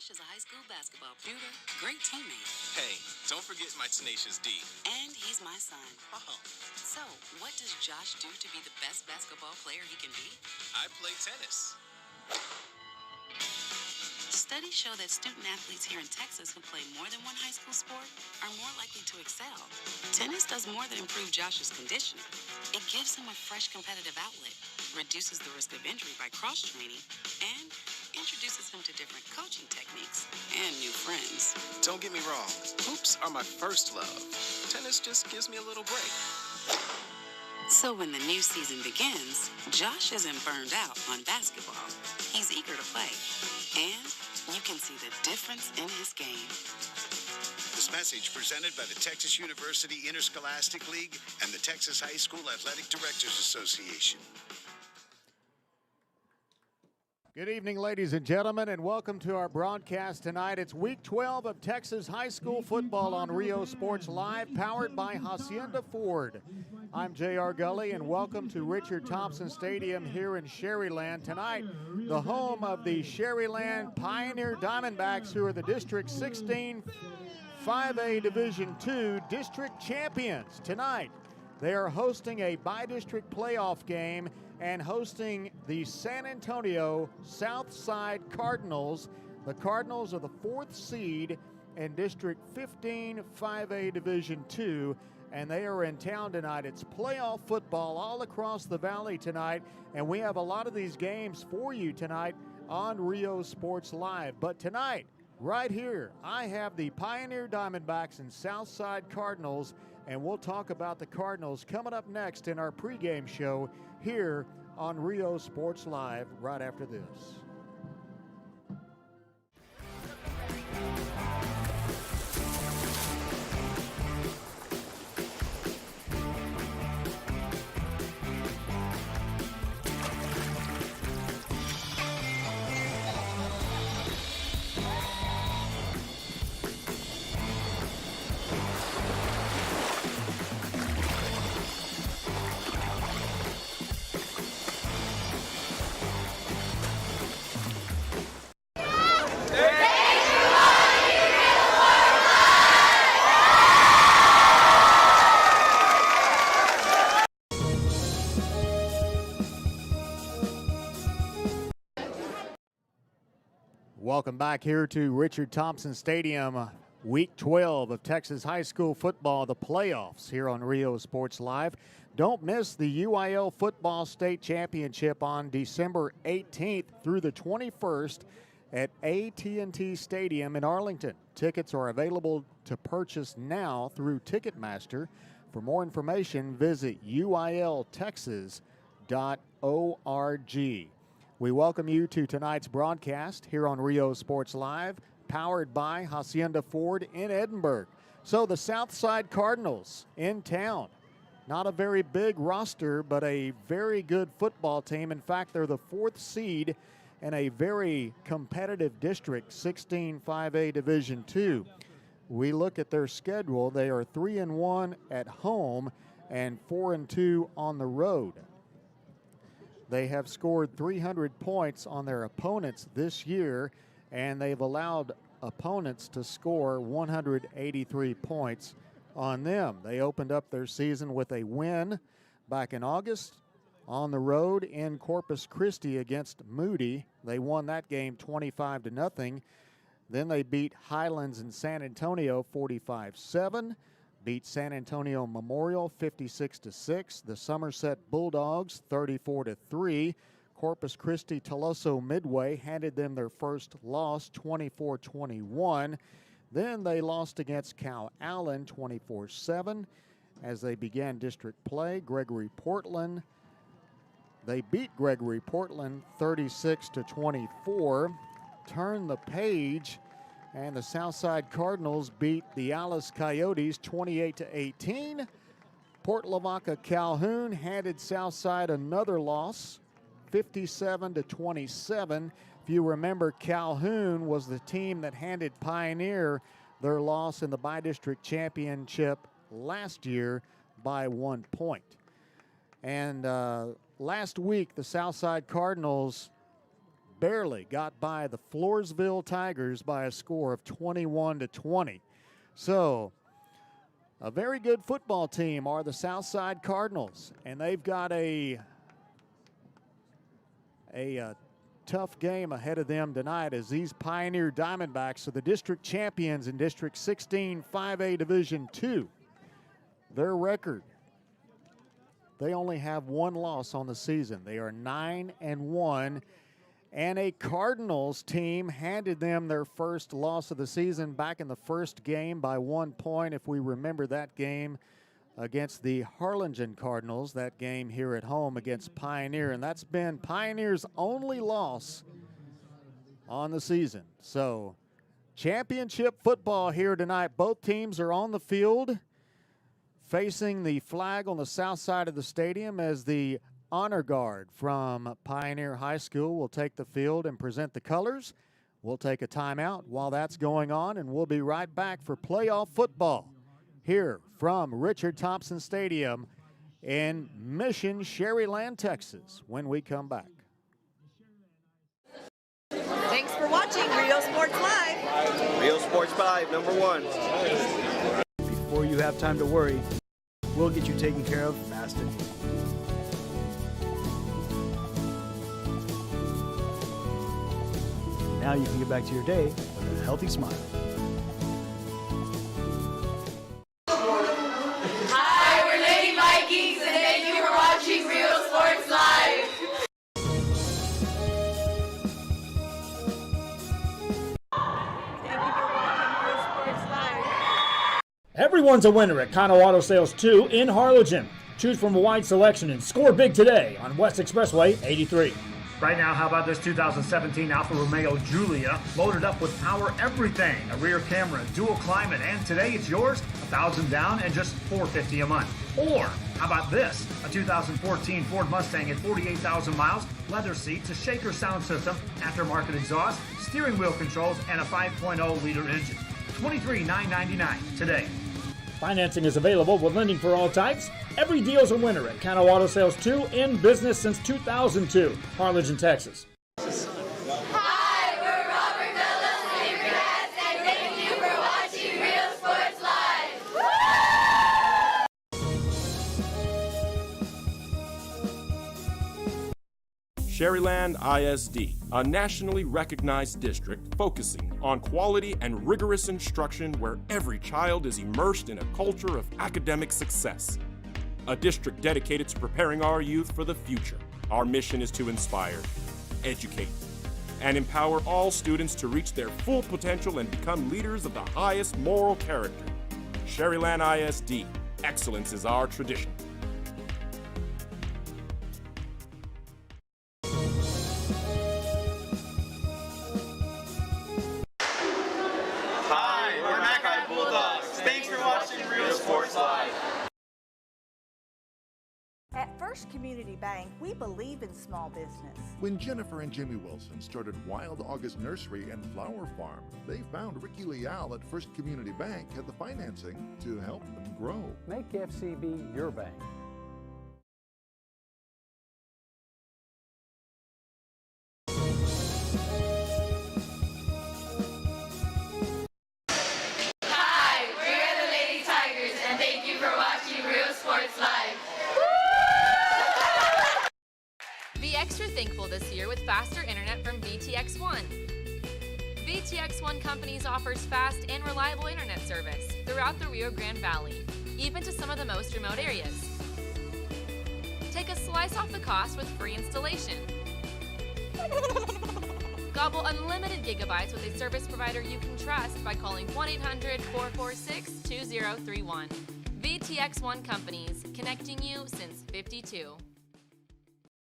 Josh is a high school basketball shooter, great teammate. Hey, don't forget my tenacious D. And he's my son. Oh. So, what does Josh do to be the best basketball player he can be? I play tennis. Studies show that student athletes here in Texas who play more than one high school sport are more likely to excel. Tennis does more than improve Josh's conditioning. It gives him a fresh competitive outlet, reduces the risk of injury by cross-training, and introduces him to different coaching techniques and new friends. Don't get me wrong, hoops are my first love. Tennis just gives me a little break. So when the new season begins, Josh isn't burned out on basketball. He's eager to play, and you can see the difference in his game. This message presented by the Texas University Interscholastic League and the Texas High School Athletic Directors Association. Good evening, ladies and gentlemen, and welcome to our broadcast tonight. It's week 12 of Texas high school football on Rio Sports Live, powered by Hacienda Ford. I'm J.R. Gully, and welcome to Richard Thompson Stadium here in Sharyland. Tonight, the home of the Sharyland Pioneer Diamondbacks, who are the District 16 5A Division II district champions. Tonight, they are hosting a bi-district playoff game and hosting the San Antonio Southside Cardinals. The Cardinals are the 4th seed in District 15 5A Division II, and they are in town tonight. It's playoff football all across the valley tonight, and we have a lot of these games for you tonight on Rio Sports Live. But tonight, right here, I have the Pioneer Diamondbacks and Southside Cardinals, and we'll talk about the Cardinals coming up next in our pregame show here on Rio Sports Live right after this. Welcome back here to Richard Thompson Stadium, week 12 of Texas high school football, the playoffs here on Rio Sports Live. Don't miss the UIL Football State Championship on December 18th through the 21st at AT&T Stadium in Arlington. Tickets are available to purchase now through Ticketmaster. For more information, visit uiltexas.org. We welcome you to tonight's broadcast here on Rio Sports Live, powered by Hacienda Ford in Edinburgh. So the Southside Cardinals in town. Not a very big roster, but a very good football team. In fact, they're the 4th seed in a very competitive district, 16 5A Division II. We look at their schedule. They are 3-1 at home and 4-2 on the road. They have scored 300 points on their opponents this year, and they've allowed opponents to score 183 points on them. They opened up their season with a win back in August on the road in Corpus Christi against Moody. They won that game 25-0. Then they beat Highlands and San Antonio 45-7. Beat San Antonio Memorial 56-6. The Somerset Bulldogs 34-3. Corpus Christi Toloso Midway handed them their first loss 24-21. Then they lost against Cal Allen 24-7 as they began district play. Gregory Portland, they beat Gregory Portland 36-24. Turn the page, and the Southside Cardinals beat the Alice Coyotes 28-18. Port Lavaca Calhoun handed Southside another loss, 57-27. If you remember, Calhoun was the team that handed Pioneer their loss in the bi-district championship last year by 1 point. And last week, the Southside Cardinals barely got by the Floresville Tigers by a score of 21-20. So a very good football team are the Southside Cardinals, and they've got a tough game ahead of them tonight as these Pioneer Diamondbacks are the district champions in District 16 5A Division II. Their record, they only have one loss on the season. They are 9-1, and a Cardinals team handed them their first loss of the season back in the first game by 1 point. If we remember that game against the Harlingen Cardinals, that game here at home against Pioneer, and that's been Pioneer's only loss on the season. So championship football here tonight. Both teams are on the field facing the flag on the south side of the stadium as the honor guard from Pioneer High School will take the field and present the colors. We'll take a timeout while that's going on, and we'll be right back for playoff football here from Richard Thompson Stadium in Mission, Sharyland, Texas, when we come back. Thanks for watching Rio Sports Live. Rio Sports 5, #1. Before you have time to worry, we'll get you taken care of fast and easy. Now you can get back to your day with a healthy smile. Hi, we're Lady Vikings, and thank you for watching Rio Sports Live. Thank you for watching Rio Sports Live. Everyone's a winner at Kano Auto Sales 2 in Harlingen. Choose from a wide selection and score big today on West Expressway 83. Right now, how about this 2017 Alfa Romeo Giulia, loaded up with power everything, a rear camera, dual climate, and today it's yours, $1,000 down and just $450 a month. Or, how about this, a 2014 Ford Mustang at 48,000 miles, leather seats, a shaker sound system, aftermarket exhaust, steering wheel controls, and a 5.0-liter engine. $23,999 today. Financing is available with lending for all types. Every deal's a winner at Kano Auto Sales 2, in business since 2002, Harlingen, Texas. Hi, we're Robert Bellows, Favorite Hats, and thank you for watching Rio Sports Live. Sharyland ISD, a nationally recognized district focusing on quality and rigorous instruction where every child is immersed in a culture of academic success. A district dedicated to preparing our youth for the future. Our mission is to inspire, educate, and empower all students to reach their full potential and become leaders of the highest moral character. Sharyland ISD, excellence is our tradition. Hi, we're Mackay Bulldogs. Thanks for watching Rio Sports Live. At First Community Bank, we believe in small business. When Jennifer and Jimmy Wilson started Wild August Nursery and Flower Farm, they found Ricky Leal at First Community Bank had the financing to help them grow. Make FCB your bank. Hi, we're the Lady Tigers, and thank you for watching Rio Sports Live. Be extra thankful this year with faster internet from VTX1. VTX1 Companies offers fast and reliable internet service throughout the Rio Grande Valley, even to some of the most remote areas. Take a slice off the cost with free installation. Gobble unlimited gigabytes with a service provider you can trust by calling 1-800-446-2031. VTX1 Companies, connecting you since '52.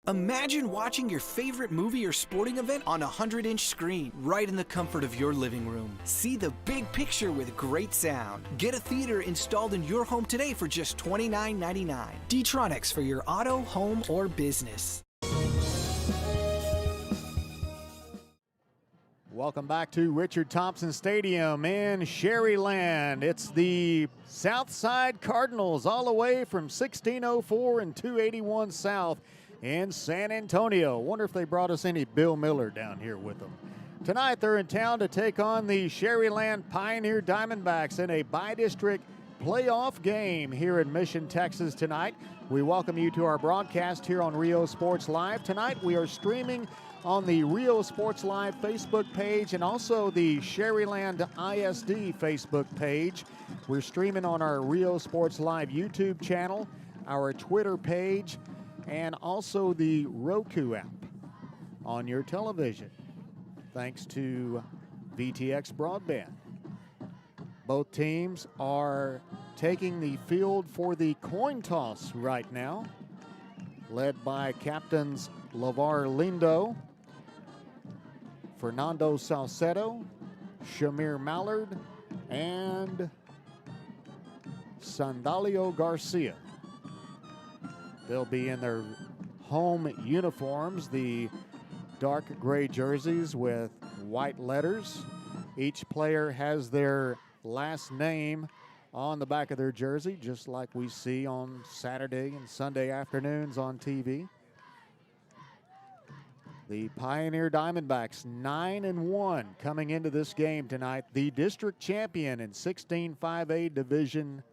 Imagine watching your favorite movie or sporting event on a 100-inch screen, right in the comfort of your living room. See the big picture with great sound. Get a theater installed in your home today for just $29.99. D-Tronics for your auto, home, or business. Welcome back to Richard Thompson Stadium in Sharyland. It's the Southside Cardinals all the way from 1604 and 281 South in San Antonio. Wonder if they brought us any Bill Miller down here with them. Tonight they're in town to take on the Sharyland Pioneer Diamondbacks in a bi-district playoff game here in Mission, Texas tonight. We welcome you to our broadcast here on Rio Sports Live. Tonight we are streaming on the Rio Sports Live Facebook page and also the Sharyland ISD Facebook page. We're streaming on our Rio Sports Live YouTube channel, our Twitter page, and also the Roku app on your television, thanks to VTX Broadband. Both teams are taking the field for the coin toss right now, led by captains LeVar Lindo, Fernando Salcedo, Shamir Mallard, and Sandalio Garcia. They'll be in their home uniforms, the dark gray jerseys with white letters. Each player has their last name on the back of their jersey, just like we see on Saturday and Sunday afternoons on TV. The Pioneer Diamondbacks 9-1 coming into this game tonight. The district champion in 16-5A Division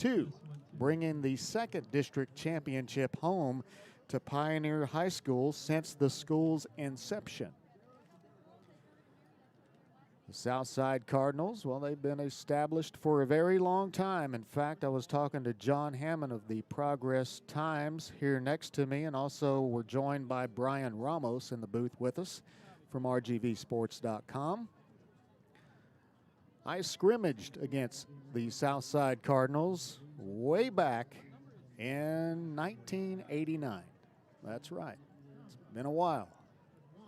II, bringing the second district championship home to Pioneer High School since the school's inception. The Southside Cardinals, well, they've been established for a very long time. In fact, I was talking to John Hammond of the Progress Times here next to me, and also we're joined by Brian Ramos in the booth with us from RGVsports.com. I scrimmaged against the Southside Cardinals way back in 1989. That's right. It's been a while.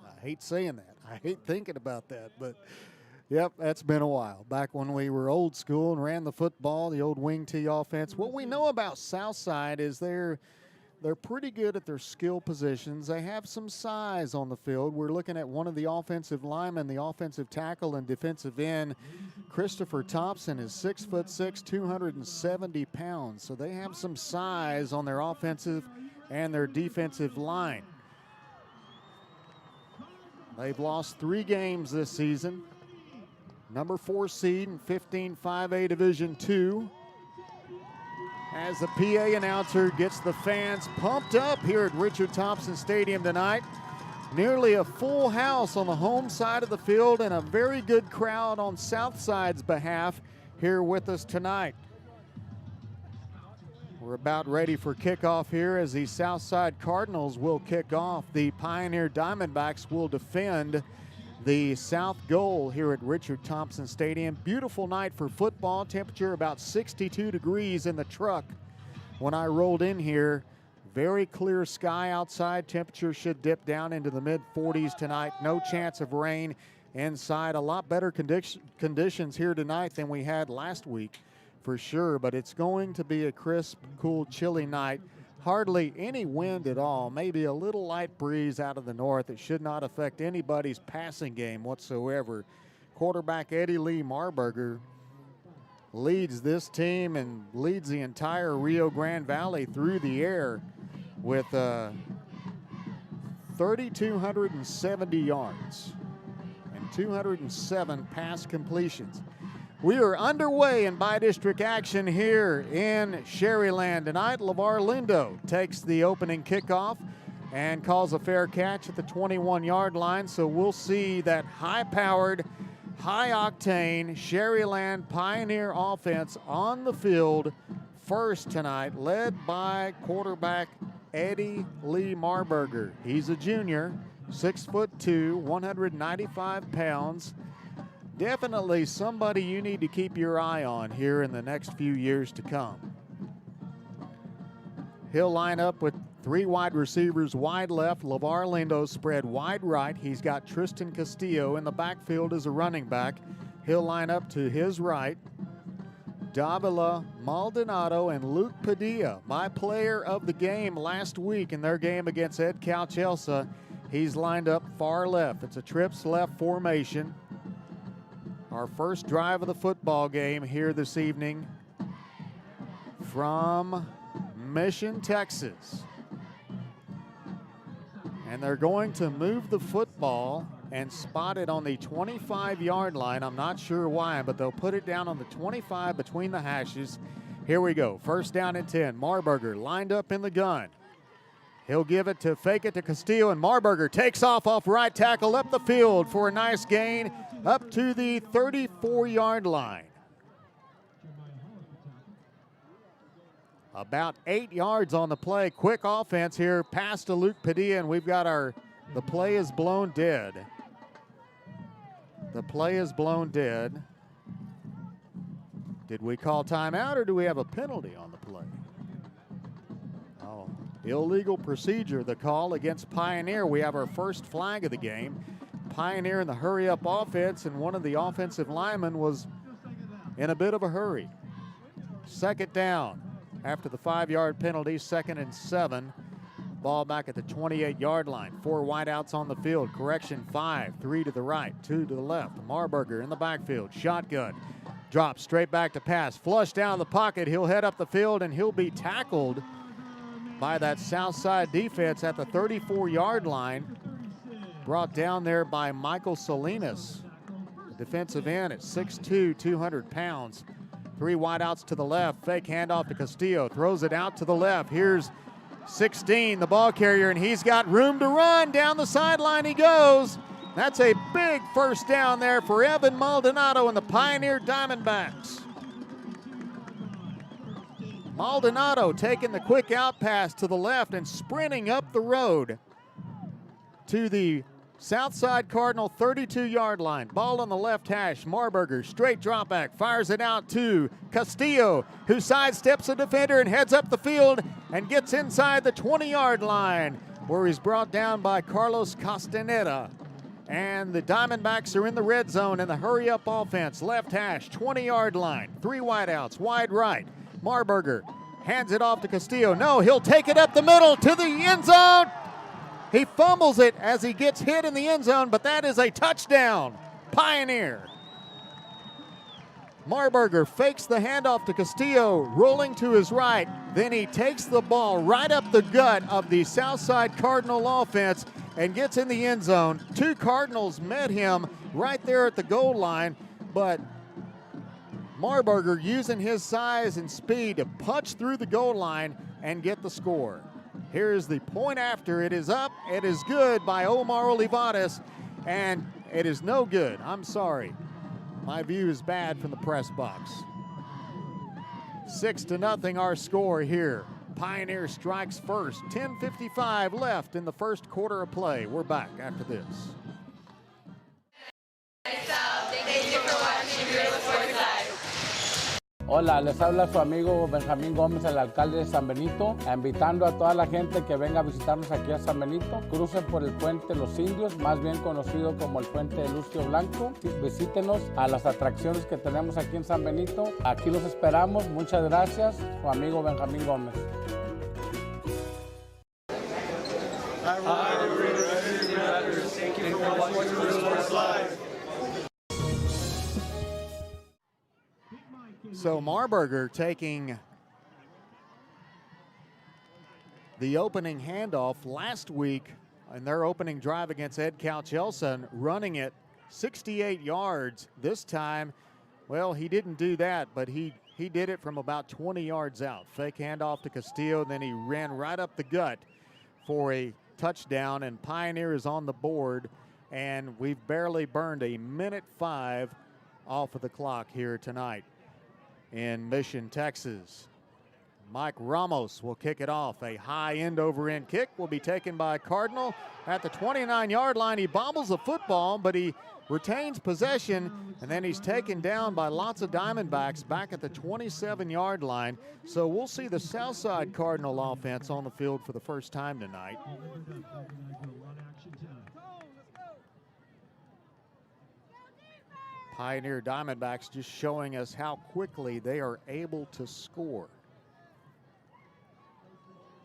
I hate saying that. I hate thinking about that, but yep, that's been a while. Back when we were old school and ran the football, the old wing tee offense. What we know about Southside is they're pretty good at their skill positions. They have some size on the field. We're looking at one of the offensive linemen, the offensive tackle and defensive end. Christopher Thompson is 6'6", 270 pounds. So they have some size on their offensive and their defensive line. They've lost 3 games this season. Number 4 seed in 15-5A Division II. As the PA announcer gets the fans pumped up here at Richard Thompson Stadium tonight. Nearly a full house on the home side of the field and a very good crowd on Southside's behalf here with us tonight. We're about ready for kickoff here as the Southside Cardinals will kick off. The Pioneer Diamondbacks will defend the south goal here at Richard Thompson Stadium. Beautiful night for football. Temperature about 62 degrees in the truck when I rolled in here. Very clear sky outside. Temperature should dip down into the mid-40s tonight. No chance of rain inside. A lot better conditions here tonight than we had last week for sure, but it's going to be a crisp, cool, chilly night. Hardly any wind at all, maybe a little light breeze out of the north. It should not affect anybody's passing game whatsoever. Quarterback Eddie Lee Marburger leads this team and leads the entire Rio Grande Valley through the air with 3,270 yards and 207 pass completions. We are underway in bi-district action here in Sharyland tonight. LeVar Lindo takes the opening kickoff and calls a fair catch at the 21-yard line. So we'll see that high-powered, high-octane Sharyland Pioneer offense on the field first tonight, led by quarterback Eddie Lee Marburger. He's a junior, 6'2", 195 pounds. Definitely somebody you need to keep your eye on here in the next few years to come. He'll line up with 3 wide receivers wide left. LeVar Lindo spread wide right. He's got Tristan Castillo in the backfield as a running back. He'll line up to his right. Davila Maldonado and Luke Padilla, my player of the game last week in their game against Ed Calchelsa. He's lined up far left. It's a trips left formation. Our first drive of the football game here this evening from Mission, Texas. And they're going to move the football and spot it on the 25-yard line. I'm not sure why, but they'll put it down on the 25 between the hashes. Here we go. First down and 10. Marburger lined up in the gun. He'll give it to fake it to Castillo, and Marburger takes off right tackle up the field for a nice gain up to the 34-yard line. About 8 yards on the play. Quick offense here. Pass to Luke Padilla, and we've got the play is blown dead. The play is blown dead. Did we call timeout or do we have a penalty on the play? Oh, illegal procedure, the call against Pioneer. We have our first flag of the game. Pioneer in the hurry-up offense, and one of the offensive linemen was in a bit of a hurry. Second down after the 5-yard penalty, 2nd and 7. Ball back at the 28-yard line. 4 wideouts on the field. Correction 5, 3 to the right, 2 to the left. Marburger in the backfield. Shotgun. Drops straight back to pass. Flush down the pocket. He'll head up the field, and he'll be tackled by that Southside defense at the 34-yard line. Brought down there by Michael Salinas, the defensive end at 6'2", 200 pounds. 3 wideouts to the left. Fake handoff to Castillo. Throws it out to the left. Here's 16, the ball carrier, and he's got room to run. Down the sideline he goes. That's a big first down there for Evan Maldonado and the Pioneer Diamondbacks. Maldonado taking the quick out pass to the left and sprinting up the road to the Southside Cardinal 32-yard line. Ball on the left hash. Marburger, straight drop back, fires it out to Castillo, who sidesteps a defender and heads up the field and gets inside the 20-yard line, where he's brought down by Carlos Castaneda. And the Diamondbacks are in the red zone in the hurry-up offense. Left hash, 20-yard line. 3 wideouts, wide right. Marburger hands it off to Castillo. No, he'll take it up the middle to the end zone. He fumbles it as he gets hit in the end zone, but that is a touchdown. Pioneer. Marburger fakes the handoff to Castillo, rolling to his right. Then he takes the ball right up the gut of the Southside Cardinal offense and gets in the end zone. 2 Cardinals met him right there at the goal line, but Marburger using his size and speed to punch through the goal line and get the score. Here's the point after. It is up. It is good by Omar Olivares, and it is no good. I'm sorry. My view is bad from the press box. 6-0 our score here. Pioneer strikes first. 10:55 left in the first quarter of play. We're back after this. Thank you for watching Real Sports Live. Hola, les habla su amigo Benjamín Gómez, el alcalde de San Benito, invitando a toda la gente que venga a visitarnos aquí a San Benito. Crucen por el puente Los Indios, más bien conocido como el puente de Lucio Blanco. Visítenos a las atracciones que tenemos aquí en San Benito. Aquí los esperamos. Muchas gracias. Su amigo Benjamín Gómez. Thank you for watching Real Sports Live. So Marburger taking the opening handoff last week in their opening drive against Ed Couch-Elson, running it 68 yards. This time, well, he didn't do that, but he did it from about 20 yards out. Fake handoff to Castillo, and then he ran right up the gut for a touchdown, and Pioneer is on the board, and we've barely burned a minute 5 off of the clock here tonight in Mission, Texas. Mike Ramos will kick it off. A high end-over-end kick will be taken by Cardinal at the 29-yard line. He bobbles the football, but he retains possession, and then he's taken down by lots of Diamondbacks back at the 27-yard line. So we'll see the Southside Cardinal offense on the field for the first time tonight. Pioneer Diamondbacks just showing us how quickly they are able to score.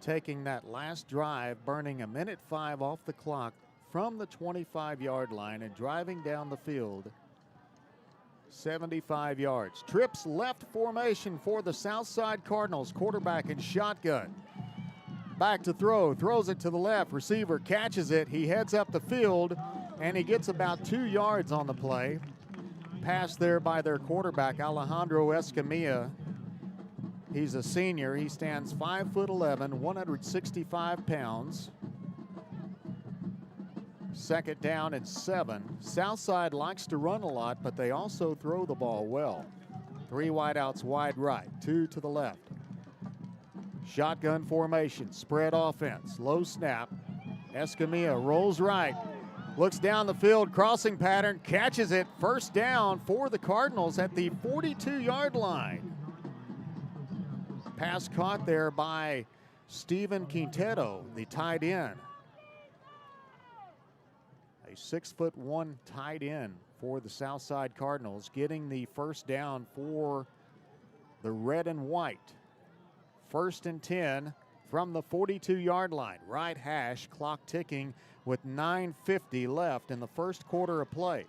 Taking that last drive, burning a minute 5 off the clock from the 25-yard line and driving down the field 75 yards. Trips left formation for the Southside Cardinals. Quarterback in shotgun. Back to throw, throws it to the left. Receiver catches it. He heads up the field, and he gets about 2 yards on the play. Pass there by their quarterback, Alejandro Escamilla. He's a senior. He stands 5'11", 165 pounds. Second down and 7. Southside likes to run a lot, but they also throw the ball well. 3 wideouts wide right, 2 to the left. Shotgun formation, spread offense, low snap. Escamilla rolls right, looks down the field, crossing pattern, catches it. First down for the Cardinals at the 42-yard line. Pass caught there by Steven Quintero, the tight end. A 6'1" tight end for the Southside Cardinals, getting the first down for the red and white. 1st and 10 from the 42-yard line. Right hash, clock ticking with 9:50 left in the first quarter of play.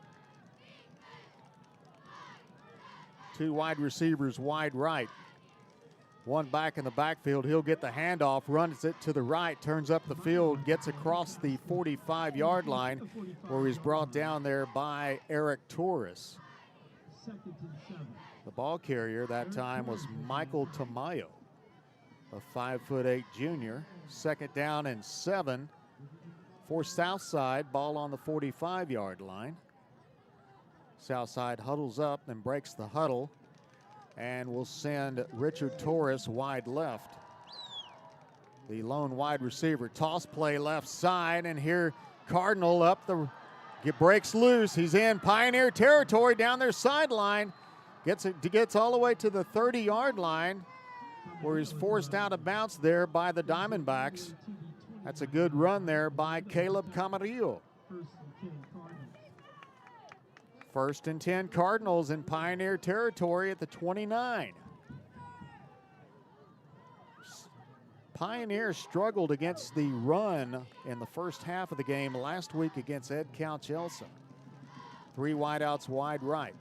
2 wide receivers wide right. 1 back in the backfield. He'll get the handoff, runs it to the right, turns up the field, gets across the 45-yard line where he's brought down there by Eric Torres. The ball carrier that time was Michael Tamayo, a 5'8" junior. 2nd down and 7 for Southside. Ball on the 45-yard line. Southside huddles up and breaks the huddle, and will send Richard Torres wide left. The lone wide receiver. Toss play left side, and here Cardinal up the, breaks loose. He's in Pioneer territory down their sideline. Gets all the way to the 30-yard line, where he's forced out of bounds there by the Diamondbacks. That's a good run there by Caleb Camarillo. 1st and 10 Cardinals in Pioneer territory at the 29. Pioneer struggled against the run in the first half of the game last week against Ed Cal-Chelsea. 3 wideouts wide right.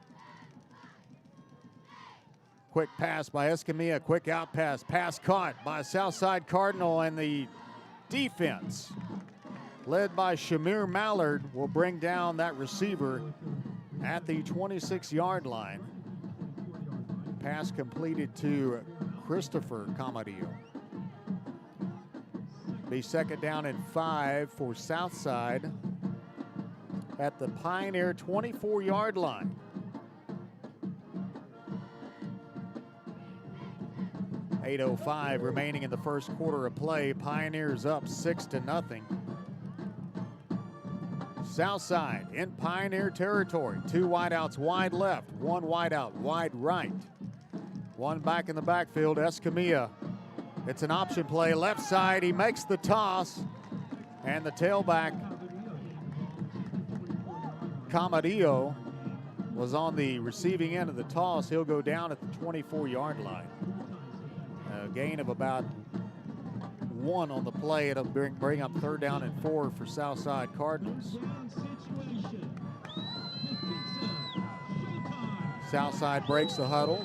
Quick pass by Escamilla, quick out pass. Pass caught by Southside Cardinal, and the defense, led by Shamir Mallard, will bring down that receiver at the 26-yard line. Pass completed to Christopher Camarillo. Be 2nd down and 5 for Southside at the Pioneer 24-yard line. .805 remaining in the first quarter of play. Pioneers up 6-0. Southside in Pioneer territory. 2 wideouts wide left, 1 wideout wide right. 1 back in the backfield, Escamilla. It's an option play left side. He makes the toss, and the tailback, Camarillo, was on the receiving end of the toss. He'll go down at the 24-yard line. A gain of about 1 on the play. It'll bring up 3rd down and 4 for Southside Cardinals. Southside breaks the huddle.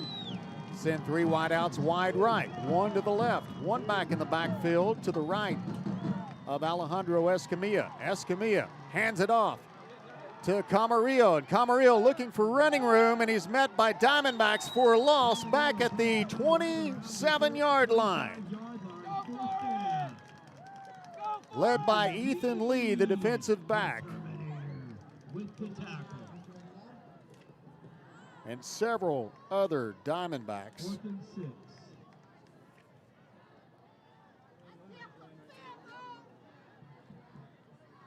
Send 3 wideouts wide right. 1 to the left. 1 back in the backfield to the right of Alejandro Escamilla. Escamilla hands it off to Camarillo, and Camarillo looking for running room, and he's met by Diamondbacks for a loss back at the 27-yard line. Led by Ethan Lee, the defensive back. And several other Diamondbacks.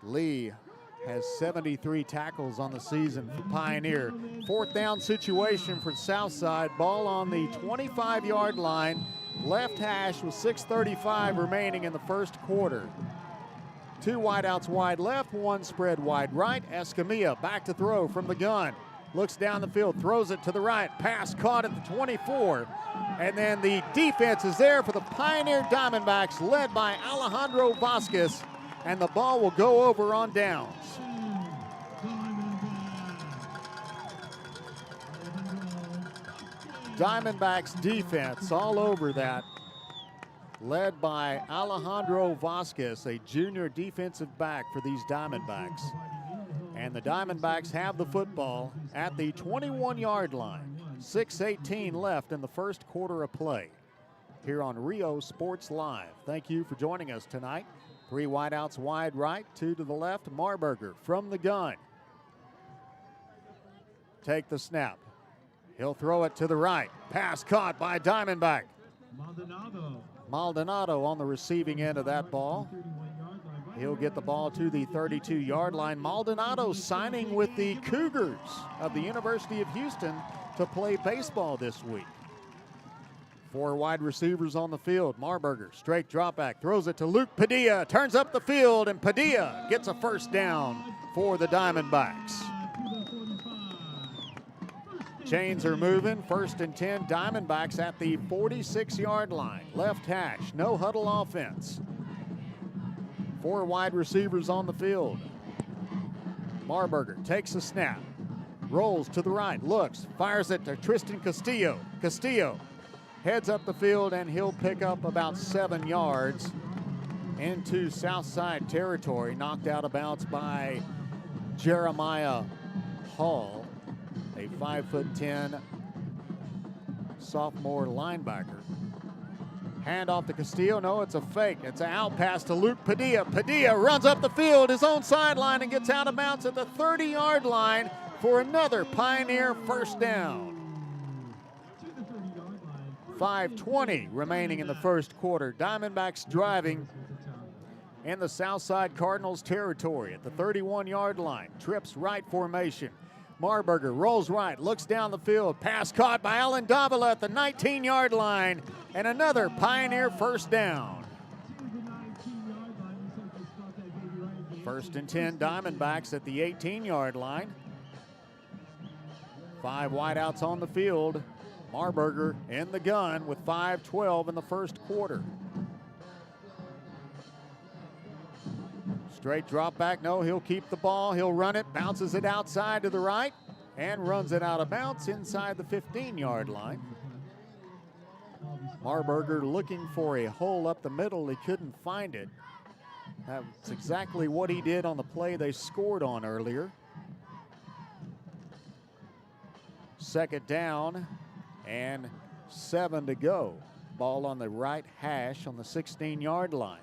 Lee has 73 tackles on the season for Pioneer. 4th down situation for Southside. Ball on the 25-yard line. Left hash with 6:35 remaining in the first quarter. 2 wideouts wide left, 1 spread wide right. Escamilla back to throw from the gun. Looks down the field, throws it to the right. Pass caught at the 24. And then the defense is there for the Pioneer Diamondbacks, led by Alejandro Vasquez. And the ball will go over on downs. Diamondbacks defense all over that. led by Alejandro Vasquez, a junior defensive back for these Diamondbacks. And the Diamondbacks have the football at the 21-yard line. 6:18 left in the first quarter of play here on Rio Sports Live. Thank you for joining us tonight. 3 wideouts wide right, 2 to the left. Marburger from the gun. Take the snap. He'll throw it to the right. Pass caught by Diamondback. Maldonado on the receiving end of that ball. He'll get the ball to the 32-yard line. Maldonado signing with the Cougars of the University of Houston to play baseball this week. 4 wide receivers on the field. Marburger, straight drop back, throws it to Luke Padilla, turns up the field, and Padilla gets a first down for the Diamondbacks. Chains are moving. 1st and 10, Diamondbacks at the 46-yard line. Left hash, no huddle offense. 4 wide receivers on the field. Marburger takes a snap, rolls to the right, looks, fires it to Tristan Castillo. Castillo heads up the field, and he'll pick up about 7 yards into Southside territory, knocked out of bounds by Jeremiah Hall, a 5'10" sophomore linebacker. Hand off to Castillo. No, it's a fake. It's an out pass to Luke Padilla. Padilla runs up the field, his own sideline, and gets out of bounds at the 30-yard line for another Pioneer first down. 5:20 remaining in the first quarter. Diamondbacks driving in the Southside Cardinals territory at the 31-yard line. Trips right formation. Marburger rolls right, looks down the field. Pass caught by Alan Davila at the 19-yard line, and another Pioneer first down. 1st and 10, Diamondbacks at the 18-yard line. 5 wideouts on the field. Marburger in the gun with 5:12 in the first quarter. Straight drop back. No, he'll keep the ball. He'll run it, bounces it outside to the right, and runs it out of bounds inside the 15-yard line. Marburger looking for a hole up the middle. He couldn't find it. That's exactly what he did on the play they scored on earlier. 2nd down and 7 to go. Ball on the right hash on the 16-yard line.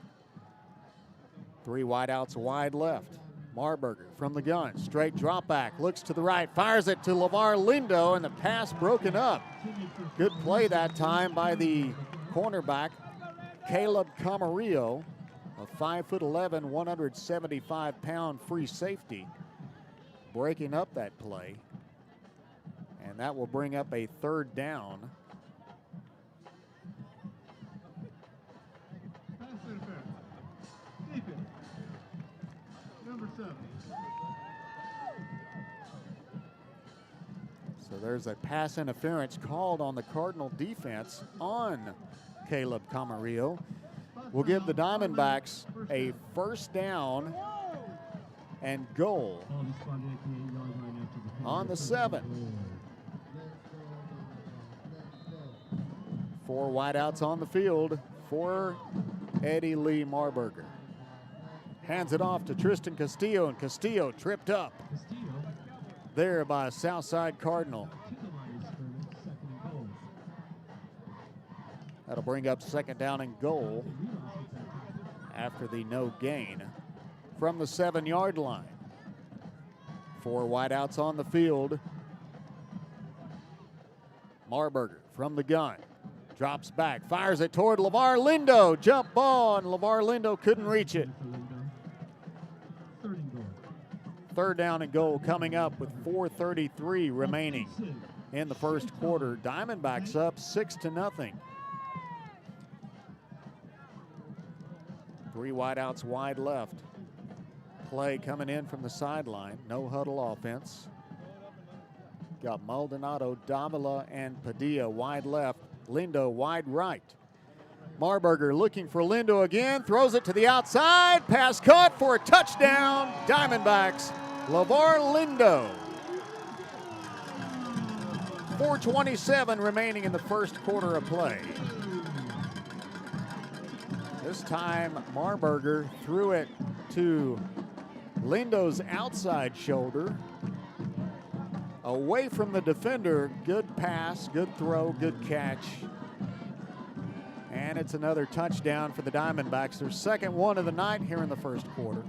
3 wideouts wide left. Marburger from the gun, straight drop back, looks to the right, fires it to LeVar Lindo, and the pass broken up. Good play that time by the cornerback, Caleb Camarillo, a 5'11", 175-pound free safety, breaking up that play. And that will bring up a 3rd down. So there's a pass interference called on the Cardinal defense on Caleb Camarillo. Will give the Diamondbacks a first down and goal on the 7. 4 wideouts on the field for Eddie Lee Marburger. Hands it off to Tristan Castillo, and Castillo tripped up there by a Southside Cardinal. That'll bring up 2nd down and goal after the no gain from the 7-yard line. 4 wideouts on the field. Marburger from the gun. Drops back, fires it toward LeVar Lindo. Jump ball, and LeVar Lindo couldn't reach it. 3rd down and goal coming up with 4:33 remaining in the first quarter. Diamondbacks up 6-0. 3 wideouts wide left. Play coming in from the sideline. No huddle offense. Got Maldonado, Davila, and Padilla wide left. Lindo wide right. Marburger looking for Lindo again. Throws it to the outside. Pass caught for a touchdown. Diamondbacks. LeVar Lindo. 4:27 remaining in the first quarter of play. This time, Marburger threw it to Lindo's outside shoulder. Away from the defender. Good pass, good throw, good catch. And it's another touchdown for the Diamondbacks. Their second one of the night here in the first quarter.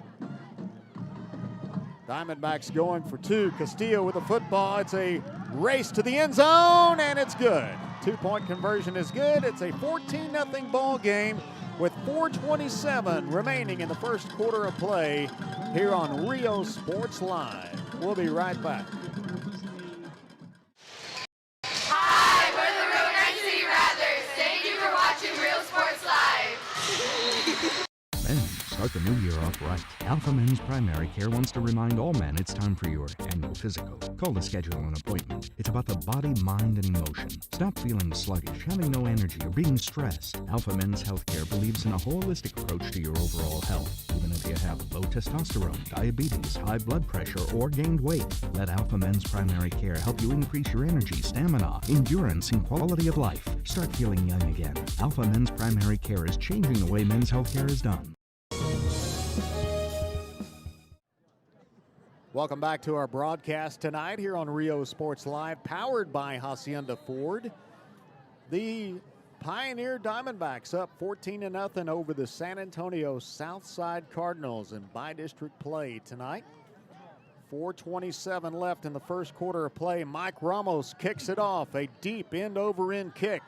Diamondbacks going for two. Castillo with the football. It's a race to the end zone, and it's good. 2-point conversion is good. It's a 14-0 ball game with 4:27 remaining in the first quarter of play here on Rio Sports Live. We'll be right back. Hi, we're the Real Night City Rattlers. Thank you for watching Real Sports Live. Men, start the new year off right. Alpha Men's Primary Care wants to remind all men it's time for your annual physical. Call to schedule an appointment. It's about the body, mind, and emotion. Stop feeling sluggish, having no energy, or being stressed. Alpha Men's Healthcare believes in a holistic approach to your overall health. Even if you have low testosterone, diabetes, high blood pressure, or gained weight, let Alpha Men's Primary Care help you increase your energy, stamina, endurance, and quality of life. Start feeling young again. Alpha Men's Primary Care is changing the way men's healthcare is done. Welcome back to our broadcast tonight here on Rio Sports Live, powered by Hacienda Ford. The Pioneer Diamondbacks up 14-0 over the San Antonio Southside Cardinals in bi-district play tonight. 4:27 left in the first quarter of play. Mike Ramos kicks it off. A deep end-over-end kick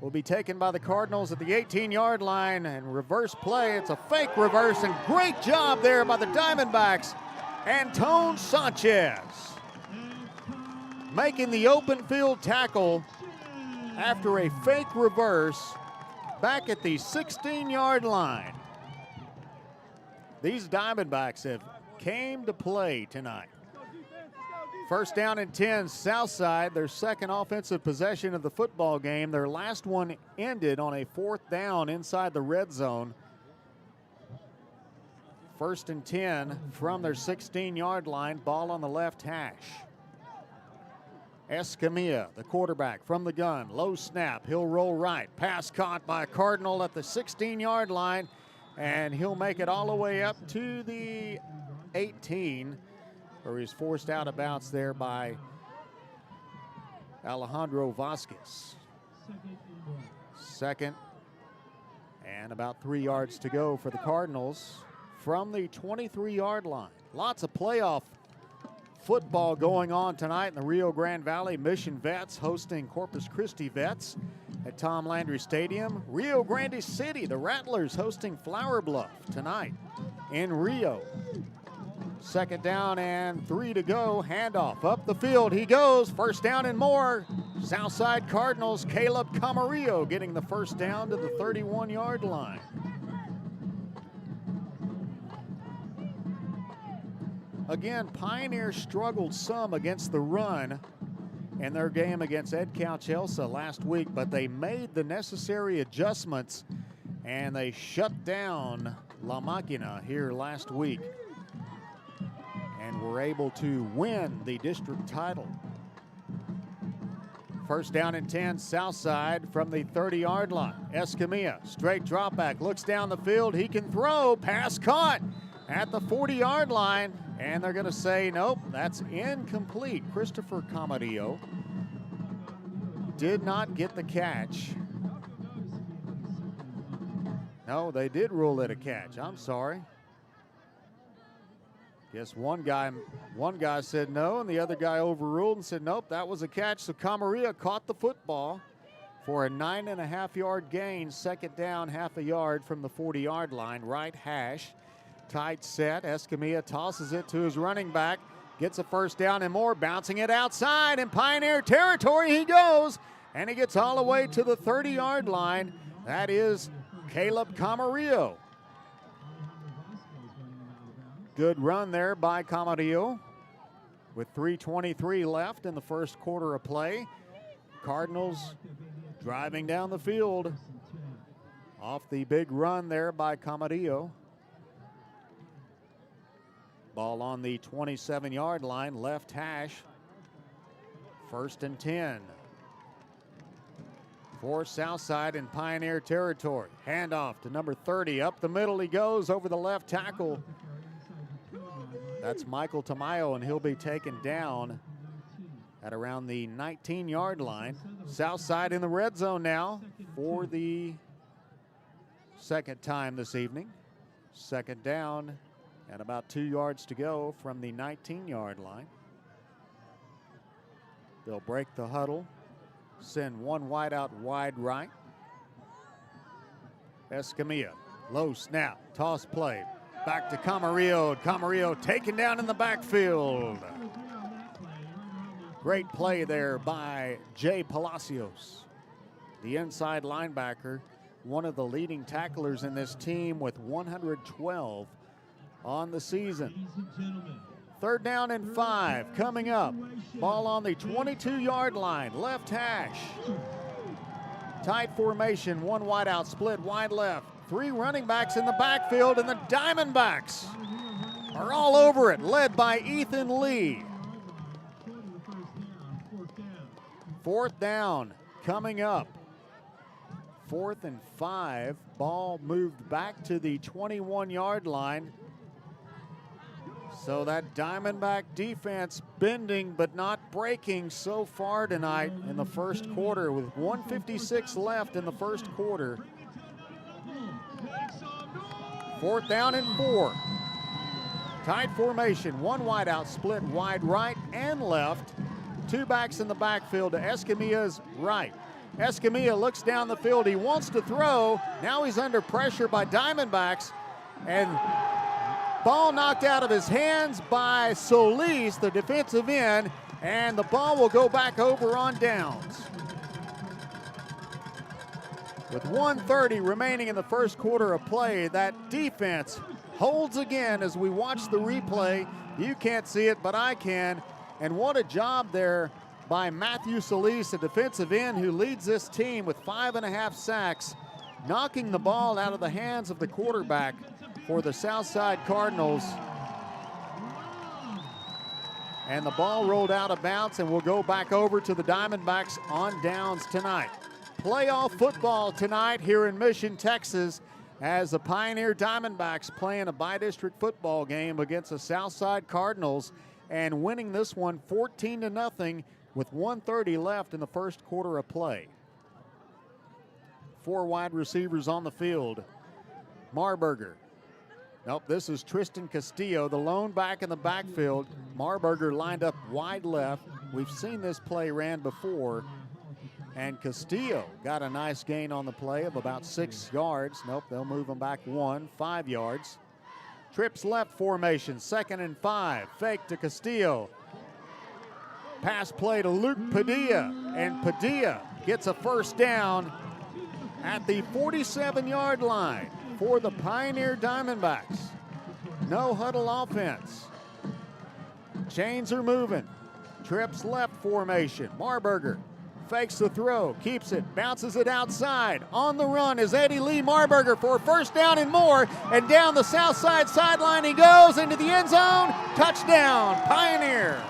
will be taken by the Cardinals at the 18-yard line, and reverse play. It's a fake reverse, and great job there by the Diamondbacks. Antone Sanchez making the open field tackle after a fake reverse back at the 16-yard line. These Diamondbacks have came to play tonight. First down and 10, Southside, their second offensive possession of the football game. Their last one ended on a 4th down inside the red zone. First and 10 from their 16-yard line, ball on the left hash. Escamilla, the quarterback from the gun, low snap, he'll roll right. Pass caught by Cardinal at the 16-yard line, and he'll make it all the way up to the 18, where he's forced out of bounds there by Alejandro Vasquez. Second, and about 3 yards to go for the Cardinals from the 23-yard line. Lots of playoff football going on tonight in the Rio Grande Valley. Mission Vets hosting Corpus Christi Vets at Tom Landry Stadium. Rio Grande City, the Rattlers hosting Flower Bluff tonight in Rio. Second down and 3 to go. Handoff up the field. He goes. First down and more. Southside Cardinals, Caleb Camarillo getting the first down to the 31-yard line. Again, Pioneer struggled some against the run in their game against Ed Calchelsa last week, but they made the necessary adjustments and they shut down La Máquina here last week and were able to win the district title. First down and 10, Southside from the 30-yard line. Escamilla, straight drop back, looks down the field. He can throw, pass caught at the 40-yard line. And they're going to say, nope, that's incomplete. Christopher Camarillo did not get the catch. No, they did rule it a catch. I'm sorry. Guess one guy said no, and the other guy overruled and said, nope, that was a catch. So Camarillo caught the football for a 9.5-yard gain. Second down, half a yard from the 40-yard line, right hash. Tight set. Escamilla tosses it to his running back. Gets a first down and more. Bouncing it outside in Pioneer territory. He goes. And he gets all the way to the 30-yard line. That is Caleb Camarillo. Good run there by Camarillo. With 3:23 left in the first quarter of play. Cardinals driving down the field off the big run there by Camarillo. Ball on the 27-yard line, left hash. First and 10 for Southside in Pioneer territory. Handoff to number 30. Up the middle he goes over the left tackle. That's Michael Tamayo, and he'll be taken down at around the 19-yard line. Southside in the red zone now for the second time this evening. Second down and about 2 yards to go from the 19-yard line. They'll break the huddle, send one wide out wide right. Escamilla, low snap, toss play. Back to Camarillo. Camarillo taken down in the backfield. Great play there by Jay Palacios, the inside linebacker, one of the leading tacklers in this team with 112 on the season. Third down and 5 coming up. Ball on the 22-yard line, left hash. Tight formation, one wide out, split wide left. 3 running backs in the backfield, and the Diamondbacks are all over it, led by Ethan Lee. Fourth down coming up. 4th and 5. Ball moved back to the 21-yard line. So that Diamondback defense bending but not breaking so far tonight in the first quarter, with 1:56 left in the first quarter. 4th down and 4. Tight formation, one wide out, split wide right and left. 2 backs in the backfield to Escamilla's right. Escamilla looks down the field. He wants to throw. Now he's under pressure by Diamondbacks, and ball knocked out of his hands by Solis, the defensive end, and the ball will go back over on downs. With 1:30 remaining in the first quarter of play, that defense holds again as we watch the replay. You can't see it, but I can. And what a job there by Matthew Solis, a defensive end who leads this team with 5.5 sacks, knocking the ball out of the hands of the quarterback for the Southside Cardinals. And the ball rolled out of bounds and will go back over to the Diamondbacks on downs tonight. Playoff football tonight here in Mission, Texas, as the Pioneer Diamondbacks playing a bi-district football game against the Southside Cardinals and winning this one 14-0 with 1:30 left in the first quarter of play. 4 wide receivers on the field. Marburger. Nope, this is Tristan Castillo, the lone back in the backfield. Marburger lined up wide left. We've seen this play ran before. And Castillo got a nice gain on the play of about 6 yards. Nope, they'll move him back 5 yards. Trips left formation, 2nd and 5. Fake to Castillo. Pass play to Luke Padilla, and Padilla gets a first down at the 47-yard line for the Pioneer Diamondbacks. No huddle offense. Chains are moving. Trips left formation. Marburger fakes the throw, keeps it, bounces it outside. On the run is Eddie Lee Marburger for a first down and more, and down the south side sideline he goes into the end zone. Touchdown, Pioneer.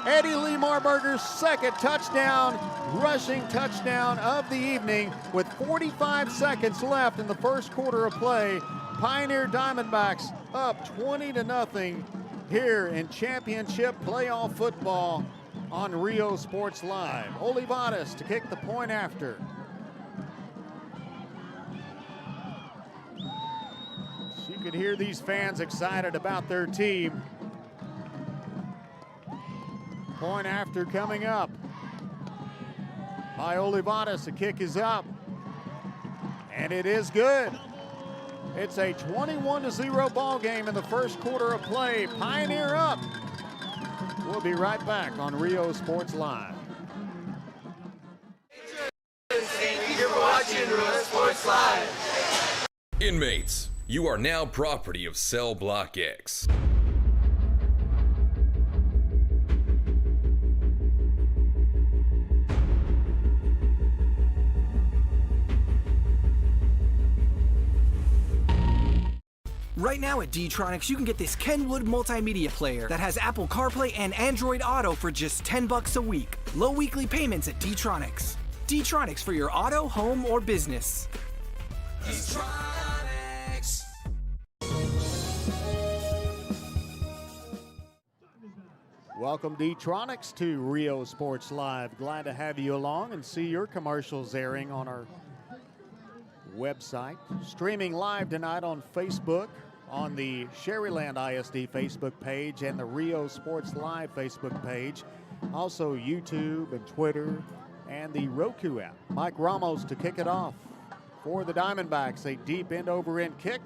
Eddie Lee Marburger's 2nd touchdown, rushing touchdown of the evening with 45 seconds left in the first quarter of play. Pioneer Diamondbacks up 20-0 here in championship playoff football on Rio Sports Live. Olivares to kick the point after. You could hear these fans excited about their team. Point after coming up by Olivares. The kick is up, and it is good. It's a 21-0 ball game in the first quarter of play. Pioneer up. We'll be right back on Rio Sports Live. Thank you for watching Rio Sports Live. Inmates, you are now property of Cell Block X. Right now at D-Tronics, you can get this Kenwood multimedia player that has Apple CarPlay and Android Auto for just $10 a week. Low weekly payments at D-Tronics. D-Tronics for your auto, home, or business. D-Tronics. Welcome, D-Tronics, to Rio Sports Live. Glad to have you along and see your commercials airing on our website. Streaming live tonight on Facebook, on the Sharyland ISD Facebook page and the Rio Sports Live Facebook page. Also YouTube and Twitter and the Roku app. Mike Ramos to kick it off for the Diamondbacks. A deep end-over-end kick.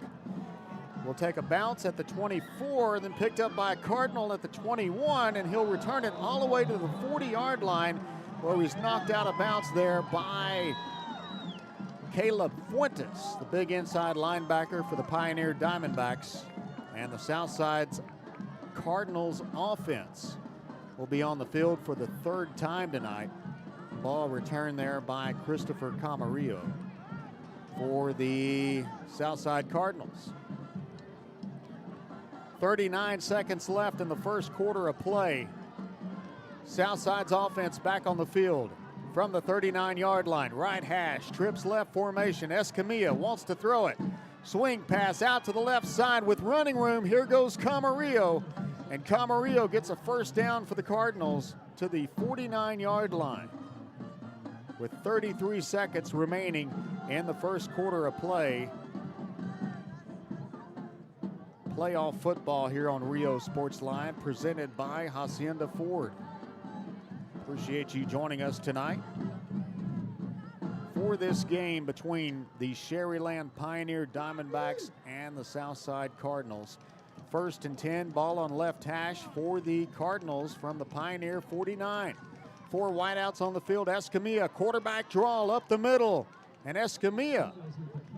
Will take a bounce at the 24, then picked up by a Cardinal at the 21, and he'll return it all the way to the 40-yard line, where he's knocked out of bounds there by Caleb Fuentes, the big inside linebacker for the Pioneer Diamondbacks. And the Southside's Cardinals offense will be on the field for the third time tonight. Ball returned there by Christopher Camarillo for the Southside Cardinals. 39 seconds left in the first quarter of play. Southside's offense back on the field from the 39-yard line. Right hash, trips left formation. Escamilla wants to throw it. Swing pass out to the left side with running room. Here goes Camarillo. And Camarillo gets a first down for the Cardinals to the 49-yard line. With 33 seconds remaining in the first quarter of play. Playoff football here on Rio Sports Live, presented by Hacienda Ford. Appreciate you joining us tonight for this game between the Sharyland Pioneer Diamondbacks and the Southside Cardinals. First and 10, ball on left hash for the Cardinals from the Pioneer 49. 4 wideouts on the field. Escamilla, quarterback draw up the middle, and Escamilla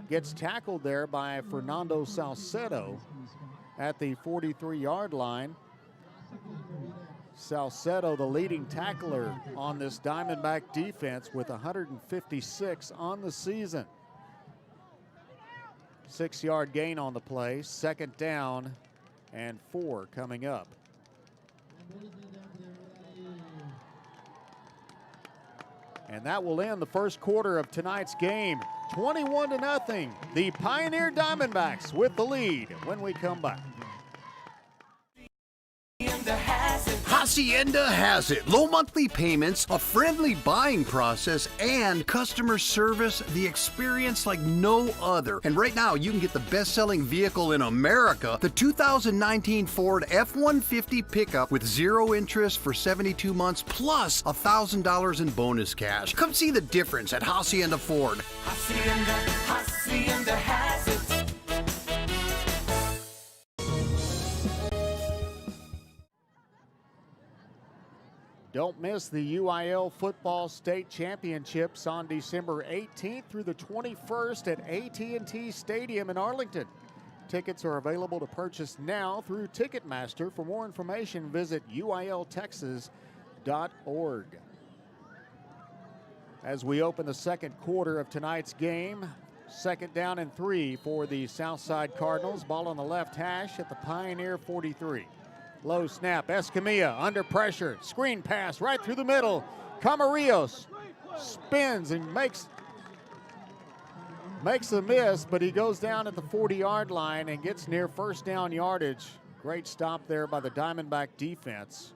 gets tackled there by Fernando Salcedo at the 43-yard line. Salcedo, the leading tackler on this Diamondback defense, with 156 on the season. 6-yard gain on the play. Second down and 4 coming up. And that will end the first quarter of tonight's game. 21-0. The Pioneer Diamondbacks with the lead when we come back. Hacienda has it. Low monthly payments, a friendly buying process, and customer service, the experience like no other. And right now, you can get the best-selling vehicle in America, the 2019 Ford F-150 pickup with 0 interest for 72 months, plus $1,000 in bonus cash. Come see the difference at Hacienda Ford. Hacienda has it. Don't miss the UIL Football State Championships on December 18th through the 21st at AT&T Stadium in Arlington. Tickets are available to purchase now through Ticketmaster. For more information, visit uiltexas.org. As we open the second quarter of tonight's game, second down and 3 for the Southside Cardinals. Ball on the left hash at the Pioneer 43. Low snap, Escamilla under pressure, screen pass right through the middle. Camarillo spins and makes a miss, but he goes down at the 40-yard line and gets near first down yardage. Great stop there by the Diamondback defense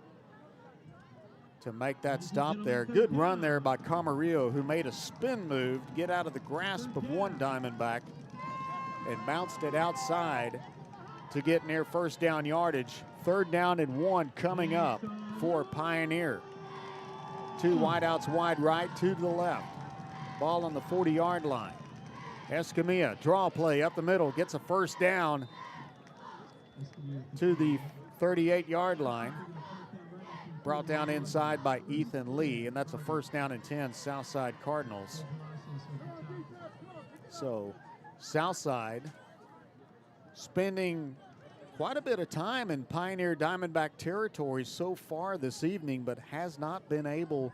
to make that stop there. Good run there by Camarillo, who made a spin move to get out of the grasp of one Diamondback and bounced it outside to get near first down yardage. Third down and 1 coming up for Pioneer. 2 wideouts wide right, 2 to the left. Ball on the 40-yard line. Escamilla, draw play up the middle, gets a first down to the 38-yard line. Brought down inside by Ethan Lee, and that's a first down and 10, Southside Cardinals. So Southside spending quite a bit of time in Pioneer Diamondback territory so far this evening, but has not been able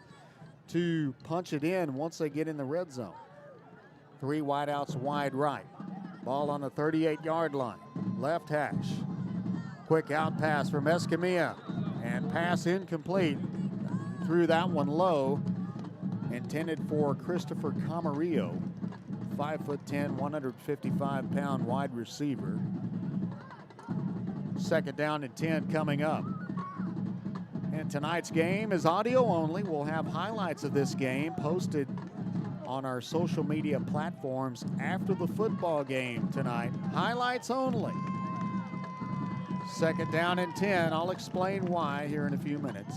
to punch it in once they get in the red zone. 3 wideouts wide right. Ball on the 38-yard line. Left hash. Quick out pass from Escamilla, and pass incomplete. Threw that one low, intended for Christopher Camarillo, 5'10", 155-pound wide receiver. Second down and 10 coming up. And tonight's game is audio only. We'll have highlights of this game posted on our social media platforms after the football game tonight. Highlights only. Second down and 10. I'll explain why here in a few minutes.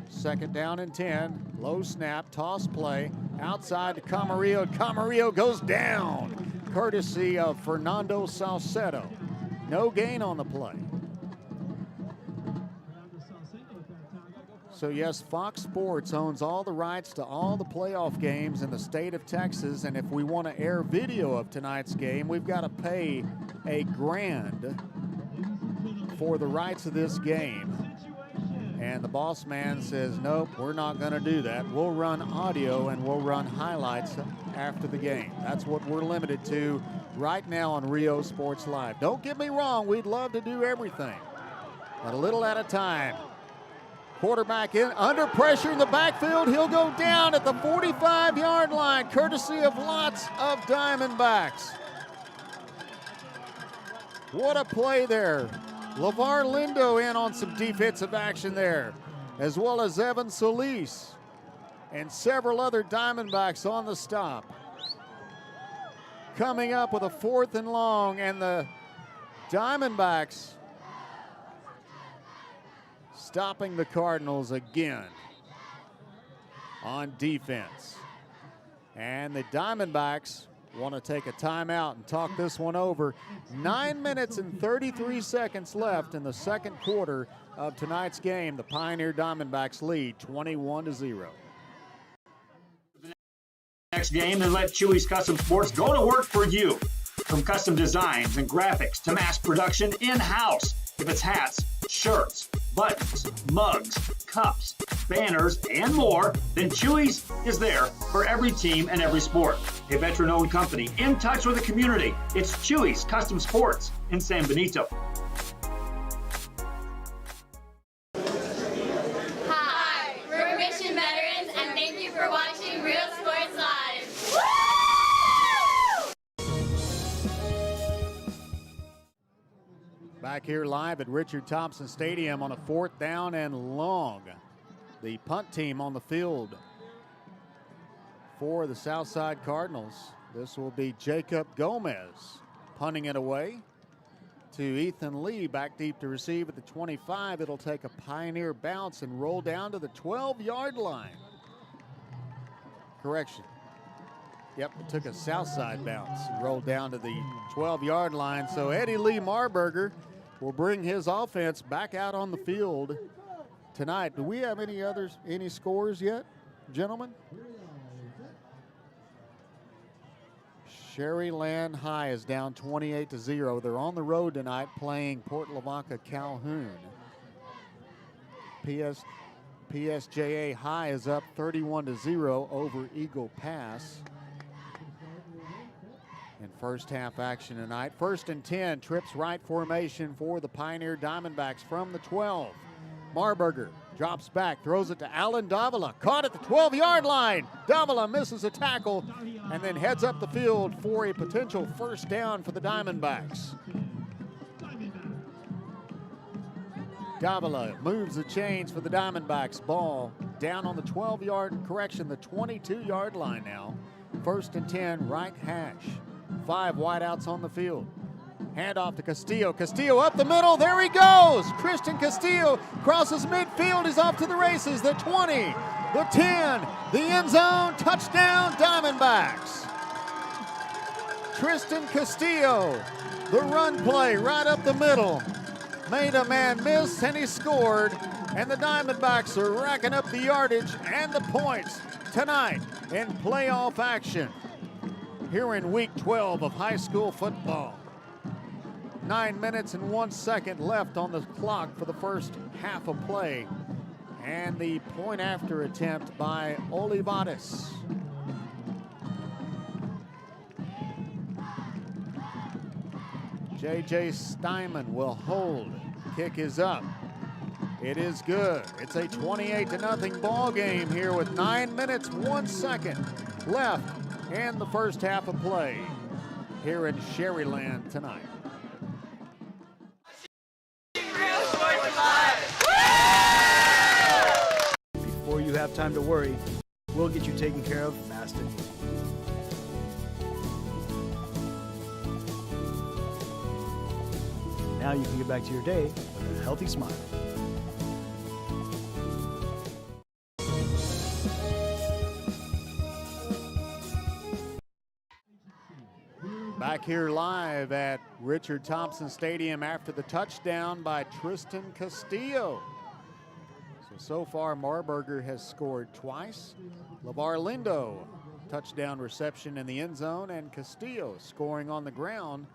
Second down and 10. Low snap, toss play. Outside to Camarillo. Camarillo goes down, courtesy of Fernando Salcedo. No gain on the play. So yes, Fox Sports owns all the rights to all the playoff games in the state of Texas, and if we want to air video of tonight's game, we've got to pay $1,000 for the rights of this game. And the boss man says, nope, we're not going to do that. We'll run audio and we'll run highlights after the game. That's what we're limited to right now on Rio Sports Live. Don't get me wrong, we'd love to do everything, but a little at a time. Quarterback in, under pressure in the backfield. He'll go down at the 45-yard line, courtesy of lots of Diamondbacks. What a play there. LeVar Lindo in on some defensive action there, as well as Evan Solis and several other Diamondbacks on the stop. Coming up with a 4th and long, and the Diamondbacks stopping the Cardinals again on defense. And the Diamondbacks want to take a timeout and talk this one over. 9 minutes and 33 seconds left in the second quarter of tonight's game. The Pioneer Diamondbacks lead 21-0. Next game, and let Chewy's Custom Sports go to work for you. From custom designs and graphics to mass production in-house. If it's hats, shirts, buttons, mugs, cups, banners, and more, then Chewy's is there for every team and every sport. A veteran-owned company in touch with the community. It's Chewy's Custom Sports in San Benito. Hi, we're Mission Veterans, and thank you for watching Real Sports Live. Woo! Back here live at Richard Thompson Stadium on a 4th down and long. The punt team on the field for the Southside Cardinals. This will be Jacob Gomez punting it away to Ethan Lee, back deep to receive at the 25. It'll take a Pioneer bounce and roll down to the 12-yard line. Correction. Yep, it took a Southside bounce and rolled down to the 12-yard line. So Eddie Lee Marburger will bring his offense back out on the field tonight. Do we have any scores yet, gentlemen? Sharyland High is down 28-0. They're on the road tonight playing Port Lavaca Calhoun. PSJA High is up 31-0 over Eagle Pass. In first half action tonight. 1st and 10, trips right formation for the Pioneer Diamondbacks from the 12. Marburger drops back, throws it to Alan Davila, caught at the 12-yard line. Davila misses a tackle and then heads up the field for a potential first down for the Diamondbacks. Davila moves the chains for the Diamondbacks. Ball down on the 12-yard, correction, the 22-yard line now. 1st and 10, right hash. 5 wideouts on the field. Handoff to Castillo. Castillo up the middle. There he goes. Christian Castillo crosses midfield. He's off to the races. The 20, the 10, the end zone. Touchdown, Diamondbacks. Tristan Castillo, the run play right up the middle. Made a man miss, and he scored. And the Diamondbacks are racking up the yardage and the points tonight in playoff action here in week 12 of high school football. 9 minutes and 1 second left on the clock for the first half of play. And the point after attempt by Olivares. J.J. Steinman will hold. Kick is up. It is good. It's a 28-0 ball game here with 9 minutes, 1 second left in the first half of play here in Sharyland tonight. Before you have time to worry, we'll get you taken care of fast and easy. Now you can get back to your day with a healthy smile. Back here live at Richard Thompson Stadium after the touchdown by Tristan Castillo. So far, Marburger has scored twice. LeVar Lindo, touchdown reception in the end zone, and Castillo scoring on the ground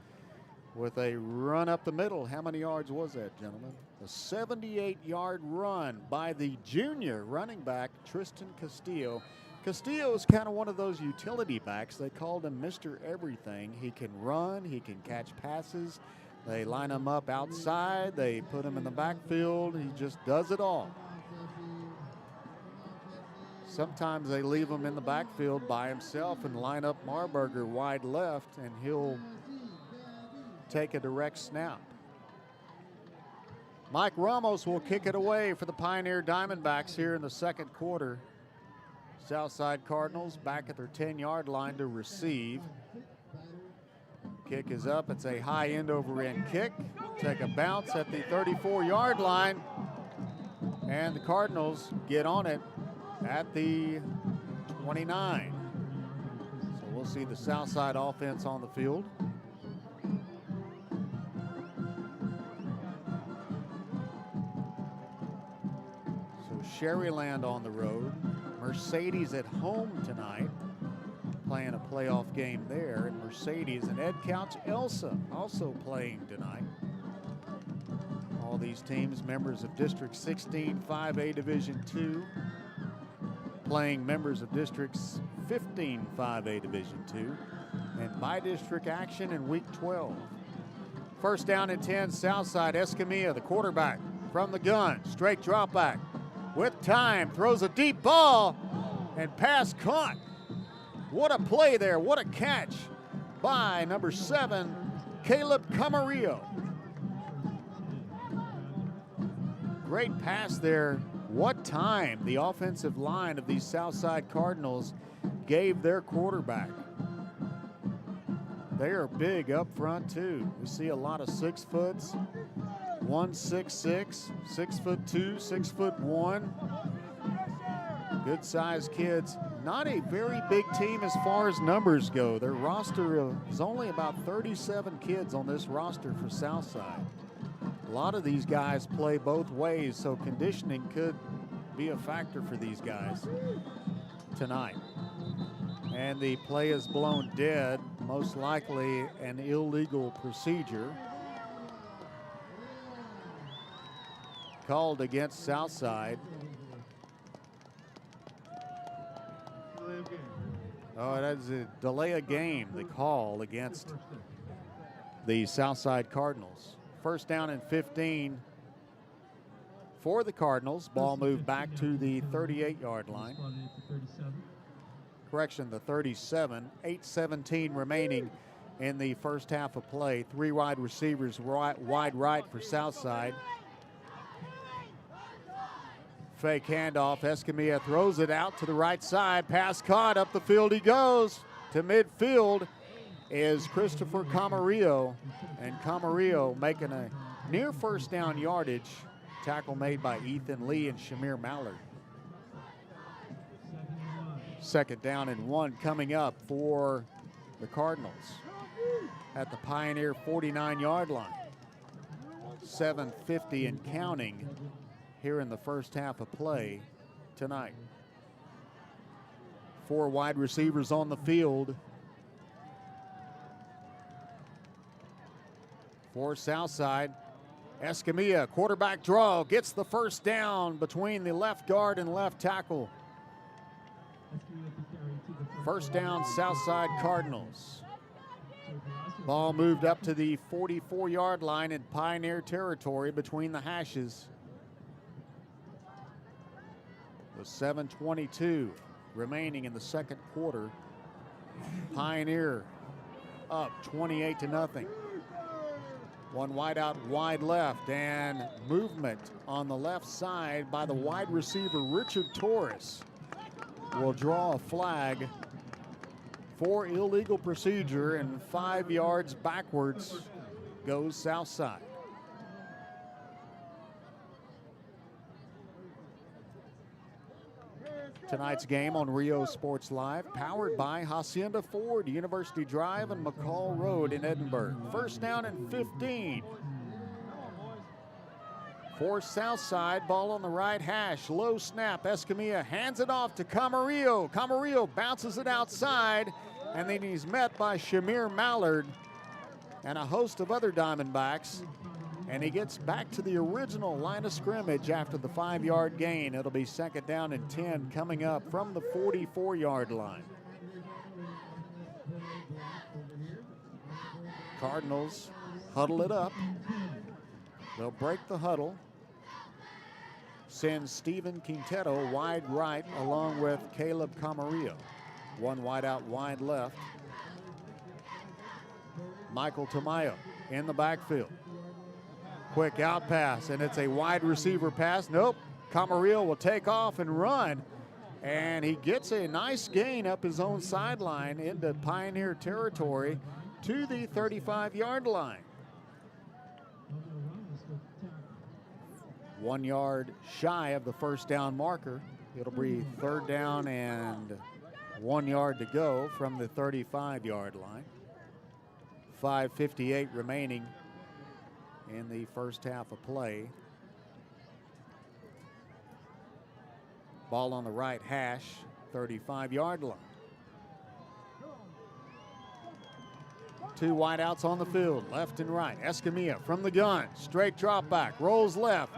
with a run up the middle. How many yards was that, gentlemen? A 78-yard run by the junior running back, Tristan Castillo. Castillo is kind of one of those utility backs. They called him Mr. Everything. He can run, he can catch passes. They line him up outside, they put him in the backfield. He just does it all. Sometimes they leave him in the backfield by himself and line up Marburger wide left, and he'll take a direct snap. Mike Ramos will kick it away for the Pioneer Diamondbacks here in the second quarter. Southside Cardinals back at their 10-yard line to receive. Kick is up. It's a high end over end kick. Take a bounce at the 34-yard line. And the Cardinals get on it at the 29. So we'll see the Southside offense on the field. So Sharyland on the road. Mercedes at home tonight, playing a playoff game there. And Mercedes and Ed Couch Elsa also playing tonight. All these teams members of District 16 5A Division II, playing members of Districts 15 5A Division II, and by-district action in Week 12. First down and 10, Southside. Escamilla, the quarterback, from the gun, straight drop back. With time, throws a deep ball, and pass caught. What a play there, what a catch by number 7, Caleb Camarillo. Great pass there. What time the offensive line of these Southside Cardinals gave their quarterback. They are big up front too. We see a lot of 6 foots. 1'6", 6'2", 6'1". Good sized kids. Not a very big team as far as numbers go. Their roster is only about 37 kids on this roster for Southside. A lot of these guys play both ways, so conditioning could be a factor for these guys tonight. And the play is blown dead, most likely an illegal procedure called against Southside. Oh, that's a delay of game, the call against the Southside Cardinals. First down and 15 for the Cardinals. Ball moved back to the 38-yard line. Correction, the 37. 8:17 remaining in the first half of play. 3 wide receivers wide right for Southside. Fake handoff. Escamilla throws it out to the right side. Pass caught. Up the field he goes. To midfield is Christopher Camarillo. And Camarillo making a near first down yardage. Tackle made by Ethan Lee and Shamir Mallard. Second down and 1 coming up for the Cardinals at the Pioneer 49-yard line. 7:50 and counting here in the first half of play tonight. 4 wide receivers on the field for Southside. Escamilla, quarterback draw, gets the first down between the left guard and left tackle. First down, Southside Cardinals. Ball moved up to the 44-yard line in Pioneer territory between the hashes. With 7:22 remaining in the second quarter. Pioneer up 28-0. One wide out, wide left, and movement on the left side by the wide receiver Richard Torres will draw a flag for illegal procedure, and 5 yards backwards goes Southside. Tonight's game on Rio Sports Live, powered by Hacienda Ford, University Drive and McCall Road in Edinburgh. First down and 15. For Southside, ball on the right hash, low snap. Escamilla hands it off to Camarillo. Camarillo bounces it outside, and then he's met by Shamir Mallard and a host of other Diamondbacks. And he gets back to the original line of scrimmage after the 5-yard gain. It'll be second down and 10 coming up from the 44-yard line. Cardinals huddle it up. They'll break the huddle. Send Steven Quintero wide right along with Caleb Camarillo. One wide out, wide left. Michael Tamayo in the backfield. Quick out pass, and it's a wide receiver pass. Nope, Camarillo will take off and run, and he gets a nice gain up his own sideline into Pioneer territory to the 35-yard line. 1 yard shy of the first down marker. It'll be third down and 1 yard to go from the 35-yard line. 5:58 remaining in the first half of play. Ball on the right hash, 35-yard line. 2 wideouts on the field, left and right. Escamilla from the gun, straight drop back, rolls left,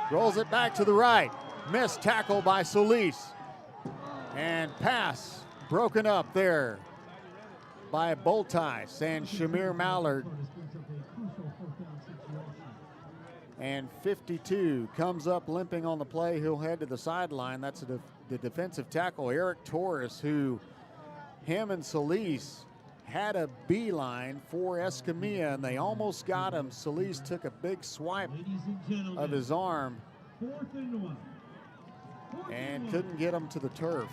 rolls it back to the right. Missed tackle by Solis. And pass broken up there by Boltice and Shamir Mallard. And 52 comes up limping on the play. He'll head to the sideline. That's the defensive tackle, Eric Torres, who him and Solis had a beeline for Escamilla, and they almost got him. Solis took a big swipe of his arm and couldn't get him to the turf.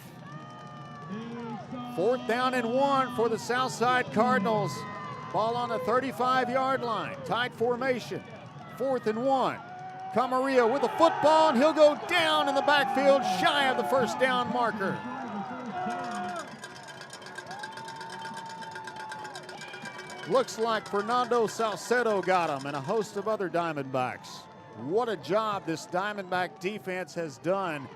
4th down and 1 for the Southside Cardinals. Ball on the 35-yard line. Tight formation. 4th and 1. Camarillo with a football, and he'll go down in the backfield shy of the first down marker. Looks like Fernando Salcedo got him and a host of other Diamondbacks. What a job this Diamondback defense has done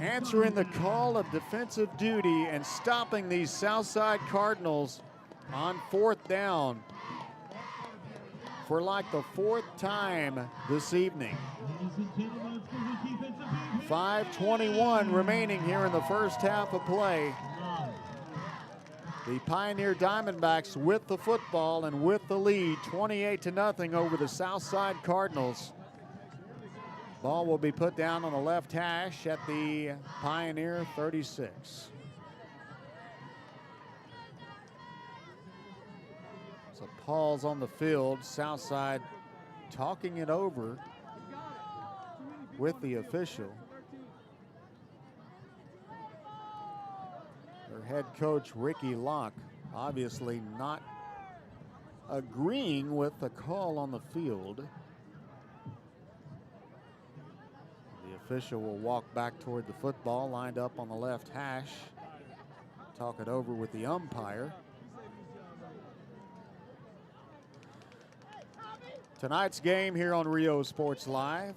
answering the call of defensive duty and stopping these Southside Cardinals on 4th down for like the 4th time this evening. 5:21 remaining here in the first half of play. The Pioneer Diamondbacks with the football and with the lead, 28-0 over the Southside Cardinals. Ball will be put down on the left hash at the Pioneer 36. So pause on the field. Southside talking it over with the official. Their head coach, Ricky Locke, obviously not agreeing with the call on the field. The official will walk back toward the football, lined up on the left hash. Talk it over with the umpire. Tonight's game here on Rio Sports Live,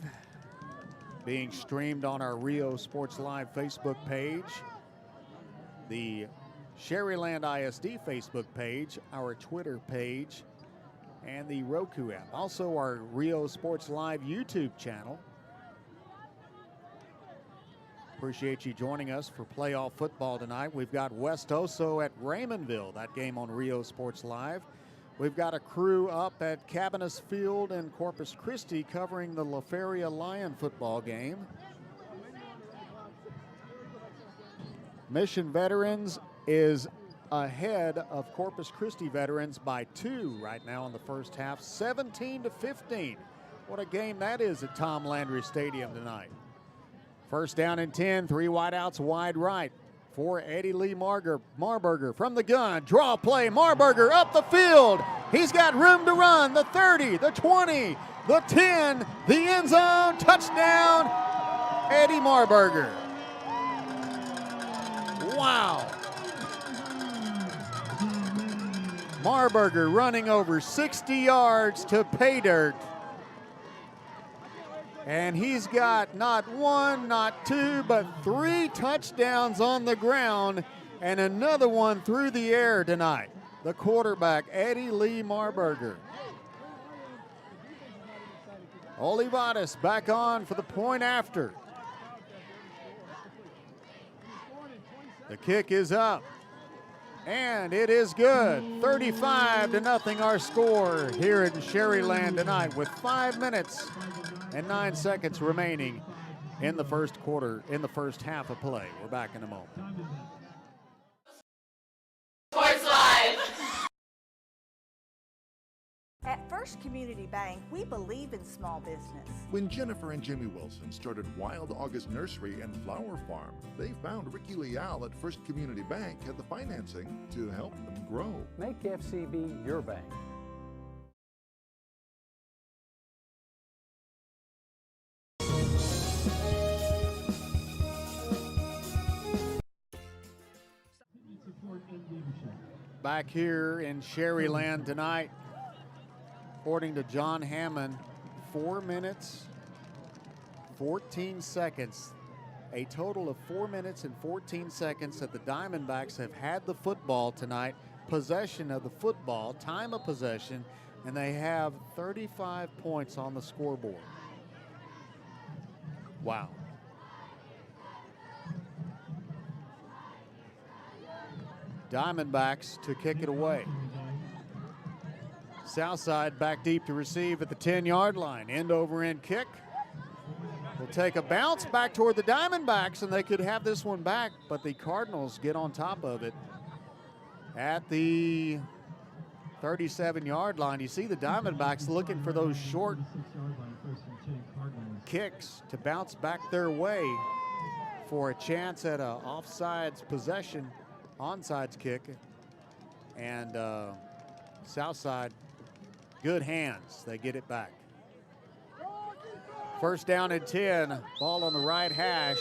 being streamed on our Rio Sports Live Facebook page, the Sharyland ISD Facebook page, our Twitter page, and the Roku app. Also our Rio Sports Live YouTube channel. Appreciate you joining us for playoff football tonight. We've got West Oso at Raymondville, that game on Rio Sports Live. We've got a crew up at Cabanas Field in Corpus Christi covering the La Feria Lion football game. Mission Veterans is ahead of Corpus Christi Veterans by 2 right now in the first half, 17-15. What a game that is at Tom Landry Stadium tonight. First down and 10, 3 wideouts wide right for Eddie Lee Marburger from the gun. Draw play, Marburger up the field. He's got room to run. The 30, the 20, the 10, the end zone, touchdown, Eddie Marburger. Wow. Marburger running over 60 yards to pay dirt. And he's got not 1, not 2, but 3 touchdowns on the ground and another one through the air tonight. The quarterback, Eddie Lee Marburger. Olivares back on for the point after. The kick is up. And it is good. 35-0 our score here in Sharyland tonight with 5 minutes and 9 seconds remaining in the first quarter, in the first half of play. We're back in a moment. Sports Live. At First Community Bank, we believe in small business. When Jennifer and Jimmy Wilson started Wild August Nursery and Flower Farm, they found Ricky Leal at First Community Bank had the financing to help them grow. Make FCB your bank. Back here in Sharyland tonight, according to John Hammond, 4 minutes, 14 seconds. A total of 4 minutes and 14 seconds that the Diamondbacks have had the football tonight, possession of the football, time of possession, and they have 35 points on the scoreboard. Wow. Diamondbacks to kick it away. Southside back deep to receive at the 10-yard line. End over end kick. Will take a bounce back toward the Diamondbacks, and they could have this one back, but the Cardinals get on top of it at the 37-yard line. You see the Diamondbacks looking for those short kicks to bounce back their way for a chance at a offsides possession, onside kick. And Southside, good hands. They get it back. First down and 10, ball on the right hash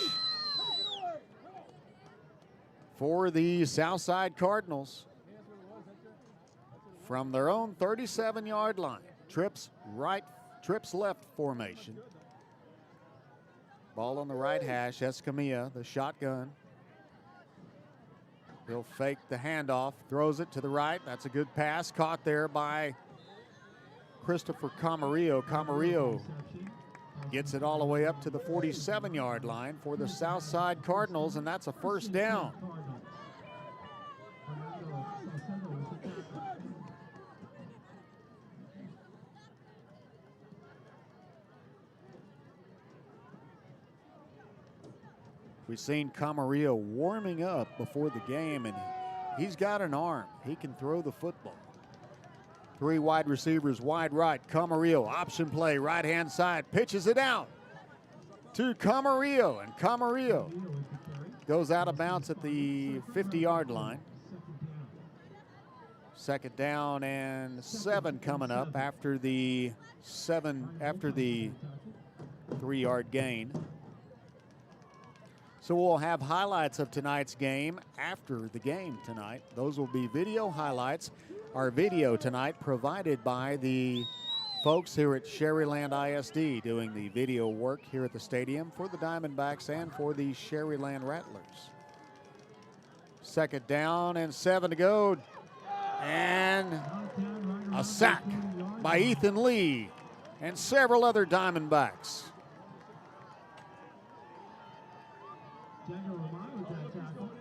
for the Southside Cardinals from their own 37-yard line. Trips right, trips left formation. Ball on the right hash, Escamilla, the shotgun. He'll fake the handoff, throws it to the right. That's a good pass, caught there by Christopher Camarillo. Camarillo gets it all the way up to the 47-yard line for the Southside Cardinals, and that's a first down. We've seen Camarillo warming up before the game, and he's got an arm. He can throw the football. 3 wide receivers wide right. Camarillo, option play, right-hand side, pitches it out to Camarillo, and Camarillo goes out of bounds at the 50-yard line. Second down and 7 coming up after the 3-yard gain. So we'll have highlights of tonight's game after the game tonight. Those will be video highlights. Our video tonight provided by the folks here at Sharyland ISD doing the video work here at the stadium for the Diamondbacks and for the Sharyland Rattlers. Second down and 7 to go. And a sack by Ethan Lee and several other Diamondbacks.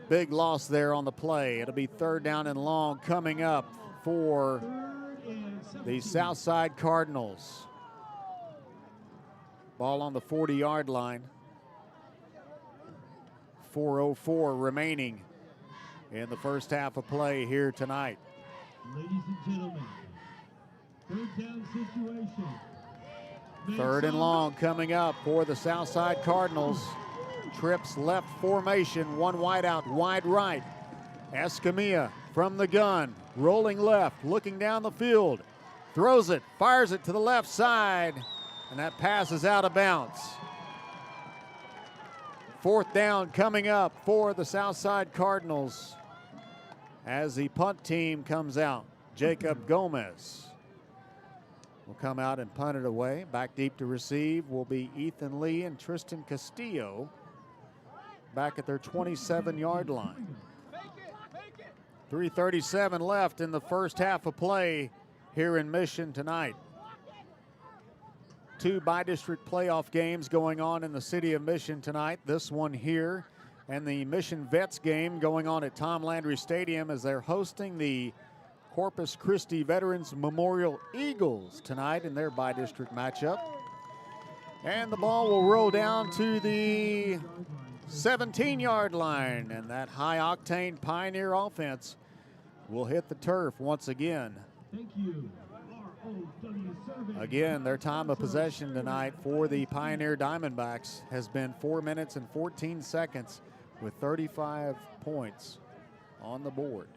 Big loss there on the play. It'll be third down and long coming up for the Southside Cardinals. Ball on the 40-yard line. 4:04 remaining in the first half of play here tonight. Ladies and gentlemen, third down situation. Third and long coming up for the Southside Cardinals. Trips left formation, one wide out, wide right. Escamilla from the gun, rolling left, looking down the field. Throws it, fires it to the left side, and that pass is out of bounds. Fourth down coming up for the Southside Cardinals as the punt team comes out. Jacob Gomez will come out and punt it away. Back deep to receive will be Ethan Lee and Tristan Castillo back at their 27-yard line. 3:37 left in the first half of play here in Mission tonight. Two bi-district playoff games going on in the city of Mission tonight. This one here and the Mission Vets game going on at Tom Landry Stadium as they're hosting the Corpus Christi Veterans Memorial Eagles tonight in their bi-district matchup. And the ball will roll down to the 17-yard line, and that high-octane Pioneer offense will hit the turf once again. Thank you. Again, their time of possession tonight for the Pioneer Diamondbacks has been 4 minutes and 14 seconds with 35 points on the board.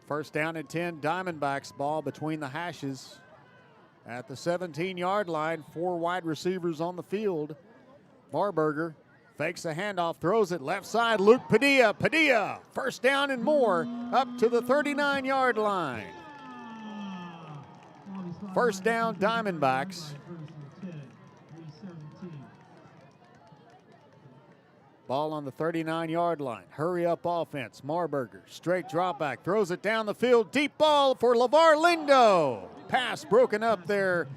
First down and 10, Diamondbacks, ball between the hashes at the 17-yard line. Four wide receivers on the field. Barberger fakes a handoff, throws it left side. Luke Padilla. Padilla, first down and more, up to the 39-yard line. First down, Diamondbacks. Ball on the 39-yard line. Hurry up offense. Marburger, straight drop back, throws it down the field. Deep ball for LeVar Lindo. Pass broken up there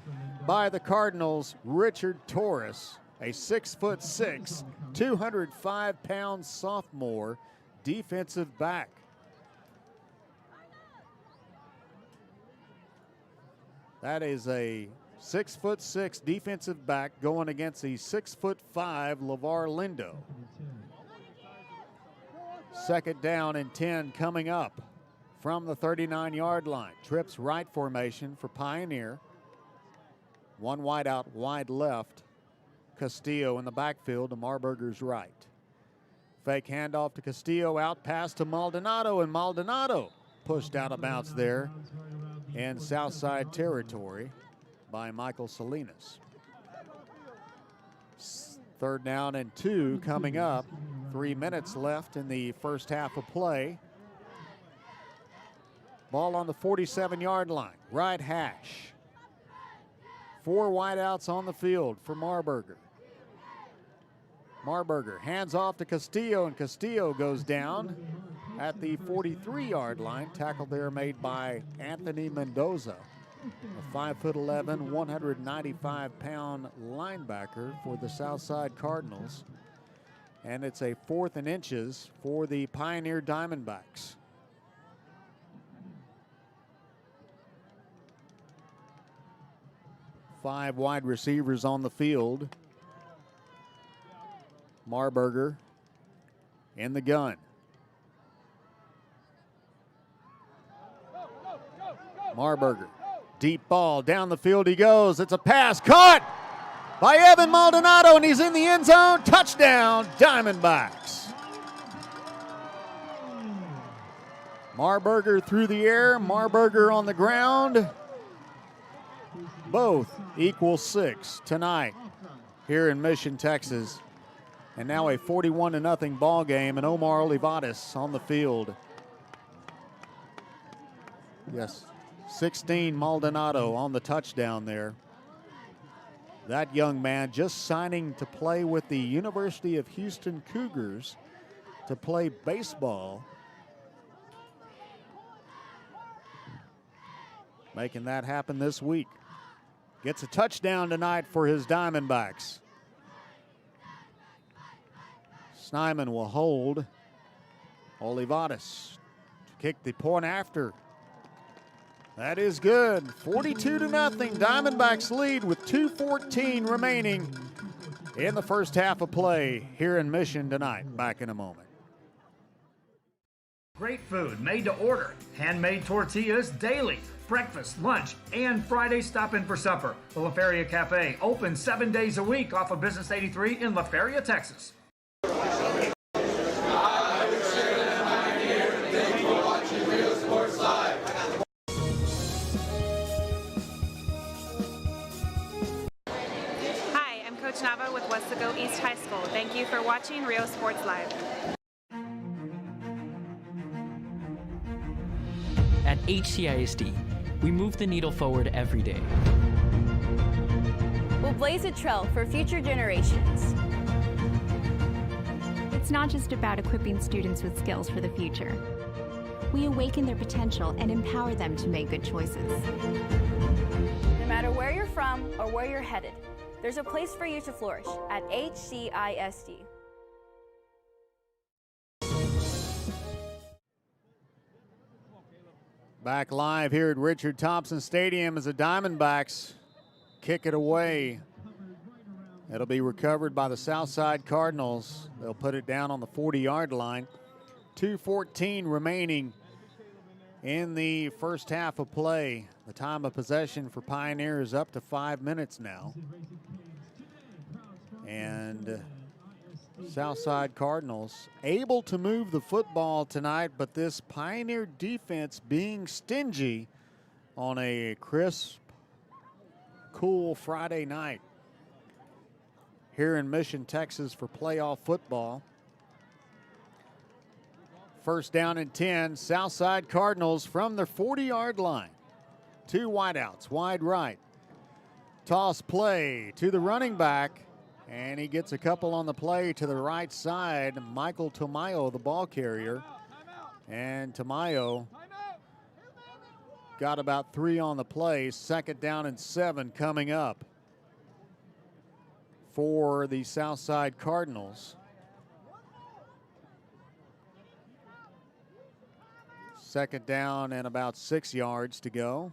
by the Cardinals. Richard Torres, a 6'6", 205-pound sophomore defensive back. That is a 6'6" defensive back going against the 6'5" LeVar Lindo. Second down and 10 coming up from the 39-yard line. Trips right formation for Pioneer. One wide out, wide left. Castillo in the backfield to Marburger's right. Fake handoff to Castillo, out pass to Maldonado, and Maldonado pushed out of bounds there in Southside territory by Michael Salinas. Third down and 2 coming up. 3 minutes left in the first half of play. Ball on the 47-yard line, right hash. Four wideouts on the field for Marburger. Marburger hands off to Castillo, and Castillo goes down at the 43-yard line. Tackle there made by Anthony Mendoza, a 5'11", 195-pound linebacker for the Southside Cardinals. And it's a 4th and inches for the Pioneer Diamondbacks. Five wide receivers on the field. Marburger in the gun. Marburger, deep ball, down the field he goes. It's a pass, caught by Evan Maldonado, and he's in the end zone. Touchdown, Diamondbacks. Marburger through the air, Marburger on the ground. Both equal 6 tonight here in Mission, Texas. And now a 41-0 ball game, and Omar Olivares on the field. Yes, 16 Maldonado on the touchdown there. That young man just signing to play with the University of Houston Cougars to play baseball. Making that happen this week. Gets a touchdown tonight for his Diamondbacks. Snyman will hold. Olivares to kick the point after. That is good. 42-0. Diamondbacks lead with 2:14 remaining in the first half of play here in Mission tonight. Back in a moment. Great food made to order. Handmade tortillas daily. Breakfast, lunch, and Friday stop in for supper. The La Feria Cafe, open 7 days a week off of Business 83 in La Feria, Texas. Hi, I'm Coach Nava with Westaco East High School. Thank you for watching Rio Sports Live. At HCISD, we move the needle forward every day. We'll blaze a trail for future generations. It's not just about equipping students with skills for the future. We awaken their potential and empower them to make good choices. No matter where you're from or where you're headed, there's a place for you to flourish at HCISD. Back live here at Richard Thompson Stadium as the Diamondbacks kick it away. It'll be recovered by the Southside Cardinals. They'll put it down on the 40-yard line. 2:14 remaining in the first half of play. The time of possession for Pioneer is up to 5 minutes now. And Southside Cardinals able to move the football tonight, but this Pioneer defense being stingy on a crisp, cool Friday night here in Mission, Texas for playoff football. First down and 10, Southside Cardinals from their 40-yard line. Two wideouts, wide right. Toss play to the running back, and he gets a couple on the play to the right side. Michael Tamayo, the ball carrier. And Tamayo got about 3 on the play. Second down and 7 coming up for the Southside Cardinals. Second down and about 6 yards to go.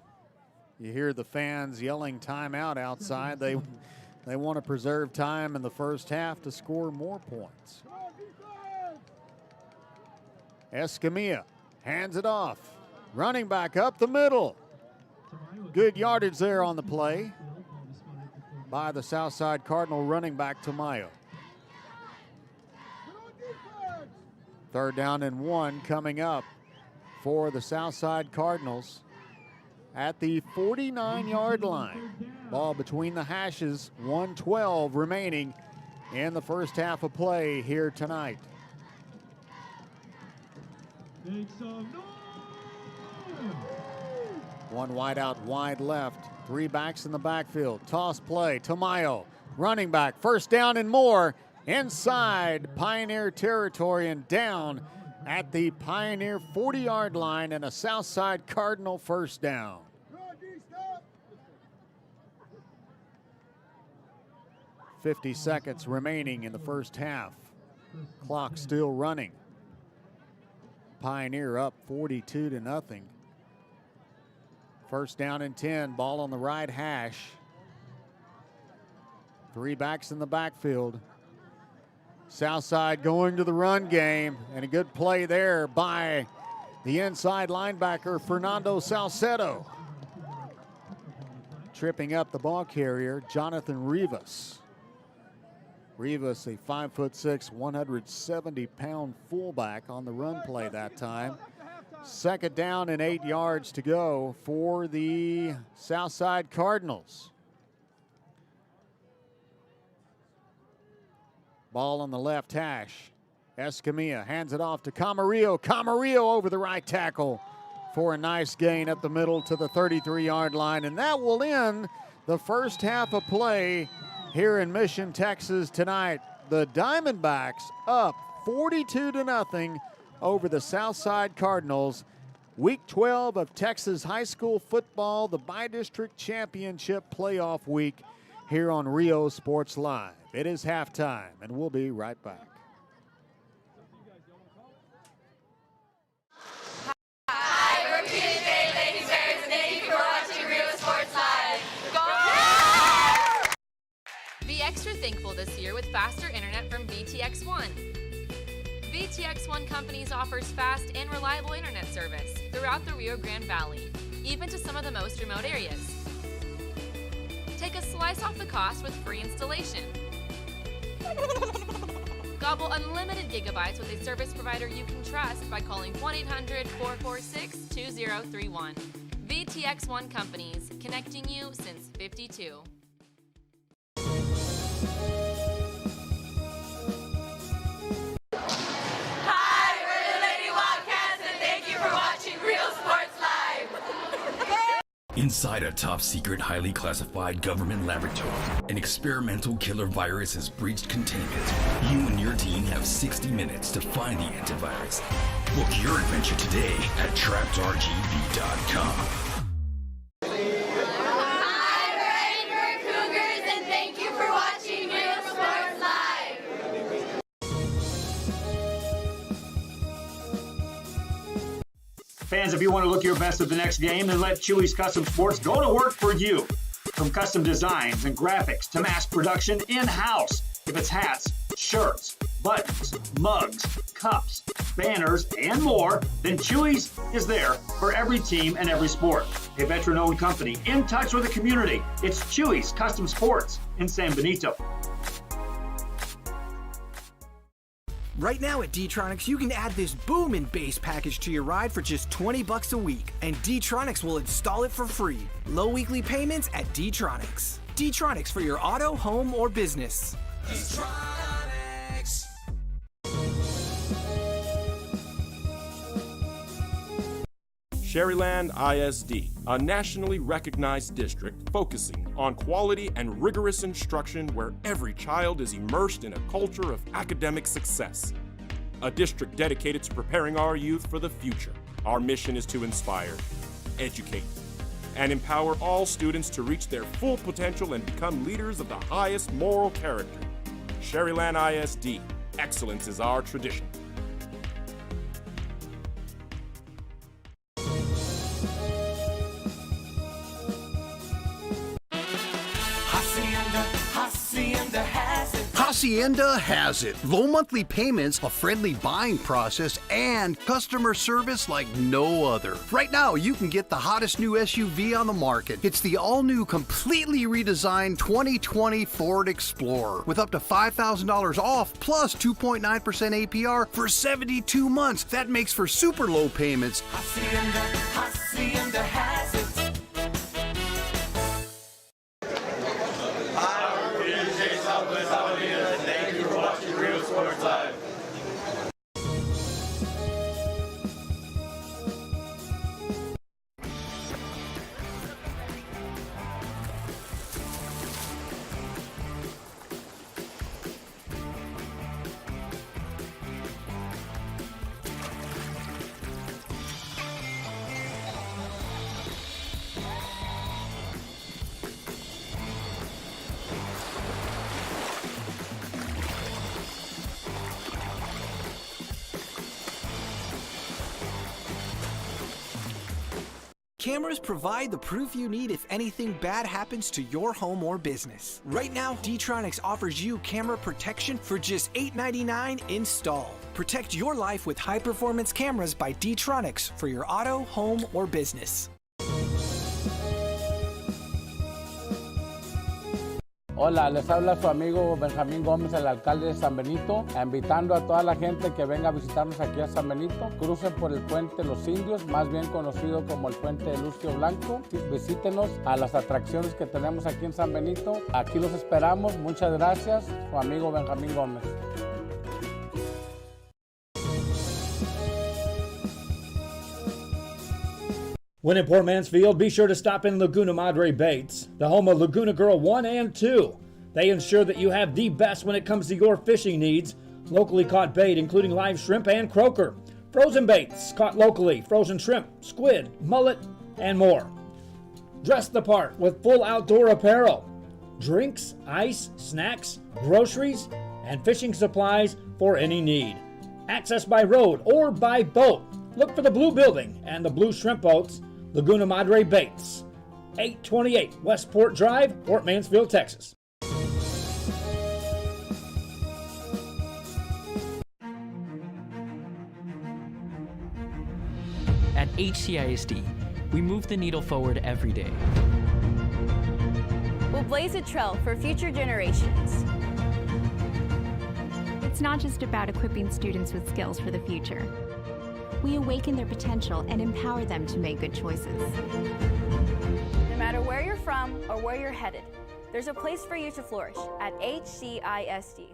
You hear the fans yelling timeout outside. They want to preserve time in the first half to score more points. Escamilla hands it off. Running back up the middle. Good yardage there on the play by the Southside Cardinal running back Tamayo. Third down and 1 coming up for the Southside Cardinals at the 49-yard line. Ball between the hashes, 1:12 remaining in the first half of play here tonight. One wide out, wide left. 3 backs in the backfield. Toss play, Tamayo, running back, first down and more. Inside Pioneer territory and down at the Pioneer 40-yard line, and a Southside Cardinal first down. .50 seconds remaining in the first half. Clock still running. Pioneer up 42-0. First down and 10, ball on the right hash. 3 backs in the backfield. Southside going to the run game, and a good play there by the inside linebacker, Fernando Salcedo. Tripping up the ball carrier, Jonathan Rivas. Rivas, a 5'6", 170-pound fullback on the run play that time. Second down and 8 yards to go for the Southside Cardinals. Ball on the left hash. Escamilla hands it off to Camarillo. Camarillo over the right tackle for a nice gain up the middle to the 33-yard line. And that will end the first half of play here in Mission, Texas tonight. The Diamondbacks up 42-0 over the Southside Cardinals. Week 12 of Texas high school football, the Bi-District Championship playoff week here on Rio Sports Live. It is halftime, and we'll be right back. Hi, we're PJ Lady Bears, and thank you for watching Rio Sports Live. Go! Be extra thankful this year with faster internet from VTX1. VTX1 Companies offers fast and reliable internet service throughout the Rio Grande Valley, even to some of the most remote areas. Take a slice off the cost with free installation. Gobble unlimited gigabytes with a service provider you can trust by calling 1-800-446-2031. VTX1 Companies, connecting you since '52. Hi, we're the Lady Wildcats, and thank you for watching Real Sports Live. Inside a top-secret, highly classified government laboratory, an experimental killer virus has breached containment. You and your team have 60 minutes to find the antivirus. Book your adventure today at trappedrgv.com. Hi, we're Edinburgh Cougars, and thank you for watching Real Sports Live. Fans, if you want to look your best at the next game, then let Chewy's Custom Sports go to work for you. From custom designs and graphics to mass production in-house. If it's hats, shirts, buttons, mugs, cups, banners, and more, then Chewy's is there for every team and every sport. A veteran-owned company in touch with the community. It's Chewy's Custom Sports in San Benito. Right now at D-Tronics, you can add this boom and bass package to your ride for just $20 a week, and D-Tronics will install it for free. Low weekly payments at D-Tronics. D-Tronics for your auto, home, or business. D-Tronics. Sharyland ISD, a nationally recognized district focusing on quality and rigorous instruction where every child is immersed in a culture of academic success. A district dedicated to preparing our youth for the future. Our mission is to inspire, educate, and empower all students to reach their full potential and become leaders of the highest moral character. Sharyland ISD, excellence is our tradition. Hacienda has it. Low monthly payments, a friendly buying process, and customer service like no other. Right now, you can get the hottest new SUV on the market. It's the all-new, completely redesigned 2020 Ford Explorer with up to $5,000 off plus 2.9% APR for 72 months. That makes for super low payments. Hacienda has it. Thank you for watching Real Sports Live. Cameras provide the proof you need if anything bad happens to your home or business. Right now, D-Tronics offers you camera protection for just $8.99 installed. Protect your life with high-performance cameras by D-Tronics for your auto, home, or business. Hola, les habla su amigo Benjamín Gómez, el alcalde de San Benito, invitando a toda la gente que venga a visitarnos aquí a San Benito. Crucen por el puente Los Indios, más bien conocido como el puente de Lucio Blanco. Visítenos a las atracciones que tenemos aquí en San Benito. Aquí los esperamos. Muchas gracias. Su amigo Benjamín Gómez. When in Port Mansfield, be sure to stop in Laguna Madre Baits, the home of Laguna Girl 1 and 2. They ensure that you have the best when it comes to your fishing needs. Locally caught bait, including live shrimp and croaker. Frozen baits, caught locally, frozen shrimp, squid, mullet, and more. Dress the part with full outdoor apparel. Drinks, ice, snacks, groceries, and fishing supplies for any need. Access by road or by boat. Look for the blue building and the blue shrimp boats. Laguna Madre Baits, 828 Westport Drive, Port Mansfield, Texas. HCISD, we move the needle forward every day. We'll blaze a trail for future generations. It's not just about equipping students with skills for the future. We awaken their potential and empower them to make good choices. No matter where you're from or where you're headed, there's a place for you to flourish at HCISD.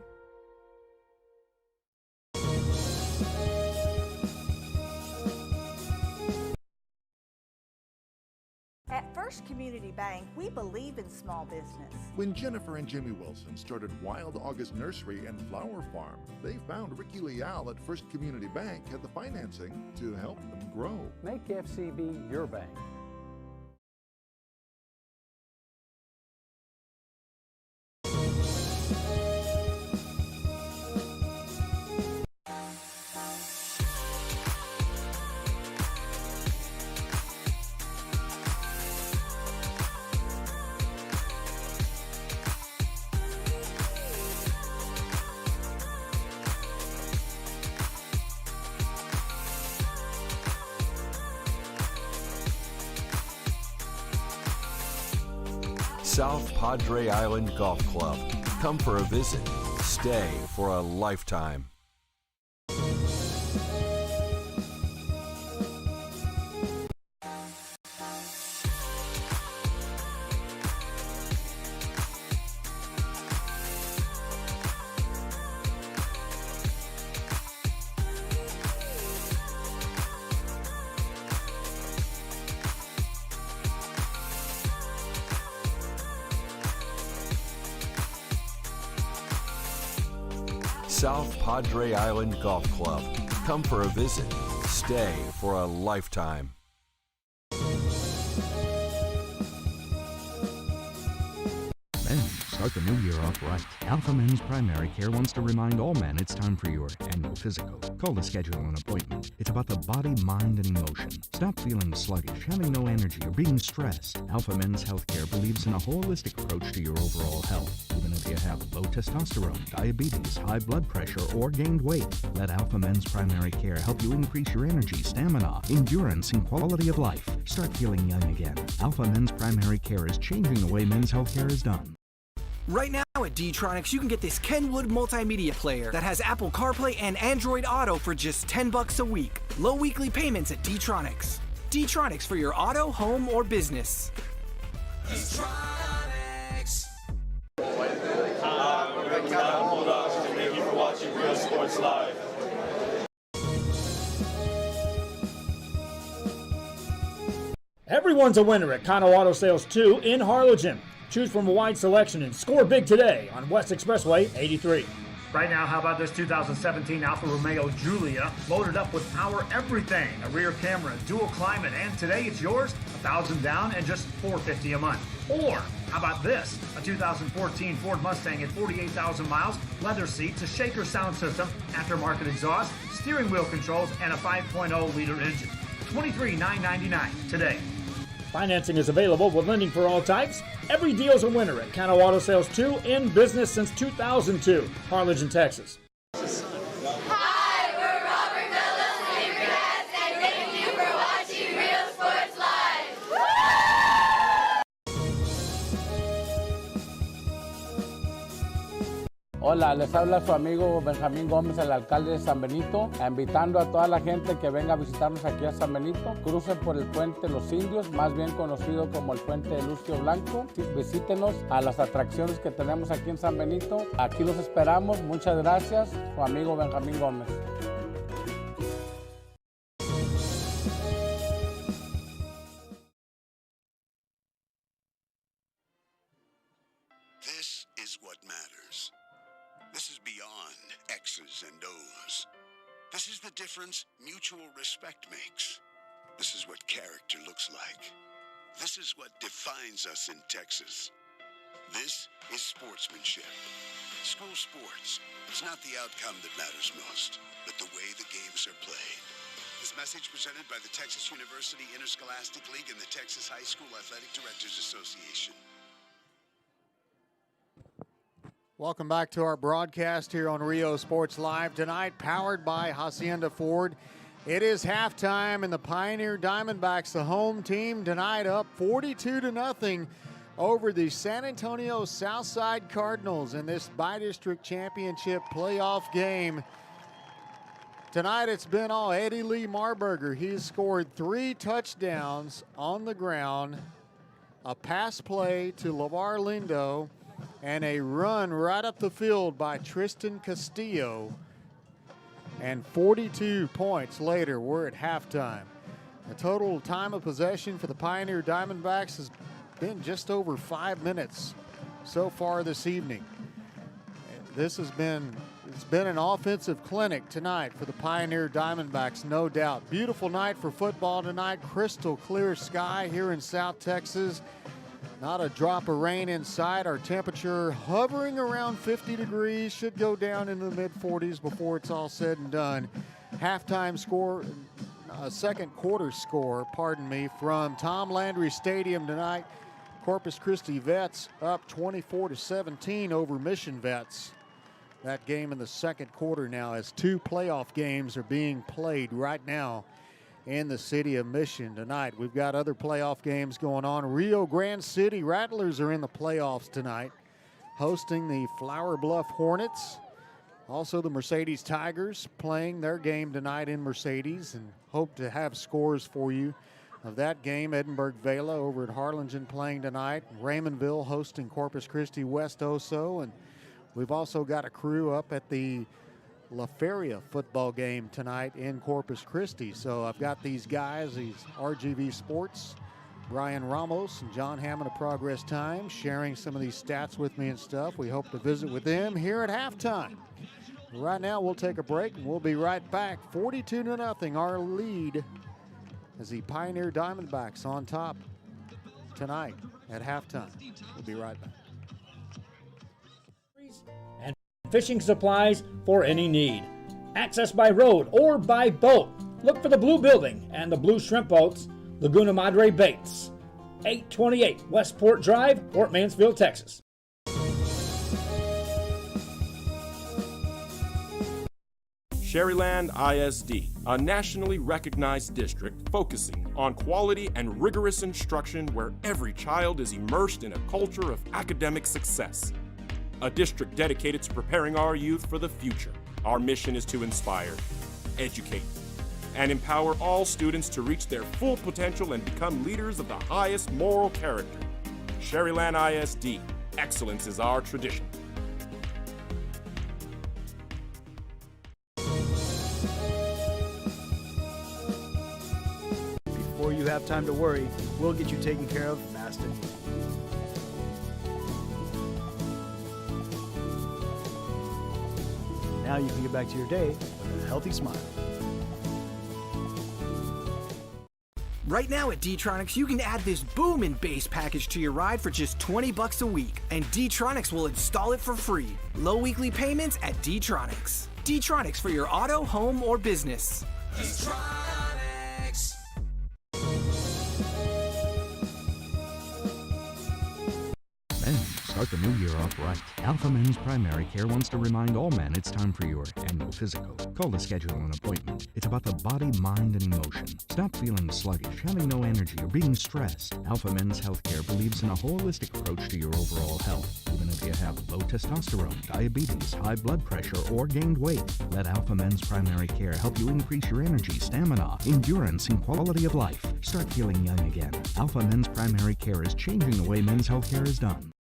At First Community Bank, we believe in small business. When Jennifer and Jimmy Wilson started Wild August Nursery and Flower Farm, they found Ricky Leal at First Community Bank had the financing to help them grow. Make FCB your bank. South Padre Island Golf Club. Come for a visit. Stay for a lifetime. South Padre Island Golf Club. Come for a visit. Stay for a lifetime. Men, start the new year off right. Alpha Men's Primary Care wants to remind all men it's time for your annual physical. Call to schedule an appointment. It's about the body, mind, and emotion. Stop feeling sluggish, having no energy, or being stressed. Alpha Men's Healthcare believes in a holistic approach to your overall health. Even if you have low testosterone, diabetes, high blood pressure, or gained weight, let Alpha Men's Primary Care help you increase your energy, stamina, endurance, and quality of life. Start feeling young again. Alpha Men's Primary Care is changing the way men's healthcare is done. Right now at D-Tronics, you can get this Kenwood multimedia player that has Apple CarPlay and Android Auto for just $10 a week. Low weekly payments at D-Tronics. D-Tronics for your auto, home, or business. D-Tronics. Thank you for watching Real Sports Live. Everyone's a winner at Kano Auto Sales 2 in Harlingen. Choose from a wide selection and score big today on West Expressway 83. Right now, how about this 2017 Alfa Romeo Giulia, loaded up with power everything, a rear camera, dual climate, and today it's yours, $1,000 down and just $450 a month. Or how about this, a 2014 Ford Mustang at 48,000 miles, leather seats, a shaker sound system, aftermarket exhaust, steering wheel controls, and a 5.0-liter engine. $23,999 today. Financing is available with lending for all types. Every deal's a winner at Kano Auto Sales 2, in business since 2002, Harlingen, Texas. Hi, we're Robert Mello's favorite cats, and thank you for watching Real Sports Live. Hola, les habla su amigo Benjamín Gómez, el alcalde de San Benito, invitando a toda la gente que venga a visitarnos aquí a San Benito. Crucen por el puente Los Indios, más bien conocido como el puente de Lucio Blanco. Visítenos a las atracciones que tenemos aquí en San Benito. Aquí los esperamos. Muchas gracias. Su amigo Benjamín Gómez. This is what matters. This is beyond X's and O's. This is the difference mutual respect makes. This is what character looks like. This is what defines us in Texas. This is sportsmanship. School sports. It's not the outcome that matters most, but the way the games are played. This message presented by the Texas University Interscholastic League and the Texas High School Athletic Directors Association. Welcome back to our broadcast here on Rio Sports Live tonight, powered by Hacienda Ford It is halftime, and the Pioneer Diamondbacks, the home team, tonight up 42-0 over the San Antonio Southside Cardinals in this bi-district championship playoff game. Tonight it's been all Eddie Lee Marburger. He's scored 3 touchdowns on the ground, a pass play to LeVar Lindo, and a run right up the field by Tristan Castillo. And 42 points later, we're at halftime. The total time of possession for the Pioneer Diamondbacks has been just over 5 minutes so far this evening. It's been an offensive clinic tonight for the Pioneer Diamondbacks, no doubt. Beautiful night for football tonight. Crystal clear sky here in South Texas. Not a drop of rain in sight. Our temperature hovering around 50 degrees. Should go down into the mid-40s before it's all said and done. Halftime score, second quarter score, from Tom Landry Stadium tonight. Corpus Christi Vets up 24-17 over Mission Vets. That game in the second quarter now, as 2 playoff games are being played right now in the city of Mission tonight. We've got other playoff games going on. Rio Grande City Rattlers are in the playoffs tonight, hosting the Flower Bluff Hornets. Also the Mercedes Tigers playing their game tonight in Mercedes, and hope to have scores for you of that game. Edinburgh Vela over at Harlingen playing tonight. Raymondville hosting Corpus Christi West Oso, and we've also got a crew up at the La Feria football game tonight in Corpus Christi. So I've got these guys, these RGV Sports, Brian Ramos and John Hammond of Progress Time, sharing some of these stats with me and stuff. We hope to visit with them here at halftime. Right now we'll take a break and we'll be right back. 42-0 our lead as the Pioneer Diamondbacks on top tonight at halftime. We'll be right back. And fishing supplies for any need. Access by road or by boat. Look for the Blue Building and the Blue Shrimp Boats, Laguna Madre Baits. 828 Westport Drive, Port Mansfield, Texas. Sharyland ISD, a nationally recognized district focusing on quality and rigorous instruction where every child is immersed in a culture of academic success. A district dedicated to preparing our youth for the future. Our mission is to inspire, educate, and empower all students to reach their full potential and become leaders of the highest moral character. Sharyland ISD, excellence is our tradition. Before you have time to worry, we'll get you taken care of fast and easy. Now you can get back to your day with a healthy smile. Right now at D-Tronics, you can add this boom and bass package to your ride for just $20 a week, and D-Tronics will install it for free. Low weekly payments at D-Tronics. D-Tronics for your auto, home, or business. D-Tronics. Men, start the new year off right. Alpha Men's Primary Care wants to remind all men it's time for your annual physical. Call to schedule an appointment. It's about the body, mind, and emotion. Stop feeling sluggish, having no energy, or being stressed. Alpha Men's Healthcare believes in a holistic approach to your overall health. Even if you have low testosterone, diabetes, high blood pressure, or gained weight, let Alpha Men's Primary Care help you increase your energy, stamina, endurance, and quality of life. Start feeling young again. Alpha Men's Primary Care is changing the way men's healthcare is done.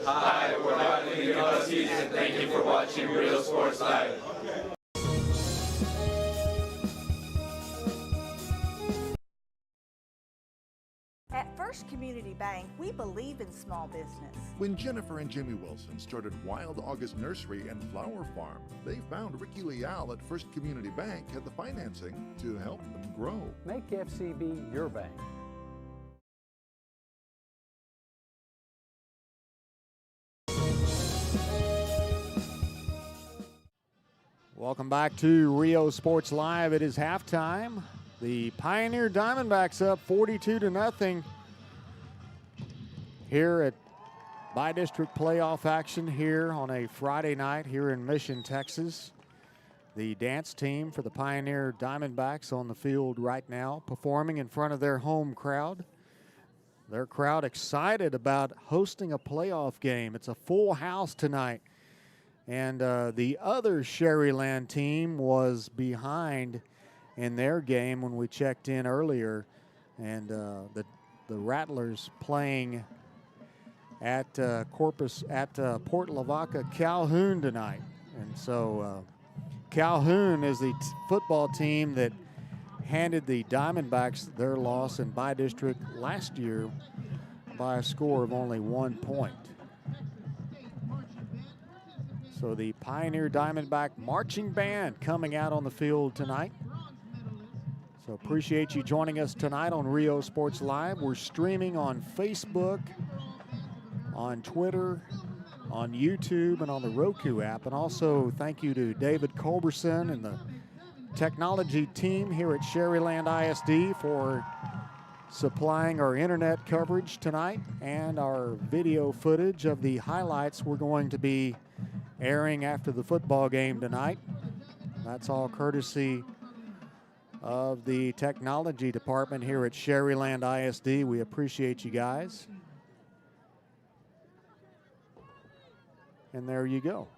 Hi, we're Lightning Galaxies, and thank you for watching Real Sports Live. At First Community Bank, we believe in small business. When Jennifer and Jimmy Wilson started Wild August Nursery and Flower Farm, they found Ricky Leal at First Community Bank had the financing to help them grow. Make FCB your bank. Welcome back to Rio Sports Live. It is halftime. The Pioneer Diamondbacks up 42-0 here at bi-district playoff action here on a Friday night here in Mission, Texas. The dance team for the Pioneer Diamondbacks on the field right now, performing in front of their home crowd. Their crowd excited about hosting a playoff game. It's a full house tonight. And the other Sharyland team was behind in their game when we checked in earlier. And the Rattlers playing at Port Lavaca Calhoun tonight. And so Calhoun is the football team that handed the Diamondbacks their loss in by-district last year by a score of only 1 point. So the Pioneer Diamondback marching band coming out on the field tonight. So appreciate you joining us tonight on Rio Sports Live. We're streaming on Facebook, on Twitter, on YouTube, and on the Roku app. And also thank you to David Culberson and the technology team here at Sharyland ISD for supplying our internet coverage tonight and our video footage of the highlights we're going to be airing after the football game tonight. That's all courtesy of the technology department here at Sharyland ISD. We appreciate you guys. And there you go.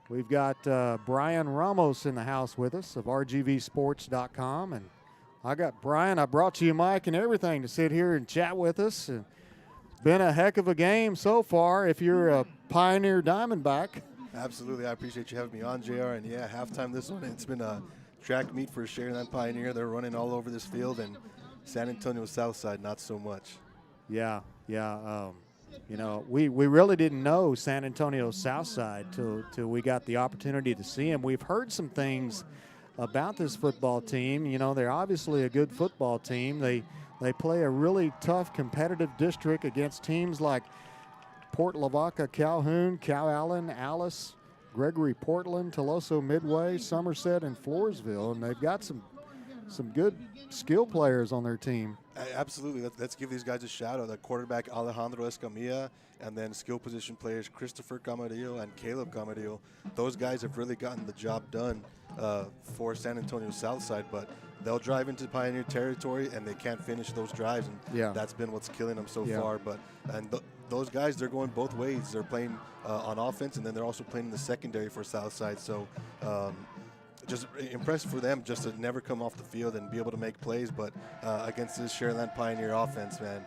We've got Brian Ramos in the house with us of RGVsports.com. And I got Brian, I brought you a mic and everything to sit here and chat with us. And it's been a heck of a game so far if you're a Pioneer Diamondback. Absolutely. I appreciate you having me on, JR. And yeah, halftime this one, it's been a track meet for Sharyland Pioneer. They're running all over this field, and San Antonio Southside, not so much. Yeah. You know, we really didn't know San Antonio Southside till we got the opportunity to see them. We've heard some things about this football team. You know, they're obviously a good football team. They play a really tough competitive district against teams like Port Lavaca, Calhoun, Calallen, Alice, Gregory Portland, Toloso Midway, Somerset, and Floresville, and they've got some good skill players on their team. Absolutely. Let's give these guys a shout out. The quarterback Alejandro Escamilla, and then skill position players Christopher Camarillo and Caleb Camarillo. Those guys have really gotten the job done for San Antonio Southside, but they'll drive into Pioneer territory and they can't finish those drives, and that's been what's killing them so far. But those guys, they're going both ways. They're playing on offense, and then they're also playing in the secondary for Southside. So just impressed for them just to never come off the field and be able to make plays. But against this Sharyland Pioneer offense, man,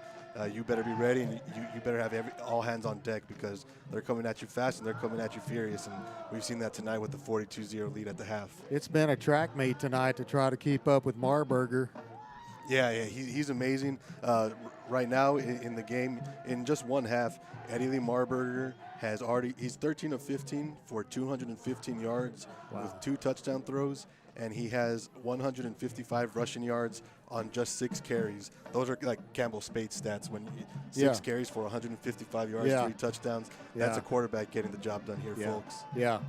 you better be ready, and you better have all hands on deck, because they're coming at you fast and they're coming at you furious. And we've seen that tonight with the 42-0 lead at the half. It's been a track meet tonight to try to keep up with Marburger. Yeah, he's amazing. Right now in the game, in just one half, Eddie Lee Marburger he's 13 of 15 for 215 yards with 2 touchdown throws, and he has 155 rushing yards on just 6 carries. Those are like Campbell Spade stats. When 6 carries for 155 yards, 3 touchdowns, that's a quarterback getting the job done here, folks. Yeah,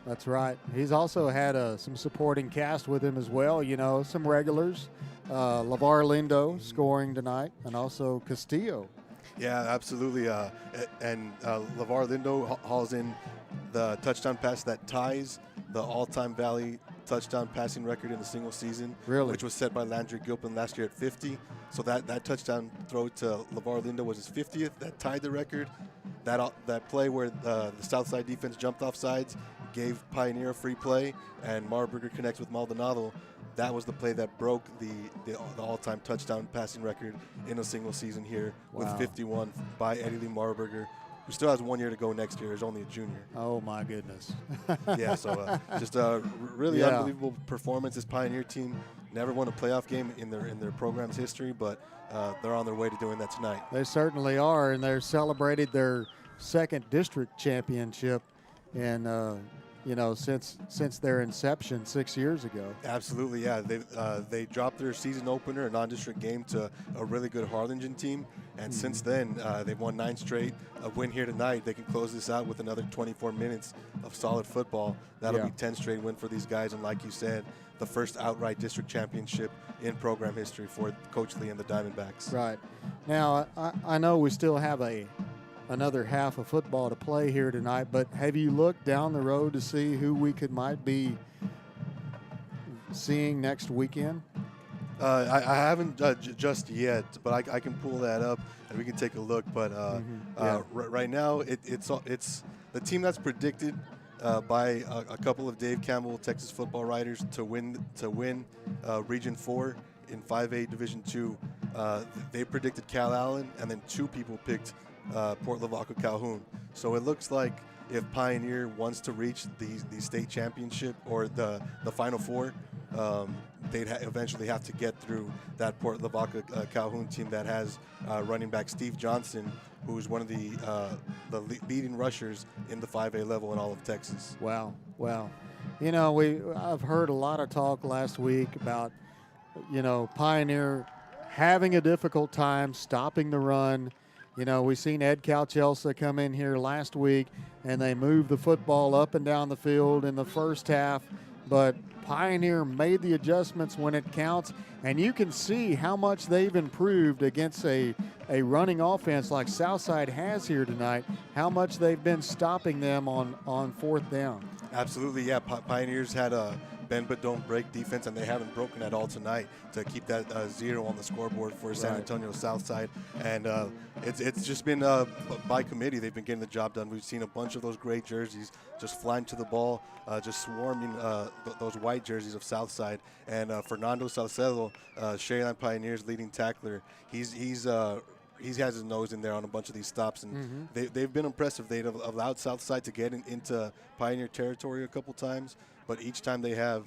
that's right. He's also had some supporting cast with him as well, you know, some regulars. LeVar Lindo scoring tonight, and also Castillo. Yeah, absolutely. And LeVar Lindo hauls in the touchdown pass that ties the all-time Valley touchdown passing record in a single season, which was set by Landry Gilpin last year at 50. So that touchdown throw to LeVar Lindo was his 50th. That tied the record. That play where the Southside defense jumped off sides gave Pioneer a free play, and Marburger connects with Maldonado. That was the play that broke the all-time touchdown passing record in a single season here with 51 by Eddie Lee Marburger, who still has 1 year to go next year. He's only a junior. Oh, my goodness. Yeah, so just a really unbelievable performance. This Pioneer team never won a playoff game in their program's history, but they're on their way to doing that tonight. They certainly are, and they're celebrated their second district championship in since their inception 6 years ago. Absolutely, yeah. They dropped their season opener, a non-district game, to a really good Harlingen team, and since then they've won 9 straight. A win here tonight, they can close this out with another 24 minutes of solid football. That'll be 10 straight win for these guys, and like you said, the first outright district championship in program history for Coach Lee and the Diamondbacks. Right. Now, I know we still have a another half of football to play here tonight, but have you looked down the road to see who we might be seeing next weekend? I haven't just yet, but I can pull that up and we can take a look. But right now, it's the team that's predicted by a couple of Dave Campbell Texas football writers to win Region 4 in 5A Division 2. They predicted Cal Allen, and then 2 people picked Port Lavaca Calhoun. So it looks like if Pioneer wants to reach the state championship or the Final Four, they'd eventually have to get through that Port Lavaca Calhoun team that has running back Steve Johnson, who's one of the leading rushers in the 5A level in all of Texas. Wow. You know, I've heard a lot of talk last week about, you know, Pioneer having a difficult time stopping the run. You know, we've seen Ed Calchelsa come in here last week, and they moved the football up and down the field in the first half, but Pioneer made the adjustments when it counts, and you can see how much they've improved against a running offense like Southside has here tonight, how much they've been stopping them on fourth down. Absolutely, yeah. Pioneers had a bend but don't break defense, and they haven't broken at all tonight to keep that 0 on the scoreboard for San Antonio Southside. And it's just been by committee. They've been getting the job done. We've seen a bunch of those gray jerseys just flying to the ball, just swarming those white jerseys of Southside. And Fernando Salcedo, Sharyland Pioneers leading tackler, he has his nose in there on a bunch of these stops, and they've been impressive. They've allowed Southside to get into Pioneer territory a couple times, but each time they have,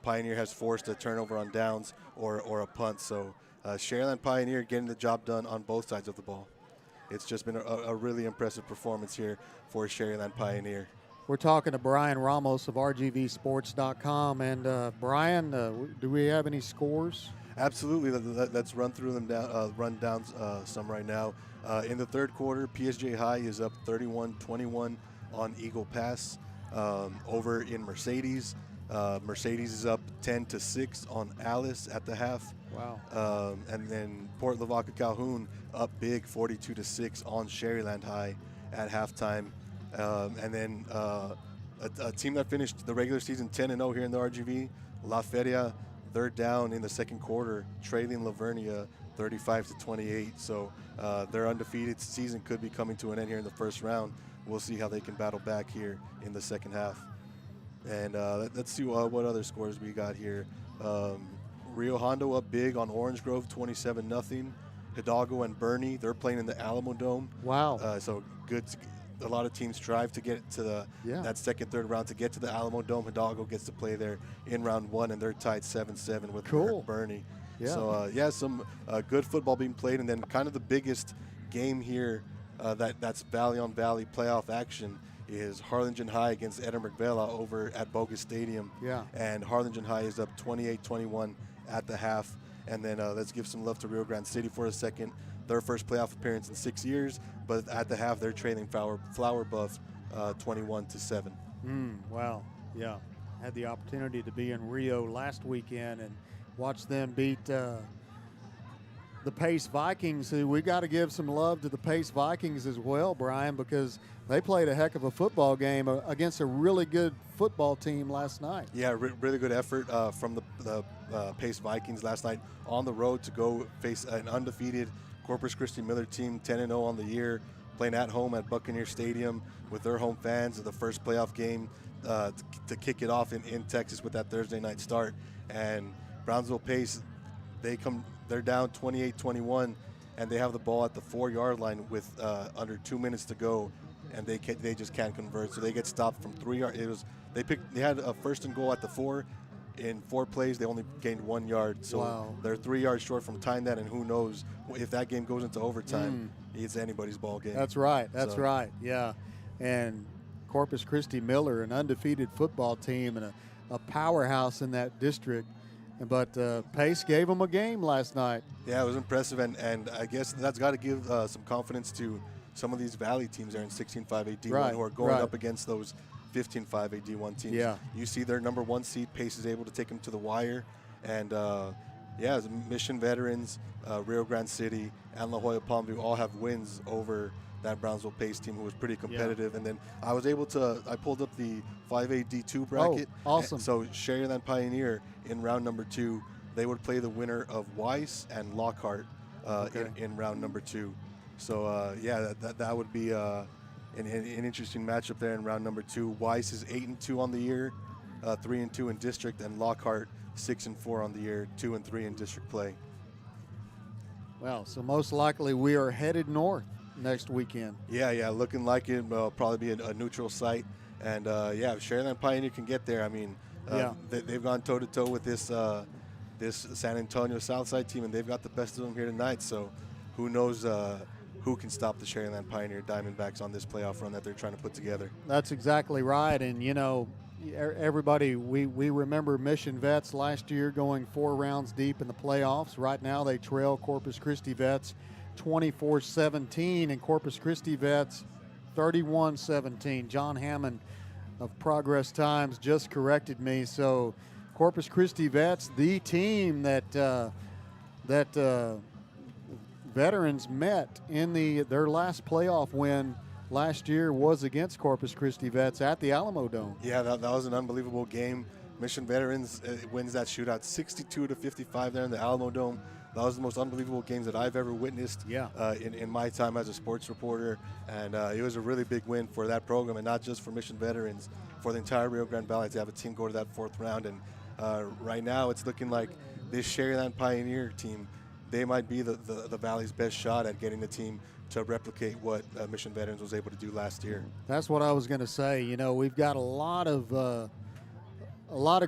Pioneer has forced a turnover on downs or a punt. So Sharyland Pioneer getting the job done on both sides of the ball. It's just been a really impressive performance here for Sharyland Pioneer. We're talking to Brian Ramos of RGVSports.com. And Brian, do we have any scores? Absolutely. Let's run through them down. Run down some right now. In the third quarter, PSJ High is up 31-21 on Eagle Pass. Over in Mercedes, Mercedes is up 10-6 on Alice at the half. Wow. And then Port Lavaca Calhoun up big 42-6 on Sharyland High at halftime. And then a team that finished the regular season 10-0 here in the RGV, La Feria, they're down in the second quarter, trailing Lavernia 35-28. So their undefeated season could be coming to an end here in the first round. We'll see how they can battle back here in the second half. And let's see what other scores we got here. Rio Hondo up big on Orange Grove, 27-0. Hidalgo and Bernie, they're playing in the Alamo Dome. Wow. So good. A lot of teams strive to get to that second, third round to get to the Alamo Dome. Hidalgo gets to play there in round 1, and they're tied 7-7 with Bernie. Yeah. So, some good football being played. And then kind of the biggest game here that's Valley on Valley playoff action is Harlingen High against Edinburgh Vela over at Bogus Stadium. Yeah. And Harlingen High is up 28-21 at the half. And then let's give some love to Rio Grande City for a second. Their first playoff appearance in 6 years, but at the half they're trailing Flower Buff 21-7. Wow. Yeah. Had the opportunity to be in Rio last weekend and watch them beat the Pace Vikings, who we got to give some love to the Pace Vikings as well, Brian, because they played a heck of a football game against a really good football team last night. Yeah, really good effort from the Pace Vikings last night on the road to go face an undefeated Corpus Christi Miller team, 10-0 on the year, playing at home at Buccaneer Stadium with their home fans in the first playoff game to kick it off in Texas with that Thursday night start. And Brownsville Pace, they're down 28-21, and they have the ball at the 4-yard line with under 2 minutes to go, and they just can't convert. So they get stopped from 3 yards. They had a first and goal at the 4. In 4 plays, they only gained 1 yard. So they're 3 yards short from tying that, and who knows if that game goes into overtime, it's anybody's ball game. That's right. Right. Yeah. And Corpus Christi Miller, an undefeated football team and a powerhouse in that district. But Pace gave them a game last night. Yeah, it was impressive, and I guess that's got to give some confidence to some of these Valley teams there in 16-5A D1 who are going up against those 15-5A D1 teams. Yeah. You see their number 1 seed, Pace is able to take them to the wire. And, Mission Veterans, Rio Grande City, and La Jolla Palmview all have wins over that Brownsville Pace team who was pretty competitive. And then I pulled up the 5A D2 bracket. Oh, awesome. So Sharyland Pioneer in round number 2, they would play the winner of Weiss and Lockhart in round number 2. So that would be an interesting matchup there in round number 2. Weiss is 8-2 on the year, 3-2 in district, and Lockhart 6-4 on the year, 2-3 in district play. Well, so most likely we are headed north next weekend. Yeah, looking like it will probably be a neutral site. And if Sharyland Pioneer can get there, I mean, they've gone toe-to-toe with this San Antonio Southside team, and they've got the best of them here tonight. So who knows who can stop the Sharyland Pioneer Diamondbacks on this playoff run that they're trying to put together. That's exactly right. And, everybody, we remember Mission Vets last year going 4 rounds deep in the playoffs. Right now they trail Corpus Christi Vets 24-17, and Corpus Christi Vets 31-17. John Hammond of Progress Times just corrected me. So Corpus Christi Vets, the team that veterans met in their last playoff win last year was against Corpus Christi Vets at the Alamo Dome. Yeah, that was an unbelievable game. Mission Veterans wins that shootout 62-55 there in the Alamo Dome. That was the most unbelievable games that I've ever witnessed in my time as a sports reporter. And it was a really big win for that program, and not just for Mission Veterans, for the entire Rio Grande Valley to have a team go to that 4th round. And right now it's looking like this Sharyland Pioneer team, they might be the Valley's best shot at getting the team to replicate what Mission Veterans was able to do last year. That's what I was going to say. We've got a lot of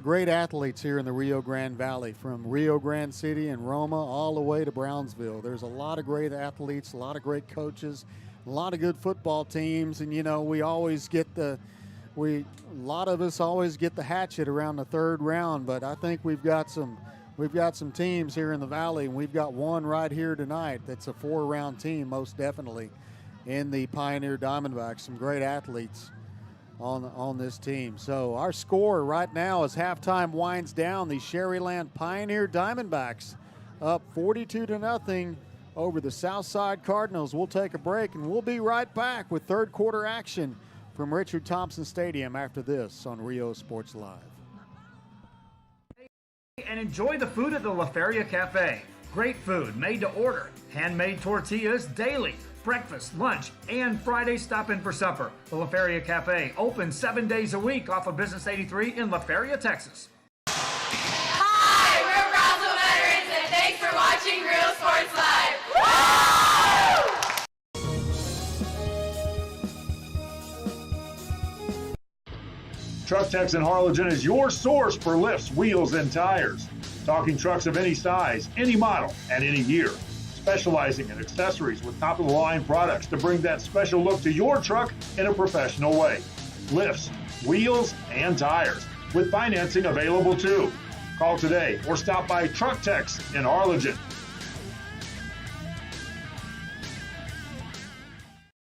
great athletes here in the Rio Grande Valley, from Rio Grande City and Roma all the way to Brownsville. There's a lot of great athletes, a lot of great coaches, a lot of good football teams, and we always get a lot of us always get the hatchet around the 3rd round, but I think we've got some teams here in the Valley, and we've got one right here tonight that's a 4-round team, most definitely, in the Pioneer Diamondbacks. Some great athletes on this team. So our score right now as halftime winds down, the Sharyland Pioneer Diamondbacks up 42-0 over the Southside Cardinals. We'll take a break, and we'll be right back with 3rd quarter action from Richard Thompson Stadium after this on Rio Sports Live. And enjoy the food at the La Feria Cafe. Great food made to order, handmade tortillas daily, breakfast, lunch, and Friday stop in for supper. The La Feria Cafe, open 7 days a week off of Business 83 in La Feria, Texas. Hi, we're Brownsville Veterans, and thanks for watching Real Sports Live. Woo! Truck Techs in Harlingen is your source for lifts, wheels, and tires. Talking trucks of any size, any model, and any year. Specializing in accessories with top-of-the-line products to bring that special look to your truck in a professional way. Lifts, wheels, and tires, with financing available too. Call today or stop by Truck Techs in Harlingen.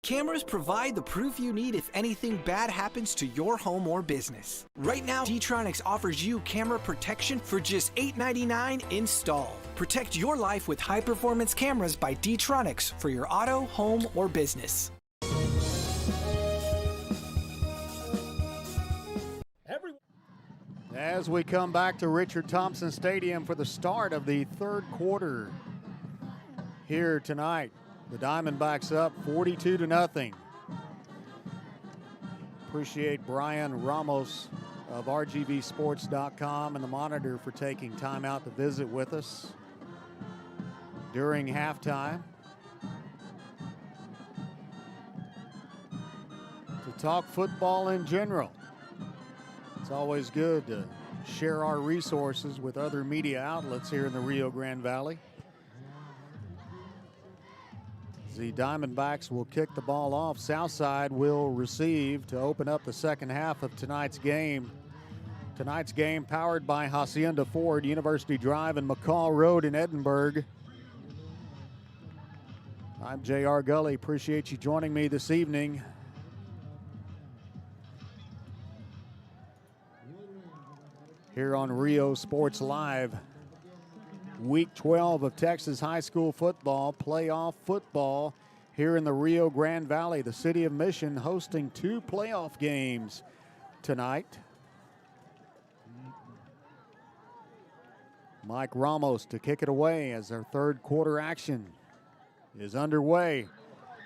Cameras provide the proof you need if anything bad happens to your home or business. Right now, D-Tronics offers you camera protection for just $8.99 install. Protect your life with high-performance cameras by D-Tronics for your auto, home, or business. As we come back to Richard Thompson Stadium for the start of the 3rd quarter here tonight. The Diamondbacks up 42-0. Appreciate Brian Ramos of RGVsports.com and the Monitor for taking time out to visit with us during halftime to talk football in general. It's always good to share our resources with other media outlets here in the Rio Grande Valley. The Diamondbacks will kick the ball off. Southside will receive to open up the second half of tonight's game. Tonight's game powered by Hacienda Ford, University Drive and McCall Road in Edinburgh. I'm J.R. Gully. Appreciate you joining me this evening. Here on Rio Sports Live. Week 12 of Texas high school football, playoff football here in the Rio Grande Valley. The city of Mission hosting 2 playoff games tonight. Mike Ramos to kick it away as their third quarter action is underway.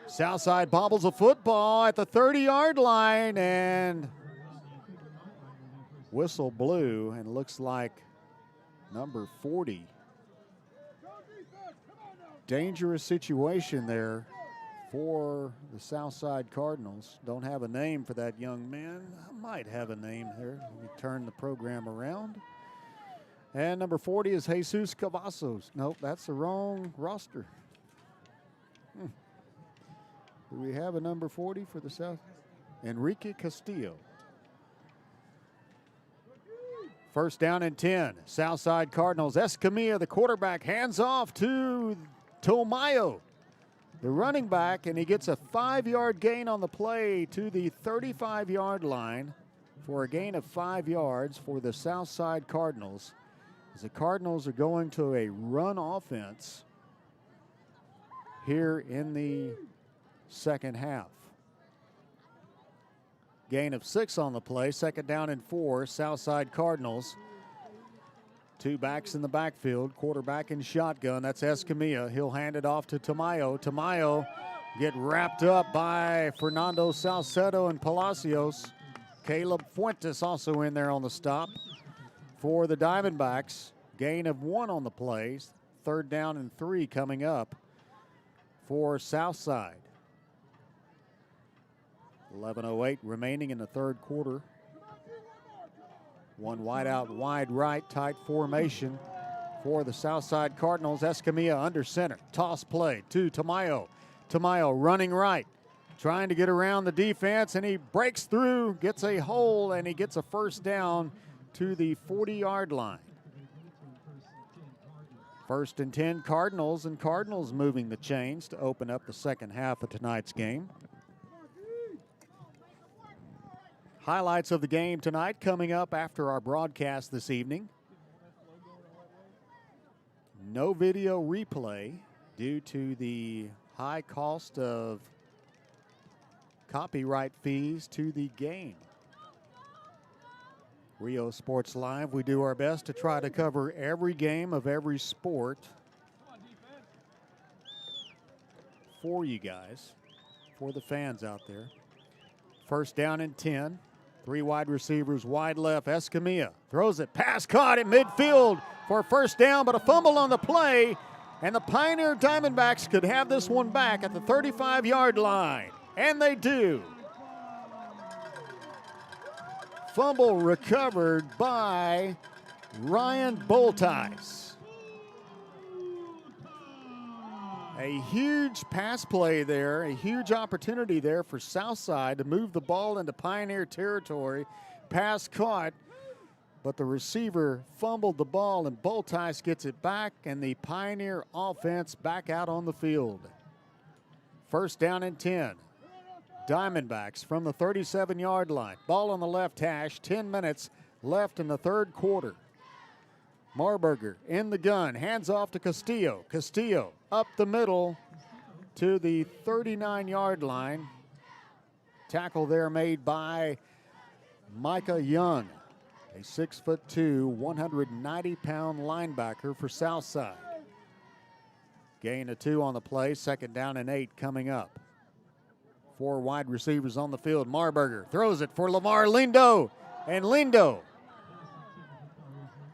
Southside bobbles a football at the 30-yard line, and whistle blew, and looks like number 40. Dangerous situation there for the Southside Cardinals. Don't have a name for that young man. I might have a name here. Let me turn the program around. And number 40 is Jesus Cavazos. Nope, that's the wrong roster. Do we have a number 40 for the South? Enrique Castillo. First down and 10. Southside Cardinals. Escamilla, the quarterback, hands off to Tomayo, the running back, and he gets a 5-yard gain on the play to the 35-yard line for a gain of 5 yards for the Southside Cardinals. As the Cardinals are going to a run offense here in the second half. Gain of 6 on the play. Second down and 4. Southside Cardinals. 2 backs in the backfield. Quarterback in shotgun. That's Escamilla. He'll hand it off to Tamayo. Tamayo get wrapped up by Fernando Salcedo and Palacios. Caleb Fuentes also in there on the stop for the Diamondbacks. Gain of 1 on the plays. Third down and 3 coming up for Southside. 11:08 remaining in the third quarter. 1 wide out, wide right, tight formation for the Southside Cardinals. Escamilla under center. Toss play to Tamayo. Tamayo running right, trying to get around the defense, and he breaks through, gets a hole, and he gets a first down to the 40-yard line. First and 10 Cardinals, and Cardinals moving the chains to open up the second half of tonight's game. Highlights of the game tonight coming up after our broadcast this evening. No video replay due to the high cost of copyright fees to the game. Rio Sports Live, we do our best to try to cover every game of every sport for you guys, for the fans out there. First down and 10. 3 wide receivers, wide left. Escamilla throws it. Pass caught at midfield for a first down, but a fumble on the play. And the Pioneer Diamondbacks could have this one back at the 35-yard line. And they do. Fumble recovered by Ryan Boltice. A huge pass play there, a huge opportunity there for Southside to move the ball into Pioneer territory. Pass caught, but the receiver fumbled the ball, and Boltice gets it back, and the Pioneer offense back out on the field. First down and 10. Diamondbacks from the 37-yard line. Ball on the left hash, 10 minutes left in the third quarter. Marburger in the gun, hands off to Castillo. Castillo up the middle to the 39-yard line. Tackle there made by Micah Young, a 6'2", 190-pound linebacker for Southside. Gain of 2 on the play, second down and 8 coming up. 4 wide receivers on the field. Marburger throws it for Lamar Lindo, and Lindo,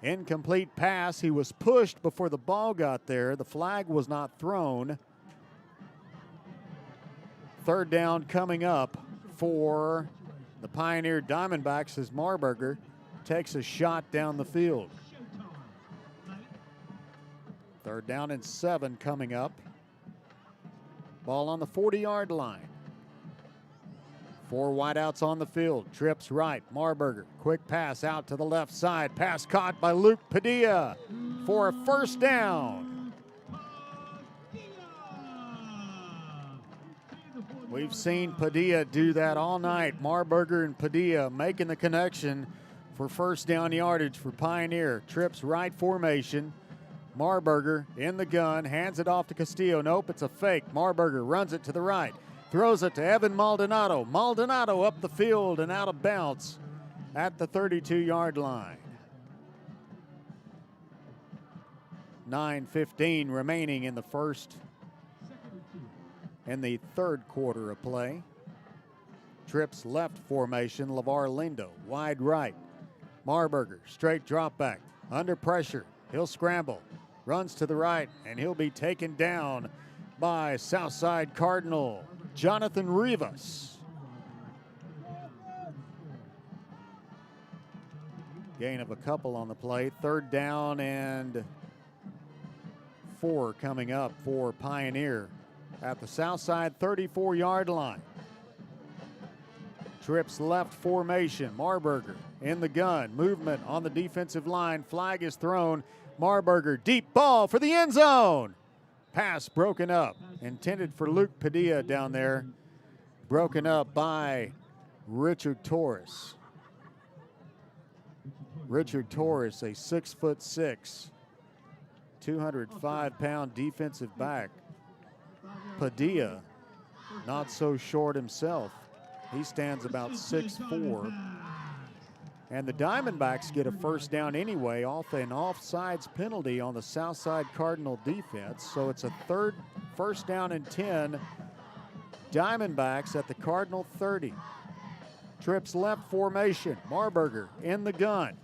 incomplete pass. He was pushed before the ball got there. The flag was not thrown. Third down coming up for the Pioneer Diamondbacks as Marburger takes a shot down the field. Third down and 7 coming up. Ball on the 40-yard line. 4 wideouts on the field. Trips right. Marburger. Quick pass out to the left side. Pass caught by Luke Padilla for a first down. We've seen Padilla do that all night. Marburger and Padilla making the connection for first down yardage for Pioneer. Trips right formation. Marburger in the gun, hands it off to Castillo. Nope, it's a fake. Marburger runs it to the right, throws it to Evan Maldonado. Maldonado up the field and out of bounds at the 32-yard line. 9:15 remaining in the third quarter of play. Trips left formation, LeVar Lindo wide right. Marburger straight drop back, under pressure. He'll scramble, runs to the right, and he'll be taken down by Southside Cardinal Jonathan Rivas. Gain of a couple on the play. 3rd down and 4 coming up for Pioneer at the Southside 34-yard line. Trips left formation. Marburger in the gun. Movement on the defensive line. Flag is thrown. Marburger, deep ball for the end zone. Pass broken up. Intended for Luke Padilla down there. Broken up by Richard Torres. Richard Torres, a 6'6", 205-pound defensive back. Padilla, not so short himself. He stands about 6'4". And the Diamondbacks get a first down anyway off an offsides penalty on the Southside Cardinal defense. So it's a first down and 10. Diamondbacks at the Cardinal 30. Trips left formation. Marburger in the gun.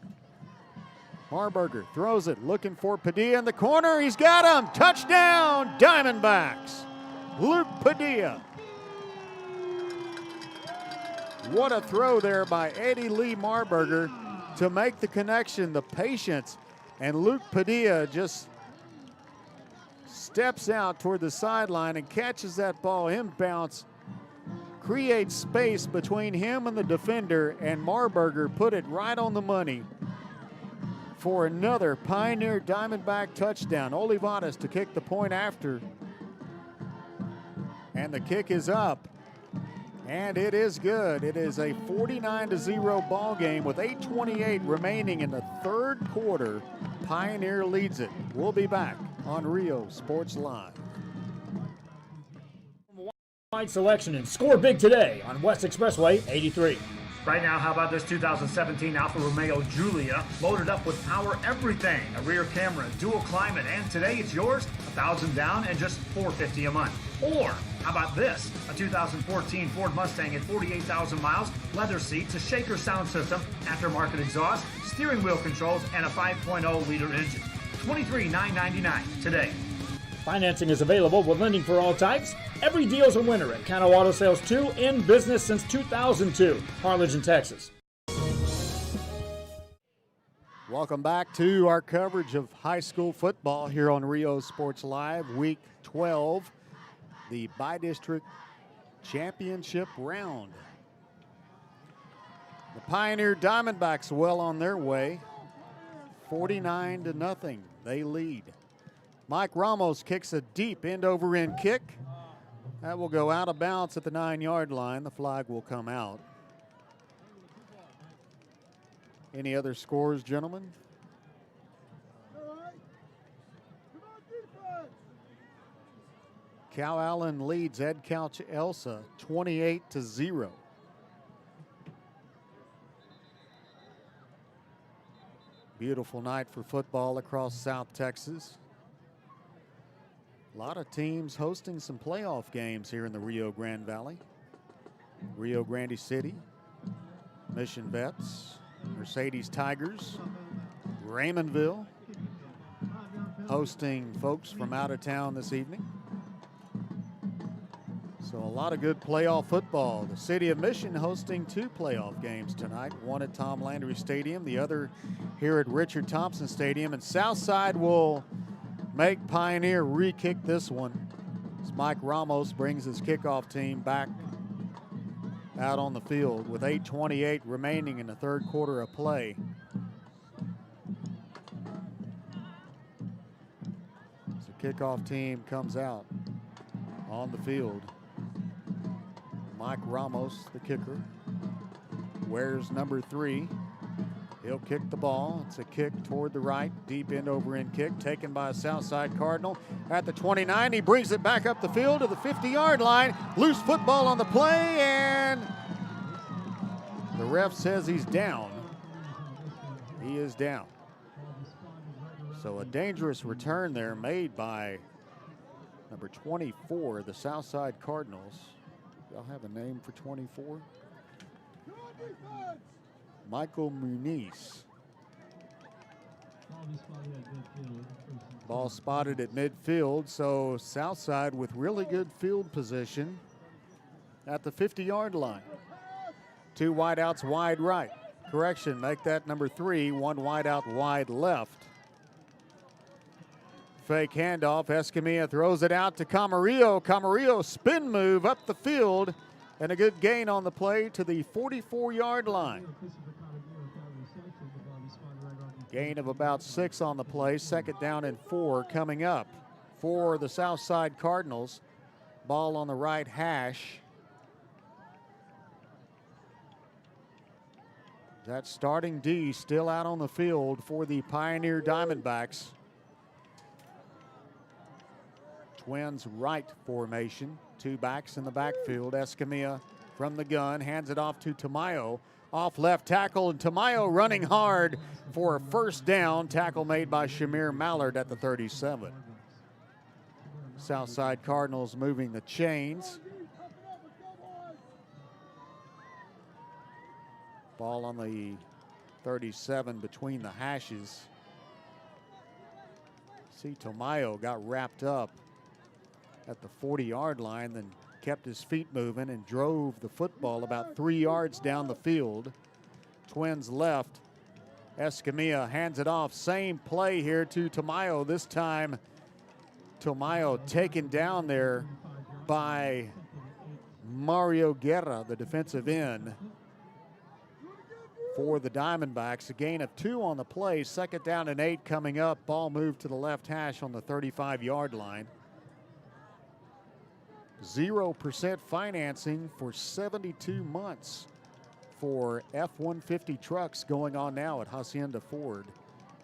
Marburger throws it, looking for Padilla in the corner. He's got him. Touchdown, Diamondbacks. Luke Padilla. What a throw there by Eddie Lee Marburger to make the connection, the patience. And Luke Padilla just steps out toward the sideline and catches that ball inbounds, creates space between him and the defender, and Marburger put it right on the money for another Pioneer Diamondback touchdown. Olivares to kick the point after. And the kick is up. And it is good. It is a 49-0 ball game with 8:28 remaining in the third quarter. Pioneer leads it. We'll be back on Rio Sports Live. Wide selection and score big today on West Expressway 83. Right now, how about this 2017 Alfa Romeo Giulia, loaded up with power everything, a rear camera, dual climate, and today it's yours, $1,000 down and just $450 a month. Or how about this, a 2014 Ford Mustang at 48,000 miles, leather seats, a shaker sound system, aftermarket exhaust, steering wheel controls, and a 5.0-liter engine. $23,999 today. Financing is available with lending for all types. Every deal's a winner at Cano Auto Sales 2, in business since 2002, Harlingen, Texas. Welcome back to our coverage of high school football here on Rio Sports Live, Week 12, the Bi-District Championship round. The Pioneer Diamondbacks well on their way, 49-0. They lead. Mike Ramos kicks a deep end-over-end kick. That will go out of bounds at the 9-yard line. The flag will come out. Any other scores, gentlemen? Cal Allen leads Ed Couch Elsa 28-0. Beautiful night for football across South Texas. A lot of teams hosting some playoff games here in the Rio Grande Valley. Rio Grande City, Mission Vets, Mercedes Tigers, Raymondville hosting folks from out of town this evening. So a lot of good playoff football. The City of Mission hosting 2 playoff games tonight, one at Tom Landry Stadium, the other here at Richard Thompson Stadium. And Southside will make Pioneer re-kick this one as Mike Ramos brings his kickoff team back out on the field with 8:28 remaining in the third quarter of play. As the kickoff team comes out on the field, Mike Ramos, the kicker, wears number 3. He'll kick the ball. It's a kick toward the right, deep end over end kick taken by a Southside Cardinal at the 29. He brings it back up the field to the 50-yard line. Loose football on the play, and the ref says he's down. He is down. So a dangerous return there made by number 24, the Southside Cardinals. Y'all have a name for 24? Michael Muniz. Ball spotted at midfield, so Southside with really good field position at the 50-yard line. 2 wideouts wide right. Correction, make that number 3, 1 wideout wide left. Fake handoff, Escamilla throws it out to Camarillo. Camarillo spin move up the field, and a good gain on the play to the 44-yard line. Gain of about 6 on the play. 2nd down and 4 coming up for the Southside Cardinals. Ball on the right hash. That starting D still out on the field for the Pioneer Diamondbacks. Twins right formation. 2 backs in the backfield. Escamilla from the gun hands it off to Tamayo. Off left tackle, and Tamayo running hard for a 1st down. Tackle made by Shamir Mallard at the 37. Southside Cardinals moving the chains. Ball on the 37 between the hashes. See, Tamayo got wrapped up at the 40-yard line, then kept his feet moving and drove the football about 3 yards down the field. Twins left. Escamilla hands it off. Same play here to Tamayo. This time, Tamayo taken down there by Mario Guerra, the defensive end for the Diamondbacks. A gain of 2 on the play. 2nd down and 8 coming up. Ball moved to the left hash on the 35-yard line. 0% financing for 72 months for F-150 trucks going on now at Hacienda Ford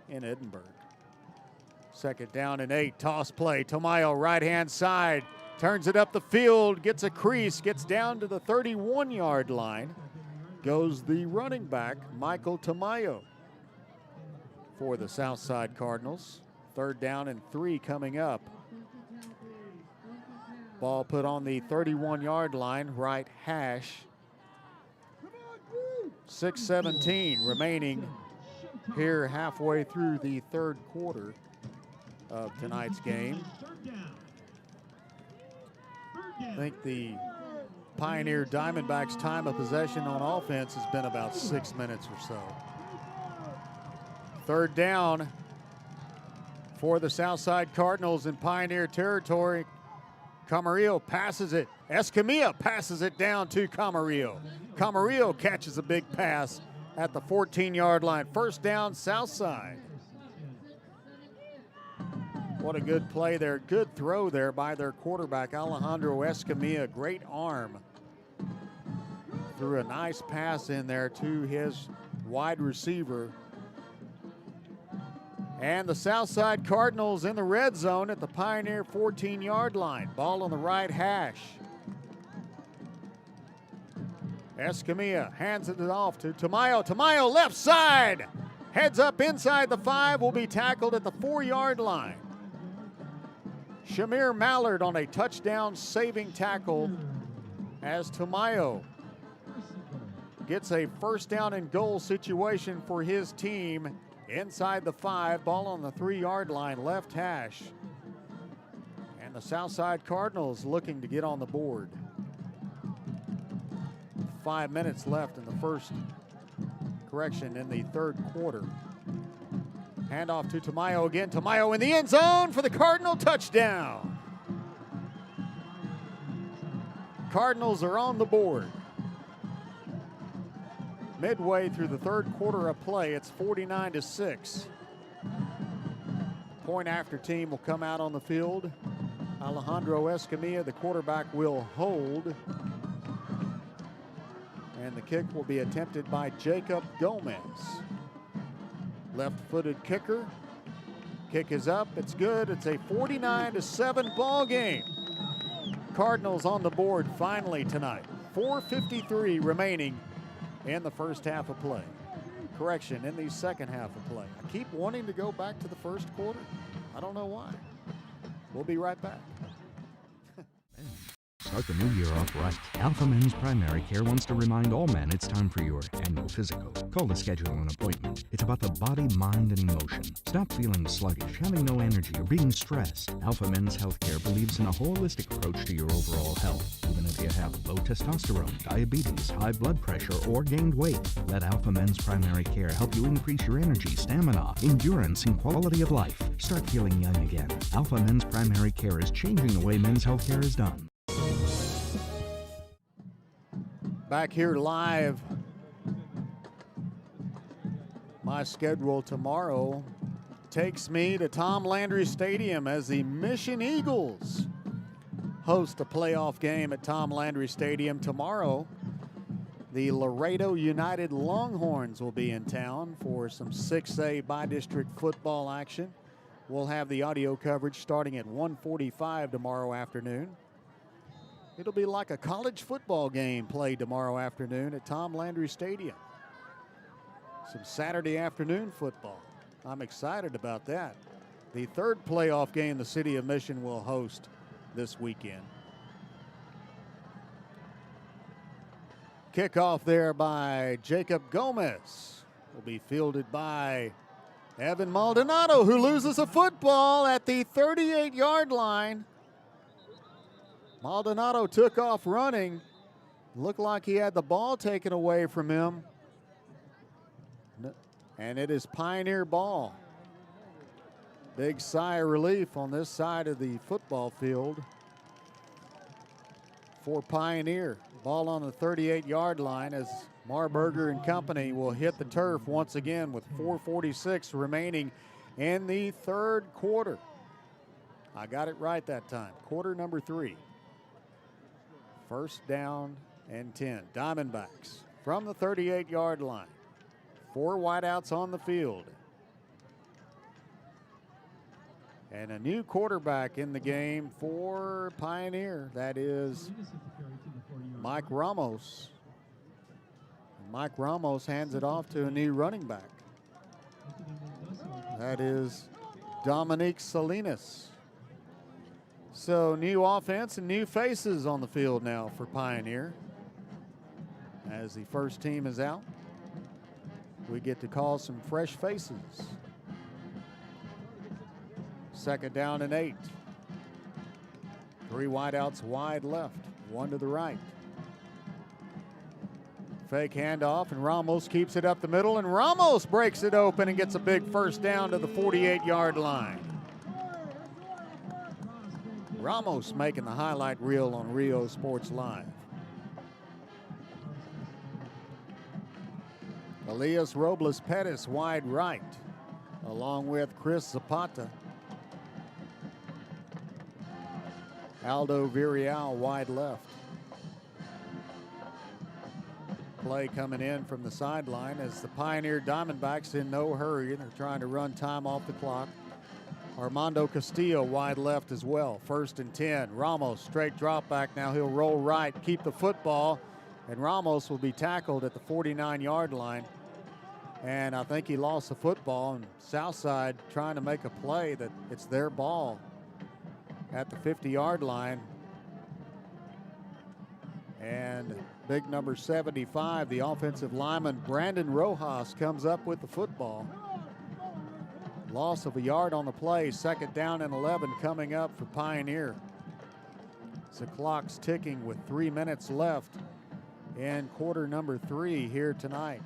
in Edinburgh. 2nd down and 8, toss play. Tamayo right-hand side, turns it up the field, gets a crease, gets down to the 31-yard line. Goes the running back, Michael Tamayo, for the Southside Cardinals. 3rd down and 3 coming up. Ball put on the 31-yard line, right hash. 6:17 remaining here halfway through the 3rd quarter of tonight's game. I think the Pioneer Diamondbacks' time of possession on offense has been about 6 minutes or so. 3rd down for the Southside Cardinals in Pioneer territory. Camarillo passes it. Escamilla passes it down to Camarillo. Camarillo catches a big pass at the 14-yard line. 1st down, Southside. What a good play there. Good throw there by their quarterback, Alejandro Escamilla. Great arm. Threw a nice pass in there to his wide receiver. And the Southside Cardinals in the red zone at the Pioneer 14-yard line. Ball on the right hash. Escamilla hands it off to Tamayo. Tamayo left side. Heads up inside the 5, will be tackled at the 4-yard line. Shamir Mallard on a touchdown saving tackle as Tamayo gets a 1st down and goal situation for his team inside the 5. Ball on the 3-yard line, left hash. And the Southside Cardinals looking to get on the board. 5 minutes left in the in the 3rd quarter. Handoff to Tamayo again. Tamayo in the end zone for the Cardinal touchdown. Cardinals are on the board. Midway through the 3rd quarter of play, it's 49-6. Point after team will come out on the field. Alejandro Escamilla, the quarterback, will hold. And the kick will be attempted by Jacob Gomez. Left-footed kicker. Kick is up. It's good. It's a 49-7 ball game. Cardinals on the board finally tonight. 4:53 remaining in the first half of play. Correction, in the second half of play. I keep wanting to go back to the first quarter. I don't know why. We'll be right back. Start the new year off right. Alpha Men's Primary Care wants to remind all men it's time for your annual physical. Call to schedule an appointment. It's about the body, mind, and emotion. Stop feeling sluggish, having no energy, or being stressed. Alpha Men's Healthcare believes in a holistic approach to your overall health. Even if you have low testosterone, diabetes, high blood pressure, or gained weight, let Alpha Men's Primary Care help you increase your energy, stamina, endurance, and quality of life. Start feeling young again. Alpha Men's Primary Care is changing the way men's healthcare is done. Back here live. My schedule tomorrow takes me to Tom Landry Stadium as the Mission Eagles host a playoff game at Tom Landry Stadium tomorrow. The Laredo United Longhorns will be in town for some 6A by-district football action. We'll have the audio coverage starting at 1:45 tomorrow afternoon. It'll be like a college football game played tomorrow afternoon at Tom Landry Stadium. Some Saturday afternoon football. I'm excited about that. The third playoff game the city of Mission will host this weekend. Kickoff there by Jacob Gomez. Will be fielded by Evan Maldonado, who loses a football at the 38-yard line. Maldonado took off running. Looked like he had the ball taken away from him. And it is Pioneer ball. Big sigh of relief on this side of the football field for Pioneer. Ball on the 38-yard line as Marburger and company will hit the turf once again with 4:46 remaining in the third quarter. I got it right that time. Quarter number 3. First down and 10. Diamondbacks from the 38-yard line. 4 wideouts on the field. And a new quarterback in the game for Pioneer. That is Mike Ramos. Mike Ramos hands it off to a new running back. That is Dominique Salinas. So new offense and new faces on the field now for Pioneer. As the first team is out, we get to call some fresh faces. Second down and 8. 3 wideouts wide left, 1 to the right. Fake handoff, and Ramos keeps it up the middle, and Ramos breaks it open and gets a big first down to the 48-yard line. Ramos making the highlight reel on Rio Sports Live. Elias Robles Pettis wide right, along with Chris Zapata. Aldo Villarreal wide left. Play coming in from the sideline as the Pioneer Diamondbacks in no hurry. They're trying to run time off the clock. Armando Castillo wide left as well. First and 10. Ramos straight drop back. Now he'll roll right, keep the football, and Ramos will be tackled at the 49-yard line. And I think he lost the football, and Southside trying to make a play that it's their ball at the 50-yard line. And big number 75, the offensive lineman Brandon Rojas, comes up with the football. Loss of a yard on the play. Second down and 11 coming up for Pioneer. So the clock's ticking with 3 minutes left in quarter number 3 here tonight.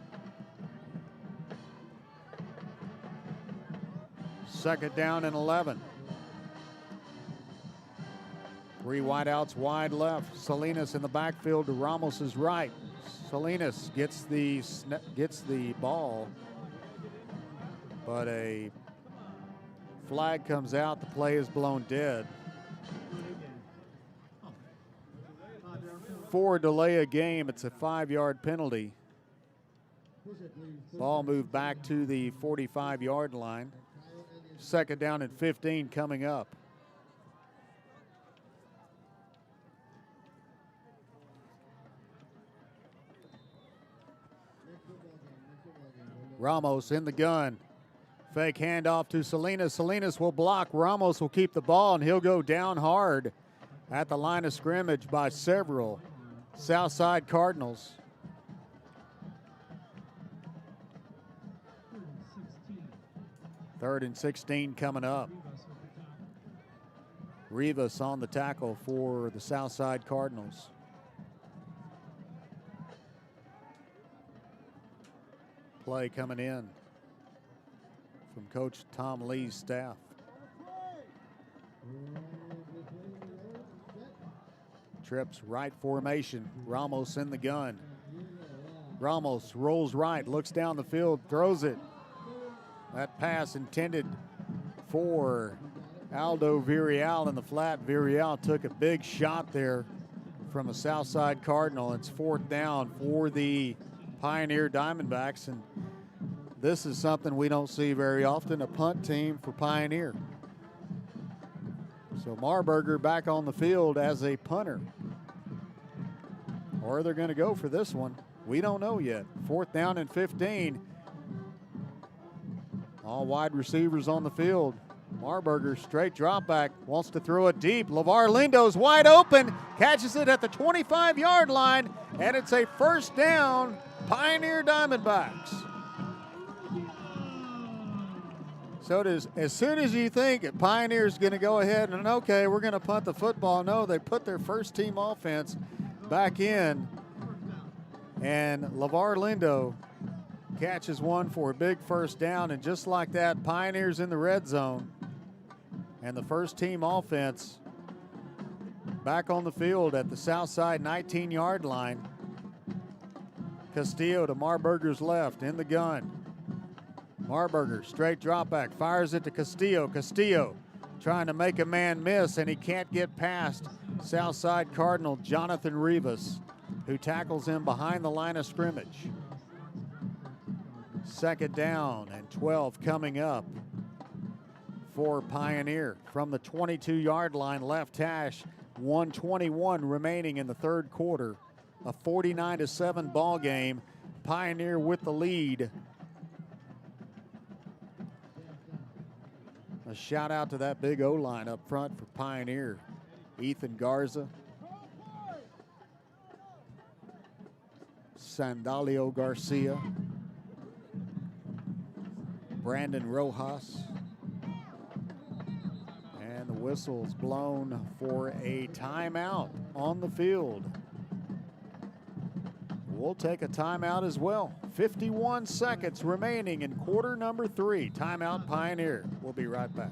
Second down and 11. 3 wideouts wide left. Salinas in the backfield to Ramos's right. Salinas gets the ball, but a flag comes out. The play is blown dead. For a delay of game, it's a 5-yard penalty. Ball moved back to the 45-yard line. Second down and 15 coming up. Ramos in the gun. Fake handoff to Salinas. Salinas will block. Ramos will keep the ball, and he'll go down hard at the line of scrimmage by several Southside Cardinals. Third and 16 coming up. Rivas on the tackle for the Southside Cardinals. Play coming in from Coach Tom Lee's staff. Trips right formation. Ramos in the gun. Ramos rolls right, looks down the field, throws it. That pass intended for Aldo Villarreal in the flat. Villarreal took a big shot there from a Southside Cardinal. It's fourth down for the Pioneer Diamondbacks, and this is something we don't see very often, a punt team for Pioneer. So Marburger back on the field as a punter. Or they're going to go for this one. We don't know yet. Fourth down and 15. All wide receivers on the field. Marburger straight drop back, wants to throw it deep. LeVar Lindo's wide open, catches it at the 25-yard line, and it's a first down, Pioneer Diamondbacks. So as soon as you think Pioneer's going to go ahead and, okay, we're going to punt the football, no, they put their first team offense back in, and LeVar Lindo catches one for a big first down, and just like that, Pioneer's in the red zone. And the first team offense back on the field at the Southside 19-yard line. Castillo to Marburger's left in the gun. Marburger, straight drop back, fires it to Castillo. Castillo trying to make a man miss, and he can't get past Southside Cardinal Jonathan Rivas, who tackles him behind the line of scrimmage. Second down and 12 coming up for Pioneer from the 22-yard line, left hash. 1:21 remaining in the third quarter. A 49-7 ball game. Pioneer with the lead. A shout out to that big O-line up front for Pioneer. Ethan Garza, Sandalio Garcia, Brandon Rojas, and the whistle's blown for a timeout on the field. We'll take a timeout as well. 51 seconds remaining in quarter number 3. Timeout Pioneer. We'll be right back.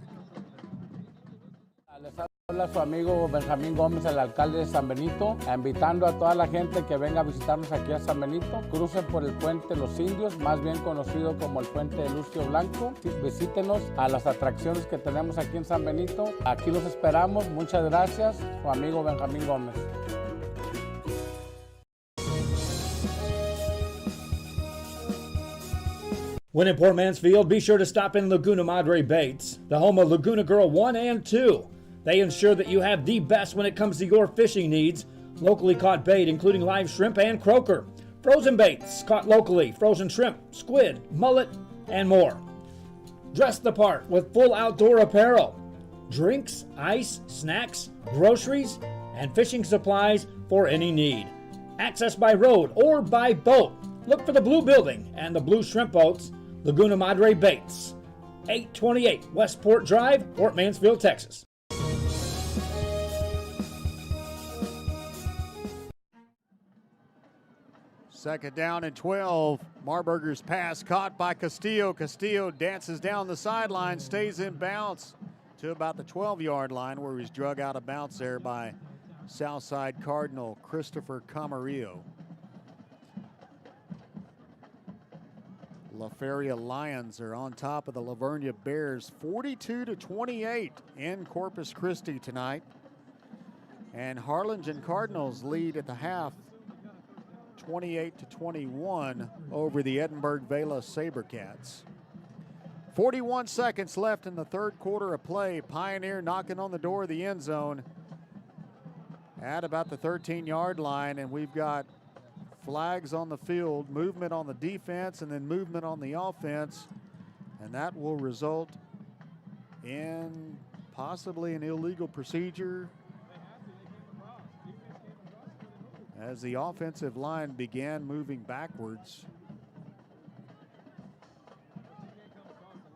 Les habla su amigo Benjamín Gómez, el alcalde de San Benito, invitando a toda la gente que venga a visitarnos aquí a San Benito. Crucen por el puente Los Indios, más bien conocido como el puente de Lucio Blanco. Visítenos a las atracciones que tenemos aquí en San Benito. Aquí los esperamos. Muchas gracias. Su amigo Benjamín Gómez. When in Port Mansfield, be sure to stop in Laguna Madre Baits, the home of Laguna Girl 1 and 2. They ensure that you have the best when it comes to your fishing needs. Locally caught bait, including live shrimp and croaker. Frozen baits, caught locally, frozen shrimp, squid, mullet, and more. Dress the part with full outdoor apparel. Drinks, ice, snacks, groceries, and fishing supplies for any need. Access by road or by boat. Look for the blue building and the blue shrimp boats. Laguna Madre Baits, 828 Westport Drive, Port Mansfield, Texas. Second down and 12. Marburger's pass caught by Castillo. Castillo dances down the sideline, stays in bounds to about the 12-yard line, where he's drug out of bounds there by Southside Cardinal Christopher Camarillo. La Feria Lions are on top of the Lavernia Bears 42-28 in Corpus Christi tonight. And Harlingen Cardinals lead at the half 28-21 over the Edinburgh Vela SaberCats. 41 seconds left in the third quarter of play. Pioneer knocking on the door of the end zone at about the 13-yard line, and we've got flags on the field, movement on the defense, and then movement on the offense, and that will result in possibly an illegal procedure as the offensive line began moving backwards.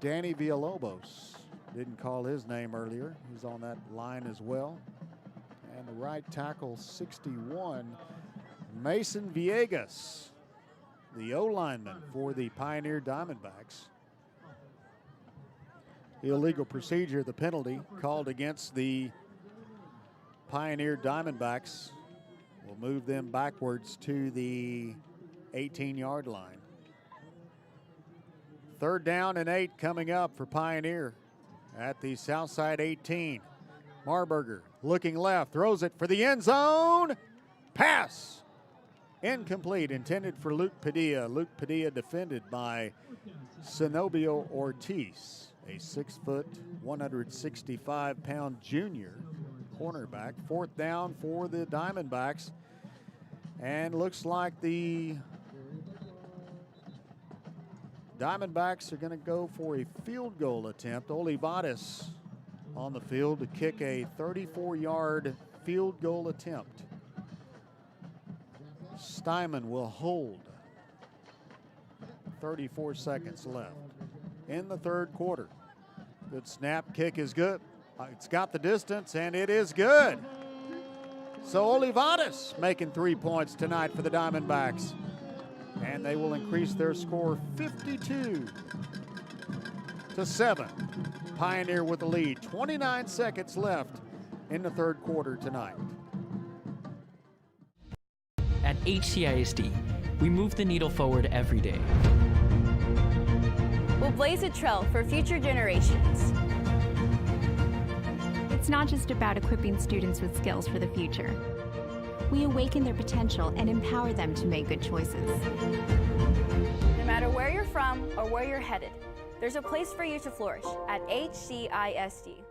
Danny Villalobos didn't call his name earlier. He's on that line as well. And the right tackle, 61, Mason Villegas, the O-lineman for the Pioneer Diamondbacks. Illegal procedure, the penalty called against the Pioneer Diamondbacks will move them backwards to the 18-yard line. 3rd down and 8 coming up for Pioneer at the Southside 18. Marburger looking left, throws it for the end zone. Pass incomplete, intended for Luke Padilla. Luke Padilla defended by Zenobio Ortiz, a 6', 165-pound junior cornerback. 4th down for the Diamondbacks, and looks like the Diamondbacks are going to go for a field goal attempt. Olivares on the field to kick a 34-yard field goal attempt. Steinman will hold. 34 seconds left in the third quarter. Good snap, kick is good. It's got the distance, and it is good. So Olivares making 3 points tonight for the Diamondbacks. And they will increase their score 52-7. Pioneer with the lead. 29 seconds left in the third quarter tonight. At HCISD, we move the needle forward every day. We'll blaze a trail for future generations. It's not just about equipping students with skills for the future. We awaken their potential and empower them to make good choices. No matter where you're from or where you're headed, there's a place for you to flourish at HCISD.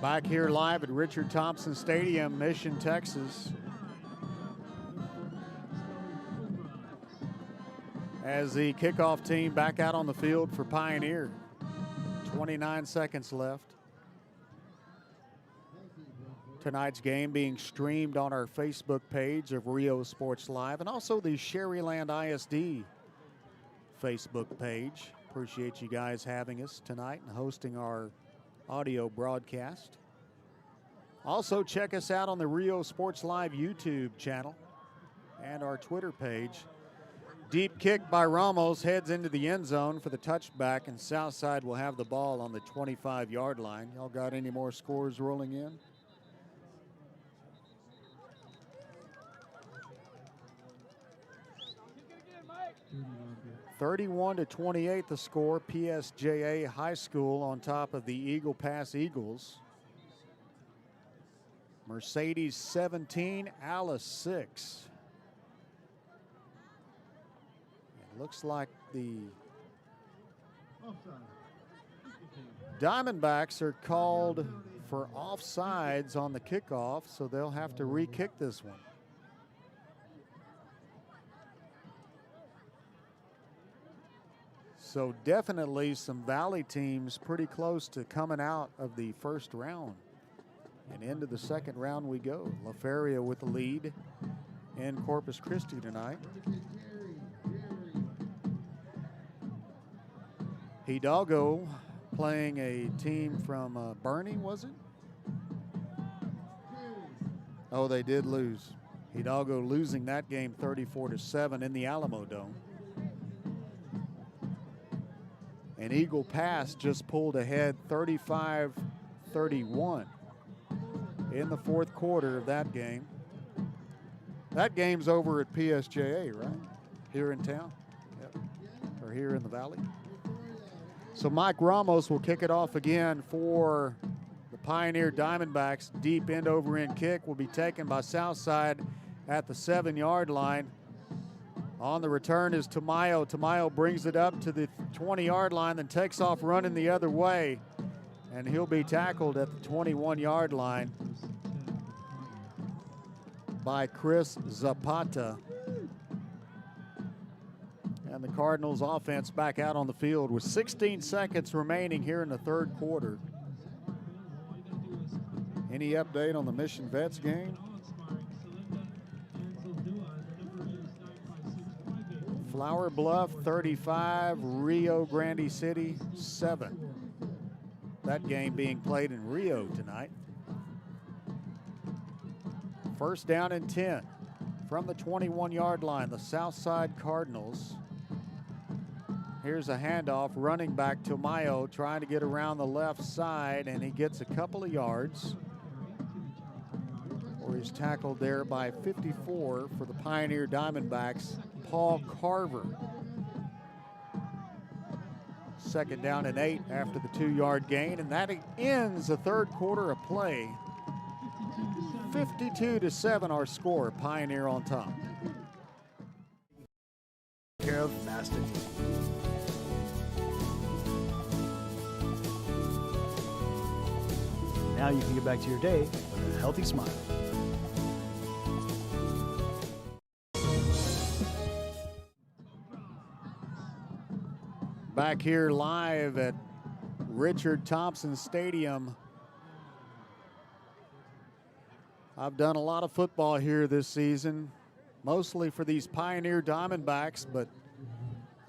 Back here live at Richard Thompson Stadium, Mission, Texas. As the kickoff team back out on the field for Pioneer. 29 seconds left. Tonight's game being streamed on our Facebook page of Rio Sports Live and also the Sharyland ISD Facebook page. Appreciate you guys having us tonight and hosting our audio broadcast. Also check us out on the Rio Sports Live YouTube channel and our Twitter page. Deep kick by Ramos heads into the end zone for the touchback, and Southside will have the ball on the 25-yard line. Y'all got any more scores rolling in? (31-28) the score. PSJA High School on top of the Eagle Pass Eagles. Mercedes 17, Alice 6. Looks like the Diamondbacks are called for offsides on the kickoff, so they'll have to re-kick this one. So definitely some Valley teams pretty close to coming out of the first round. And into the second round we go. La Feria with the lead in Corpus Christi tonight. Hidalgo playing a team from Bernie, was it? Oh, they did lose. Hidalgo losing that game 34-7 in the Alamo Dome. And Eagle Pass just pulled ahead 35-31 in the fourth quarter of that game. That game's over at PSJA, right? Here in town? Yep. Or here in the Valley. So Mike Ramos will kick it off again for the Pioneer Diamondbacks. Deep end over end kick will be taken by Southside at the 7-yard line. On the return is Tamayo. Tamayo brings it up to the 20-yard line, then takes off running the other way. And he'll be tackled at the 21-yard line by Chris Zapata. And the Cardinals offense back out on the field with 16 seconds remaining here in the third quarter. Any update on the Mission Vets game? Flower Bluff 35, Rio Grande City 7. That game being played in Rio tonight. First down and 10 from the 21-yard line, the Southside Cardinals. Here's a handoff, running back to Mayo, trying to get around the left side, and he gets a couple of yards. Or he's tackled there by 54 for the Pioneer Diamondbacks, Paul Carver. Second down and 8 after the 2-yard gain, and that ends the third quarter of play. 52-7 our score, Pioneer on top. Care of Master D. Now you can get back to your day with a healthy smile. Back here live at Richard Thompson Stadium. I've done a lot of football here this season, mostly for these Pioneer Diamondbacks, but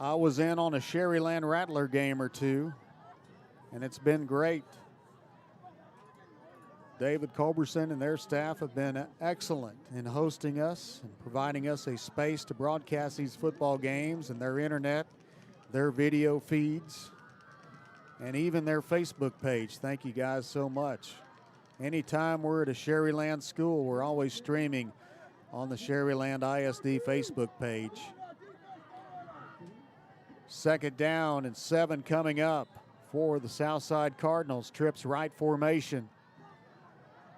I was in on a Sharyland Rattler game or two, and it's been great. David Culberson and their staff have been excellent in hosting us and providing us a space to broadcast these football games, and their internet, their video feeds, and even their Facebook page. Thank you guys so much. Anytime we're at a Sharyland school, we're always streaming on the Sharyland ISD Facebook page. Second down and 7 coming up for the Southside Cardinals. Trips right formation.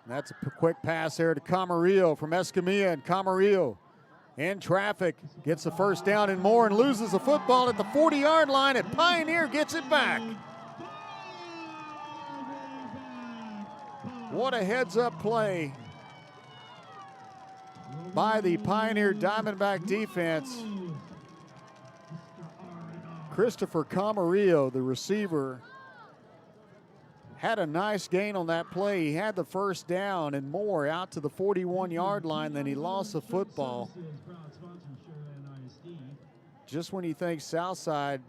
That's a quick pass there to Camarillo from Escamilla, and Camarillo in traffic gets the first down and more and loses the football at the 40-yard line, and Pioneer gets it back. What a heads-up play by the Pioneer Diamondback defense. Christopher Camarillo, the receiver, had a nice gain on that play. He had the first down and more out to the 41-yard line, then he lost the football. Just when you think Southside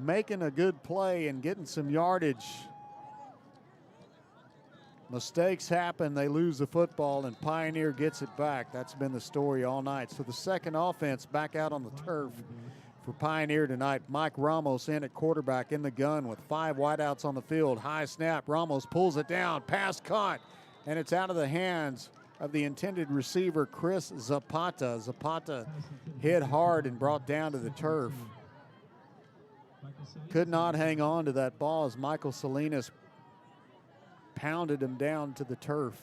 making a good play and getting some yardage, mistakes happen, they lose the football, and Pioneer gets it back. That's been the story all night. So the second offense back out on the turf for Pioneer tonight. Mike Ramos in at quarterback in the gun with 5 wideouts on the field. High snap, Ramos pulls it down, pass caught, and it's out of the hands of the intended receiver, Chris Zapata. Zapata hit hard and brought down to the turf. Could not hang on to that ball as Michael Salinas pounded him down to the turf.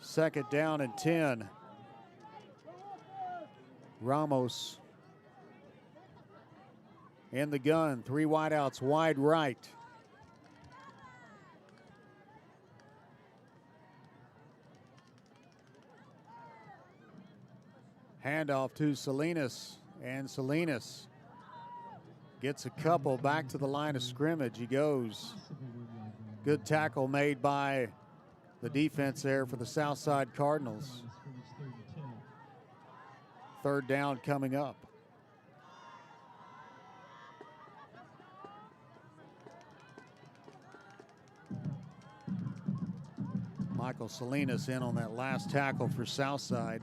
Second down and 10. Ramos in the gun, 3 wideouts, wide right. Handoff to Salinas, and Salinas gets a couple back to the line of scrimmage. He goes. Good tackle made by the defense there for the Southside Cardinals. Third down coming up. Michael Salinas in on that last tackle for Southside.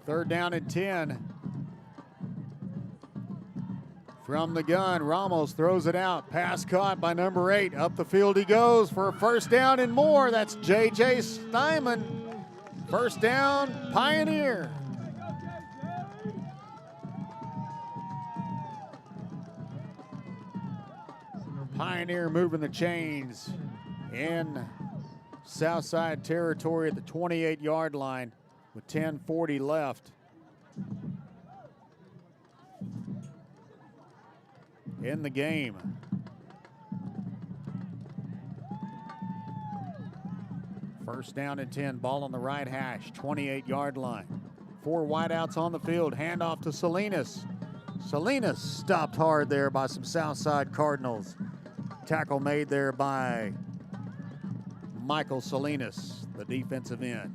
Third down and 10. From the gun, Ramos throws it out. Pass caught by number 8. Up the field he goes for a first down and more. That's J.J. Steinman. First down, Pioneer. Pioneer moving the chains in Southside territory at the 28-yard line with 10:40 left. In the game. First down and 10, ball on the right hash, 28-yard line. 4 wideouts on the field, handoff to Salinas. Salinas stopped hard there by some Southside Cardinals. Tackle made there by Michael Salinas, the defensive end.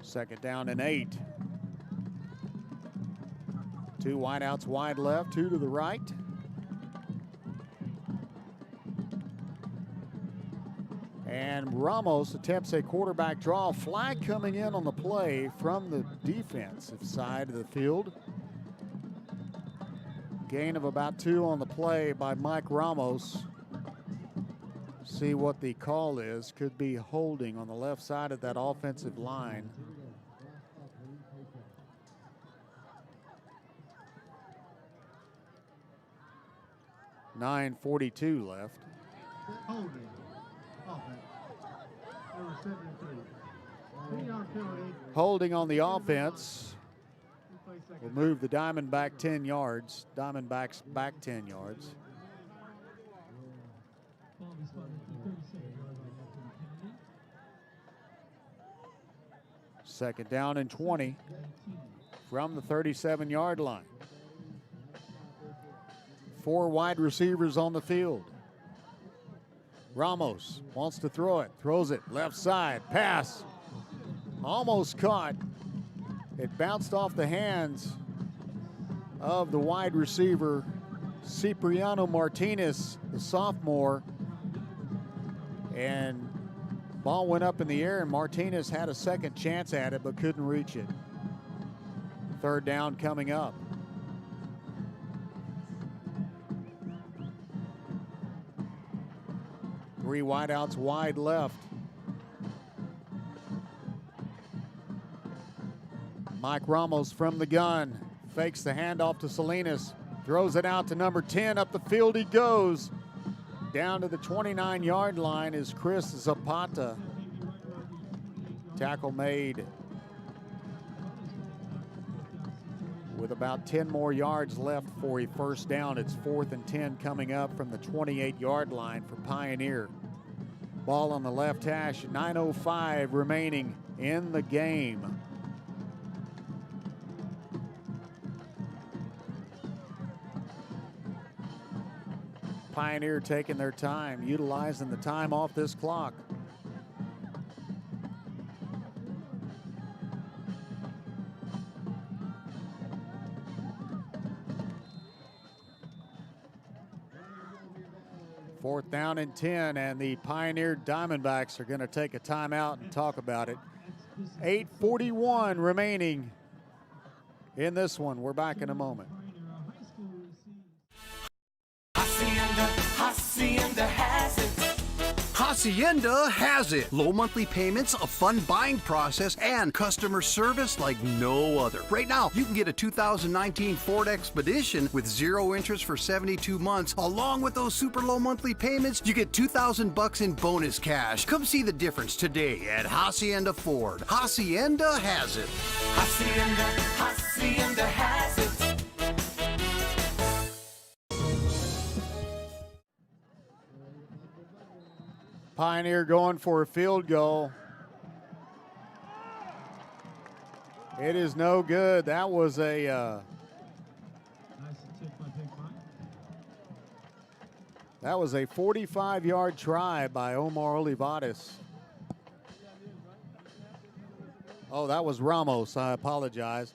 Second down and 8. 2 wideouts wide left, 2 to the right. And Ramos attempts a quarterback draw. Flag coming in on the play from the defensive side of the field. Gain of about 2 on the play by Mike Ramos. See what the call is. Could be holding on the left side of that offensive line. .9:42 left. Holding on the offense will move the Diamondback 10 yards. Diamondbacks back 10 yards. Second down and 20 from the 37-yard line. 4 wide receivers on the field. Ramos wants to throw it, throws it left side, pass, almost caught. It bounced off the hands of the wide receiver, Cipriano Martinez, the sophomore, and ball went up in the air, and Martinez had a second chance at it but couldn't reach it. Third down coming up. Three wideouts wide left. Mike Ramos from the gun. Fakes the handoff to Salinas. Throws it out to number 10. Up the field he goes. Down to the 29-yard line is Chris Zapata. Tackle made with about 10 more yards left for a first down. It's 4th and 10 coming up from the 28-yard line for Pioneer. Ball on the left hash, 9:05 remaining in the game. Pioneer taking their time, utilizing the time off this clock. Fourth down and 10, and the Pioneer Diamondbacks are going to take a timeout and talk about it. 8:41 remaining in this one. We're back in a moment. Hacienda has it. Hacienda has it. Low monthly payments, a fun buying process, and customer service like no other. Right now, you can get a 2019 Ford Expedition with 0 interest for 72 months. Along with those super low monthly payments, you get $2,000 in bonus cash. Come see the difference today at Hacienda Ford. Hacienda has it. Hacienda has it. Pioneer going for a field goal. It is no good. That was a that was a 45-yard try by Omar Olivares. Oh, that was Ramos. I apologize.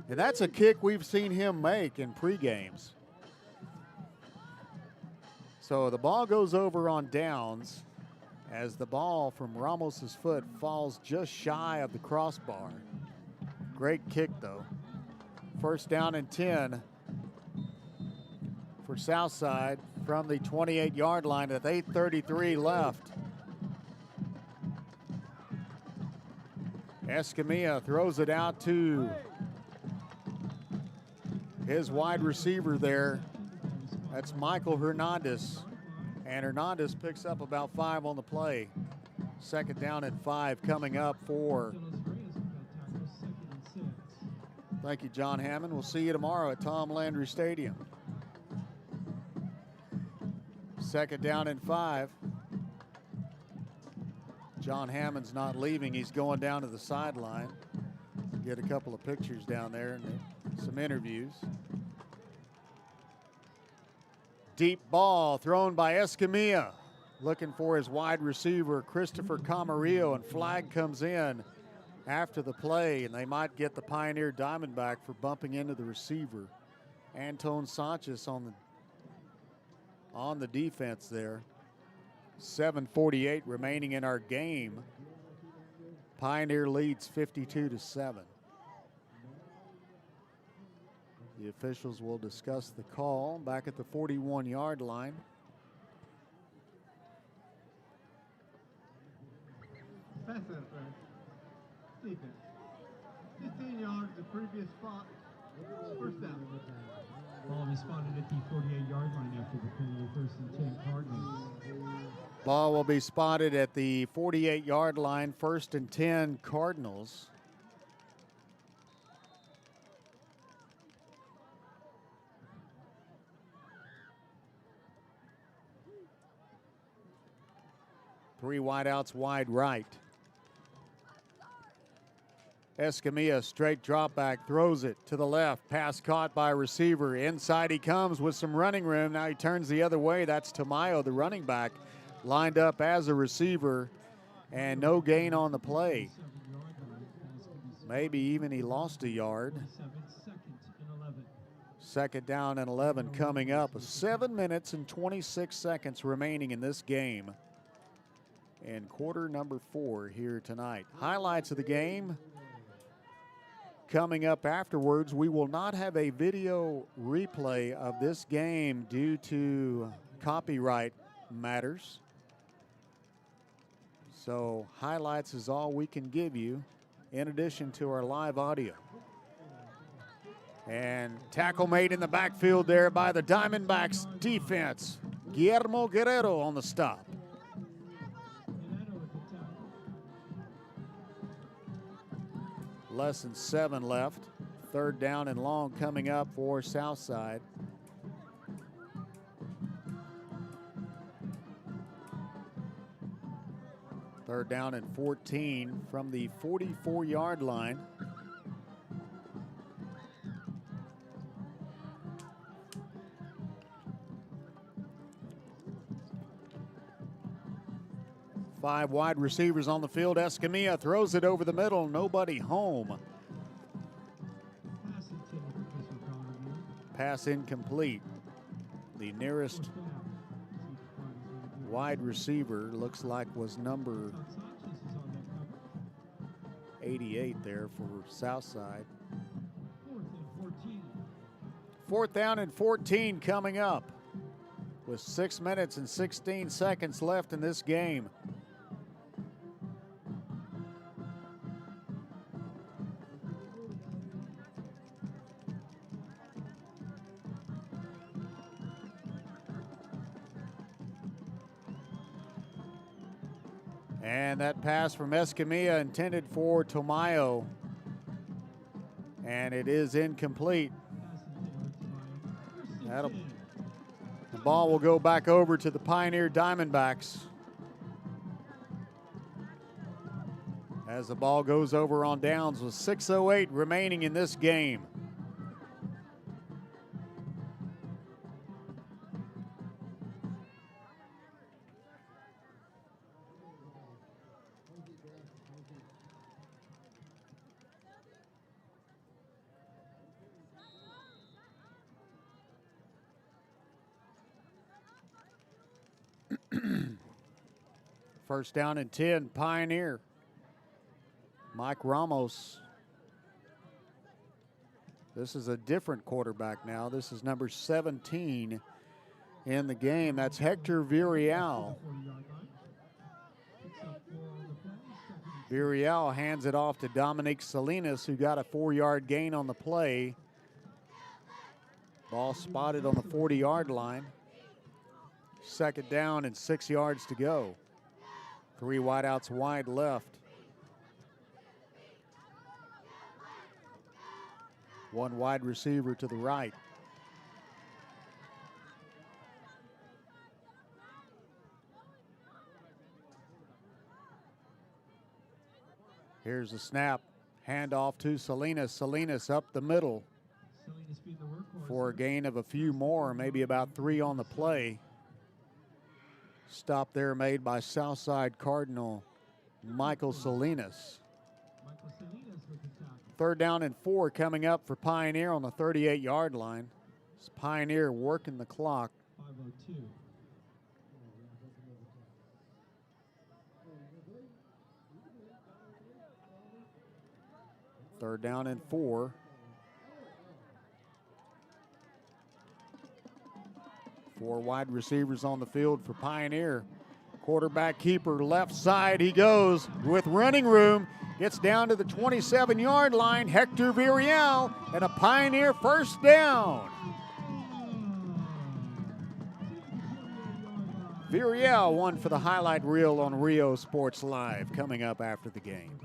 And that's a kick we've seen him make in pre-games. So the ball goes over on downs, as the ball from Ramos's foot falls just shy of the crossbar. Great kick, though. First down and 10 for Southside from the 28-yard line with 8:33 left. Escamilla throws it out to his wide receiver there. That's Michael Hernandez. And Hernandez picks up about 5 on the play. 2nd down and 5 coming up for. Thank you, John Hammond. We'll see you tomorrow at Tom Landry Stadium. 2nd down and 5. John Hammond's not leaving. He's going down to the sideline. Get a couple of pictures down there and some interviews. Deep ball thrown by Escamilla. Looking for his wide receiver, Christopher Camarillo, and flag comes in after the play, and they might get the Pioneer Diamondback for bumping into the receiver. Anton Sanchez on the defense there. 7:48 remaining in our game. Pioneer leads 52-7. The officials will discuss the call back at the 41-yard line. Pass interference. Defense. 15 yards, the previous spot. First down. Ball is spotted at the 48-yard line after the penalty, 1st and 10 Cardinals. Ball will be spotted at the 48-yard line, 1st and 10 Cardinals. Three wideouts wide right. Escamilla, straight drop back, throws it to the left. Pass caught by receiver. Inside he comes with some running room. Now he turns the other way. That's Tamayo, the running back, lined up as a receiver, and no gain on the play. Maybe even he lost a yard. 2nd down and 11 coming up. 7 minutes and 26 seconds remaining in this game. And quarter number 4 here tonight. Highlights of the game coming up afterwards. We will not have a video replay of this game due to copyright matters. So highlights is all we can give you in addition to our live audio. And tackle made in the backfield there by the Diamondbacks defense. Guillermo Guerrero on the stop. Less than 7 left. 3rd down and long coming up for Southside. Third down and 14 from the 44-yard line. Five wide receivers on the field. Escamilla throws it over the middle. Nobody home. Pass incomplete. The nearest wide receiver looks like was number 88 there for Southside. 4th down and 14 coming up with 6 minutes and 16 seconds left in this game. And that pass from Escamilla intended for Tamayo. And it is incomplete. The ball will go back over to the Pioneer Diamondbacks. As the ball goes over on downs with 6:08 remaining in this game. First down and 10, Pioneer. Mike Ramos. This is a different quarterback now. This is number 17 in the game. That's Hector Villarreal. Virial hands it off to Dominique Salinas, who got a 4-yard gain on the play. Ball spotted on the 40-yard line. Second down and 6 yards to go. 3 wideouts wide left. 1 wide receiver to the right. Here's the snap. Handoff to Salinas. Salinas up the middle for a gain of a few more, maybe about 3 on the play. Stop there made by Southside Cardinal Michael Salinas. Third down and 4 coming up for Pioneer on the 38-yard line. It's Pioneer working the clock. 5:02. Third down and 4. Four wide receivers on the field for Pioneer. Quarterback keeper left side. He goes with running room. Gets down to the 27-yard line. Hector Virial and a Pioneer first down. Virial won for the highlight reel on Rio Sports Live coming up after the game.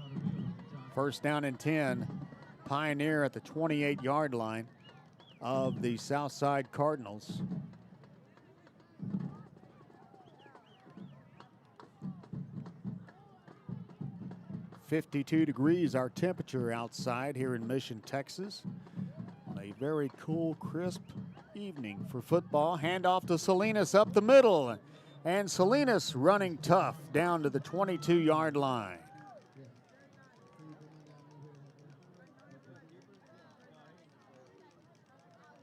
First down and 10. Pioneer at the 28-yard line of the Southside Cardinals. .52 our temperature outside here in Mission, Texas, on a very cool, crisp evening for football. Handoff to Salinas up the middle, and Salinas running tough down to the 22-yard line.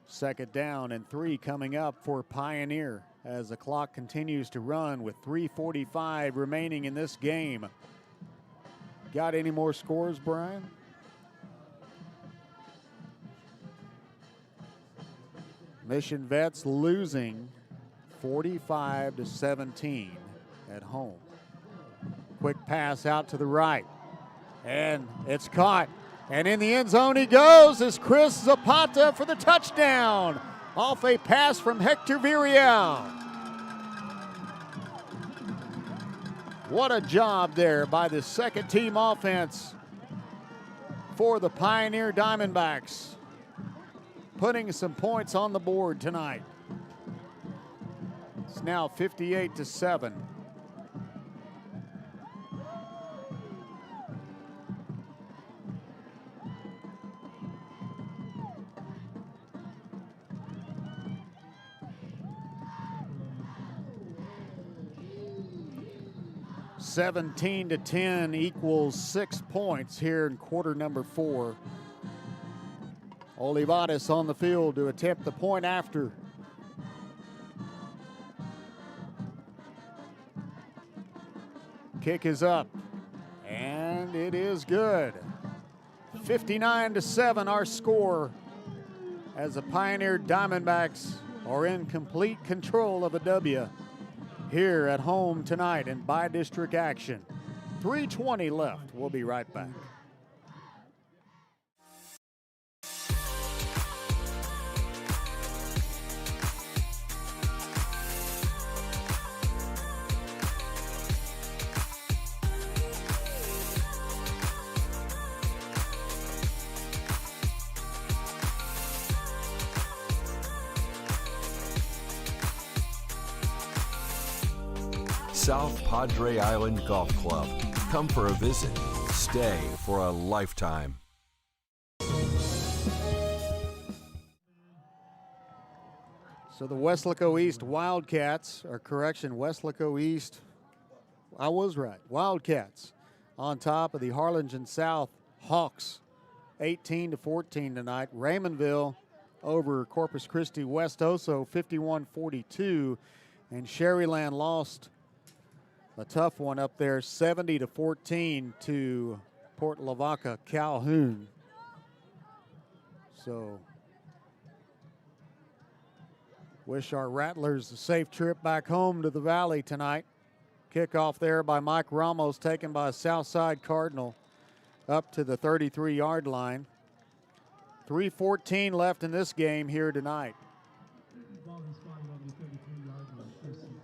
Second down and 3 coming up for Pioneer as the clock continues to run with 3:45 remaining in this game. Got any more scores, Brian? Mission Vets losing 45-17 at home. Quick pass out to the right, and it's caught. And in the end zone he goes as Chris Zapata for the touchdown off a pass from Hector Virial. What a job there by the second team offense for the Pioneer Diamondbacks, putting some points on the board tonight. It's now 58-7. (17-10) equals 6 points here in quarter number 4. Olivares on the field to attempt the point after. Kick is up, and it is good. 59-7 our score as the Pioneer Diamondbacks are in complete control of a W here at home tonight in bi-district action. 3:20 left. We'll be right back. South Padre Island Golf Club. Come for a visit. Stay for a lifetime. So the Weslaco East Wildcats, or correction, Weslaco East, I was right, Wildcats on top of the Harlingen South Hawks, 18-14 tonight. Raymondville over Corpus Christi West Oso, 51-42, and Sharyland lost a tough one up there, 70-14 to Port Lavaca Calhoun. So wish our Rattlers a safe trip back home to the Valley tonight. Kickoff there by Mike Ramos, taken by a Southside Cardinal up to the 33-yard line. 3:14 left in this game here tonight. Ball is spotted on the 33-yard line, first and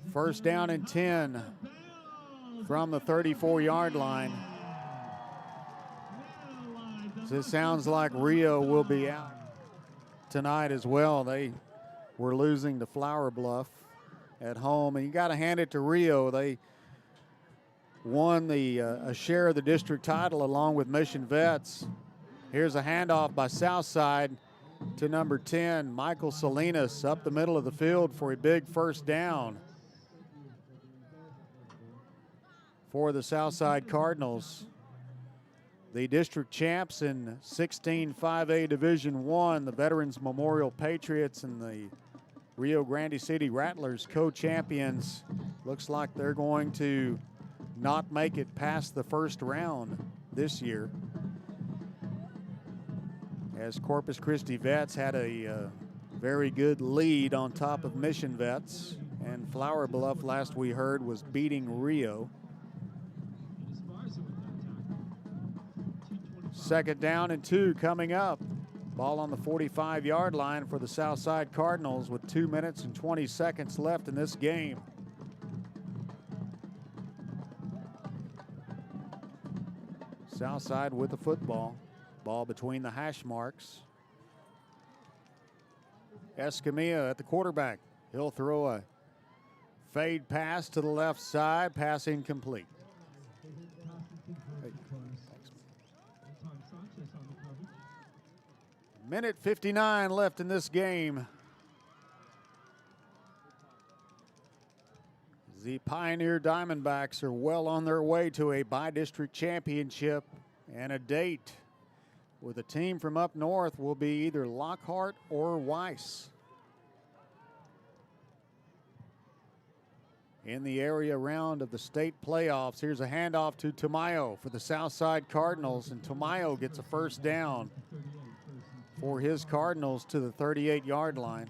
10. First down and 10 from the 34-yard line. So it sounds like Rio will be out tonight as well. They were losing to Flower Bluff at home, and you got to hand it to Rio. They won a share of the district title along with Mission Vets. Here's a handoff by Southside to number 10, Michael Salinas, up the middle of the field for a big first down for the Southside Cardinals. The district champs in 16 5A Division I, the Veterans Memorial Patriots and the Rio Grande City Rattlers co-champions. Looks like they're going to not make it past the first round this year, as Corpus Christi Vets had a very good lead on top of Mission Vets, and Flower Bluff, last we heard, was beating Rio. Second down and 2 coming up. Ball on the 45-yard line for the Southside Cardinals with 2 minutes and 20 seconds left in this game. Southside with the football. Ball between the hash marks. Escamilla at the quarterback. He'll throw a fade pass to the left side. Pass incomplete. Minute 59 left in this game. The Pioneer Diamondbacks are well on their way to a bi-district championship, and a date with a team from up north will be either Lockhart or Weiss. In the area round of the state playoffs, here's a handoff to Tamayo for the Southside Cardinals, and Tamayo gets a first down for his Cardinals to the 38-yard line.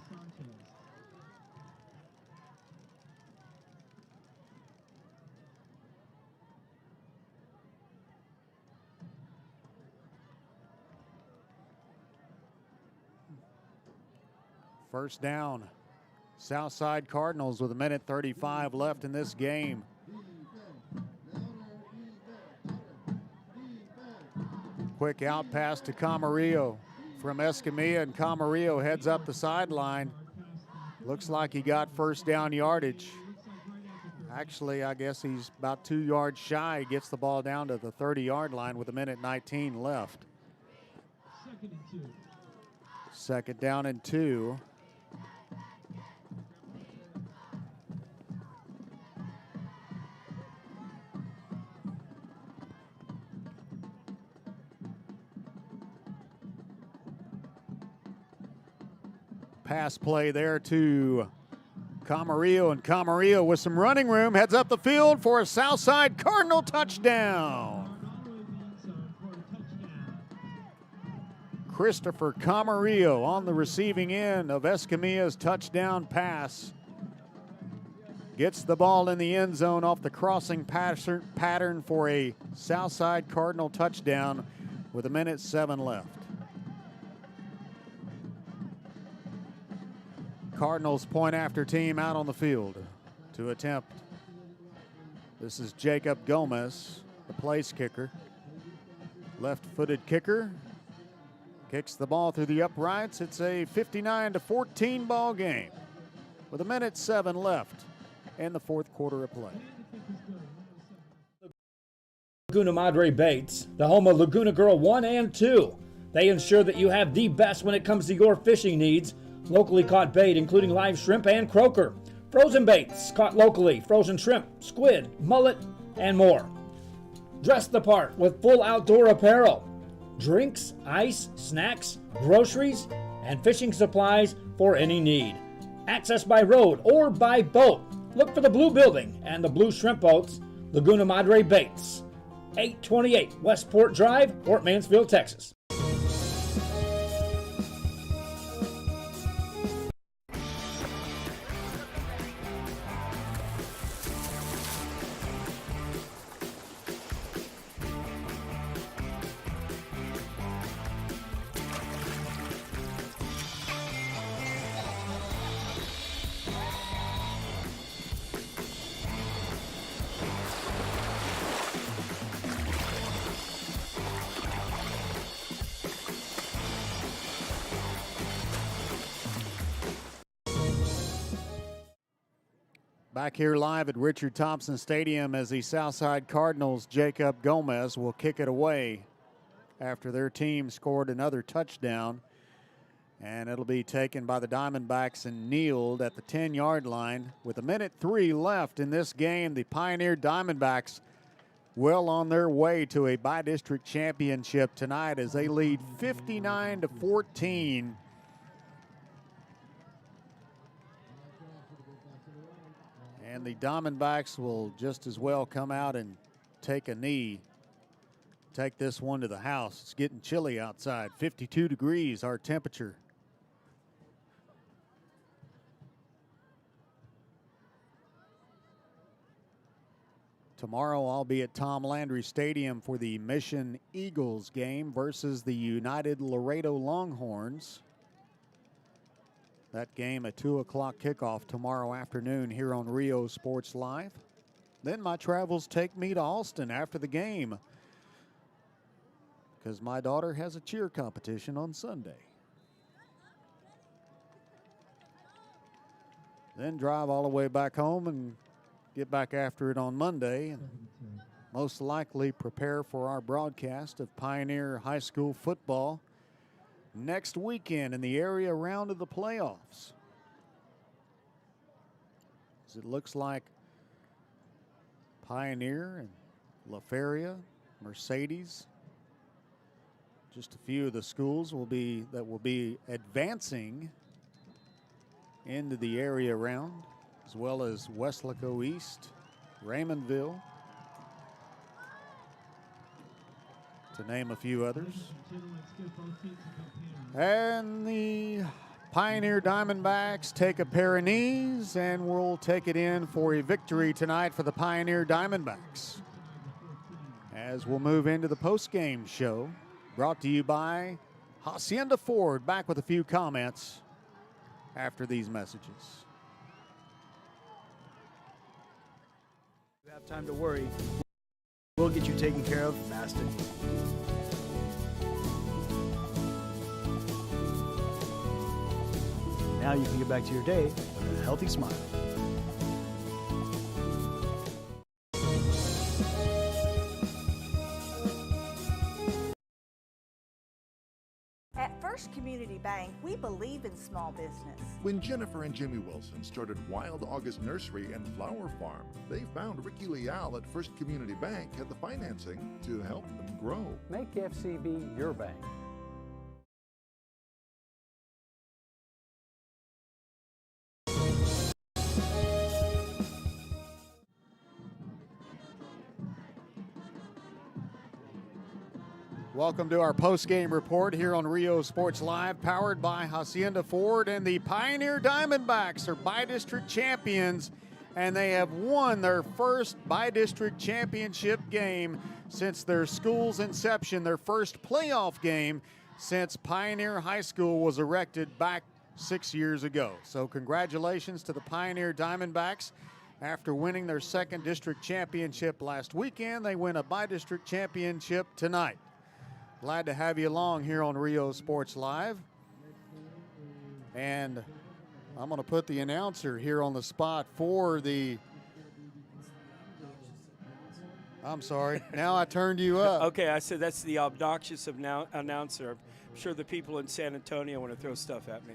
First down, Southside Cardinals with 1:35 left in this game. Quick out pass to Camarillo from Escamilla, and Camarillo heads up the sideline. Looks like he got first down yardage. Actually, I guess he's about 2 yards shy. He gets the ball down to the 30-yard line with 1:19 left. Second down and 2. Pass play there to Camarillo, and Camarillo with some running room heads up the field for a Southside Cardinal touchdown. Christopher Camarillo on the receiving end of Escamilla's touchdown pass. Gets the ball in the end zone off the crossing pattern for a Southside Cardinal touchdown with 1:07 left. Cardinals point after team out on the field to attempt. This is Jacob Gomez, the place kicker. Left-footed kicker. Kicks the ball through the uprights. It's a 59-14 ball game with 1:07 left in the fourth quarter of play. Laguna Madre Baits, the home of Laguna Girl 1 and 2. They ensure that you have the best when it comes to your fishing needs. Locally caught bait, including live shrimp and croaker. Frozen baits, caught locally, frozen shrimp, squid, mullet, and more. Dress the part with full outdoor apparel. Drinks, ice, snacks, groceries, and fishing supplies for any need. Access by road or by boat. Look for the blue building and the blue shrimp boats, Laguna Madre Baits. 828 Westport Drive, Fort Mansfield, Texas. Back here live at Richard Thompson Stadium as the Southside Cardinals' Jacob Gomez will kick it away after their team scored another touchdown. And it'll be taken by the Diamondbacks and kneeled at the 10-yard line. With 1:03 left in this game, the Pioneer Diamondbacks well on their way to a by-district championship tonight as they lead 59-14. And the Diamondbacks will just as well come out and take a knee. Take this one to the house. It's getting chilly outside. 52 degrees our temperature. Tomorrow I'll be at Tom Landry Stadium for the Mission Eagles game versus the United Laredo Longhorns. That game at 2 o'clock kickoff tomorrow afternoon here on Rio Sports Live. Then my travels take me to Alston after the game because my daughter has a cheer competition on Sunday. Then drive all the way back home and get back after it on Monday and most likely prepare for our broadcast of Pioneer High School football next weekend in the area round of the playoffs. As it looks like Pioneer and La Feria, Mercedes, just a few of the schools will be advancing into the area round, as well as Weslaco East, Raymondville, to name a few others. And the Pioneer Diamondbacks take a pair of knees, and we'll take it in for a victory tonight for the Pioneer Diamondbacks. As we'll move into the postgame show, brought to you by Hacienda Ford. Back with a few comments after these messages. You have time to worry. We'll get you taken care of fast and easy. Now you can get back to your day with a healthy smile. At First Community Bank, we believe in small business. When Jennifer and Jimmy Wilson started Wild August Nursery and Flower Farm, they found Ricky Leal at First Community Bank had the financing to help them grow. Make FCB your bank. Welcome to our post-game report here on Rio Sports Live, powered by Hacienda Ford. And the Pioneer Diamondbacks are by-district champions, and they have won their first by-district championship game since their school's inception, their first playoff game since Pioneer High School was erected back 6 years ago. So congratulations to the Pioneer Diamondbacks. After winning their second district championship last weekend, they win a by-district championship tonight. Glad to have you along here on Rio Sports Live. And I'm going to put the announcer here on the spot for the... I'm sorry. Now I turned you up. Okay, I said that's the obnoxious announcer. I'm sure the people in San Antonio want to throw stuff at me.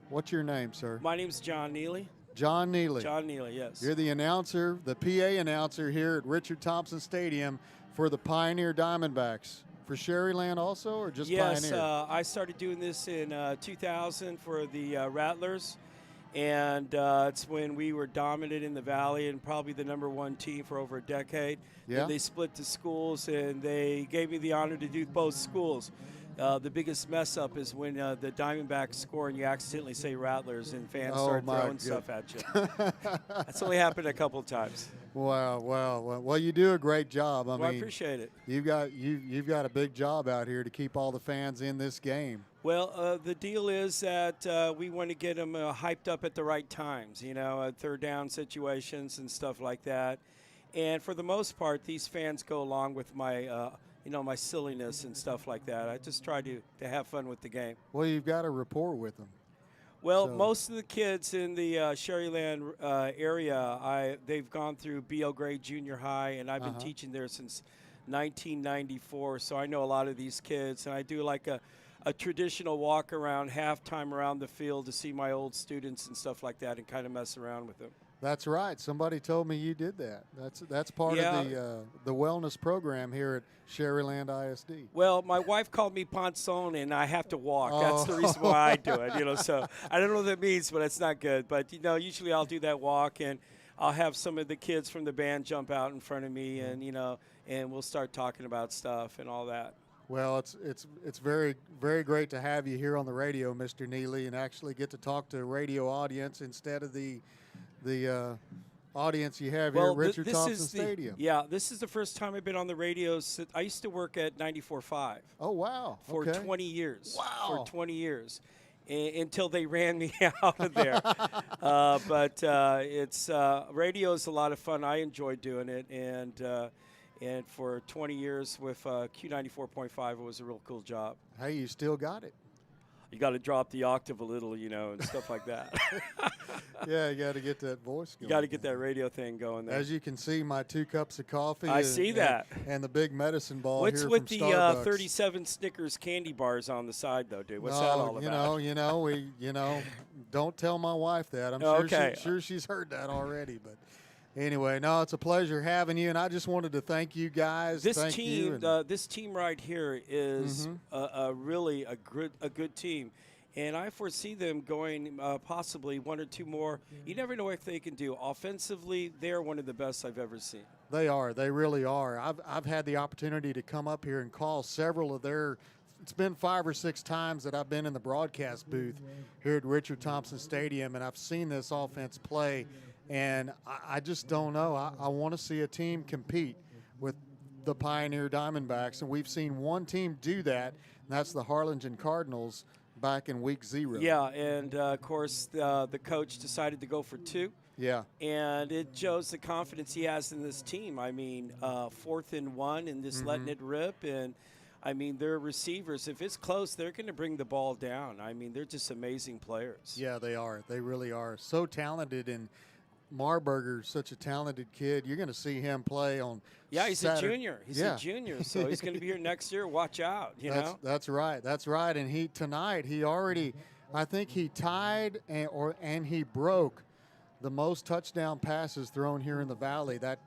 What's your name, sir? My name's John Neely. John Neely. John Neely, yes. You're the announcer, the PA announcer here at Richard Thompson Stadium for the Pioneer Diamondbacks. For Sharyland also, or just Yes, Pioneer? I started doing this in 2000 for the Rattlers, And it's when we were dominant in the Valley and probably the #1 team for over a decade. Yeah. And they split the schools, and they gave me the honor to do both schools. The biggest mess up is when the Diamondbacks score and you accidentally say Rattlers and fans start throwing stuff at you. That's only happened a couple of times. Wow, well, you do a great job. I appreciate it. You've got a big job out here to keep all the fans in this game. Well, the deal is that we want to get them hyped up at the right times, at third down situations and stuff like that. And for the most part, these fans go along with my my silliness and stuff like that. I just try to have fun with the game. Well, you've got a rapport with them. Well, most of the kids in the Sharyland area, they've gone through B.L. Gray Junior High, and I've been teaching there since 1994, so I know a lot of these kids. And I do like a traditional walk around, halftime around the field to see my old students and stuff like that and kind of mess around with them. That's right. Somebody told me you did that. That's part of the wellness program here at Sharyland ISD. Well, my wife called me Ponzone, and I have to walk. That's the reason why I do it. So I don't know what that means, but it's not good. But usually I'll do that walk, and I'll have some of the kids from the band jump out in front of me, and and we'll start talking about stuff and all that. Well, it's very, very great to have you here on the radio, Mr. Neely, and actually get to talk to a radio audience instead of the audience you have here at Richard Thompson Stadium. This is the first time I've been on the radio. I used to work at 94.5. Oh, wow. For okay. 20 years. Wow. For 20 years. Until they ran me out of there. But radio is a lot of fun. I enjoy doing it. And for 20 years with Q94.5, it was a real cool job. Hey, you still got it. You got to drop the octave a little, and stuff like that. Yeah, you got to get that voice going. You got to get that radio thing going there. As you can see, my 2 cups of coffee. I see that. And the big medicine ball What's here with from the Starbucks. 37 Snickers candy bars on the side, though, dude? What's that all about? Don't tell my wife that. I'm sure she's heard that already, but. Anyway, no, it's a pleasure having you, and I just wanted to thank you guys. This team right here is really a good team, and I foresee them going possibly 1 or 2 more. You never know what they can do. Offensively, they're one of the best I've ever seen. They are. They really are. I've had the opportunity to come up here and call several of their. It's been 5 or 6 times that I've been in the broadcast booth here at Richard Thompson Stadium, and I've seen this offense play. And I just don't know. I want to see a team compete with the Pioneer Diamondbacks, and we've seen one team do that, and that's the Harlingen Cardinals back in week 0. Yeah, and, of course, the coach decided to go for 2. Yeah. And it shows the confidence he has in this team. I mean, 4th and 1 and just letting it rip. And, I mean, their receivers, if it's close, they're going to bring the ball down. I mean, they're just amazing players. Yeah, they are. They really are. So talented, and Marburger's such a talented kid. You're going to see him play on he's Saturday. A junior. He's a junior, so he's going to be here next year. Watch out, That's right. That's right. And tonight he already, I think he tied and he broke the most touchdown passes thrown here in the Valley. That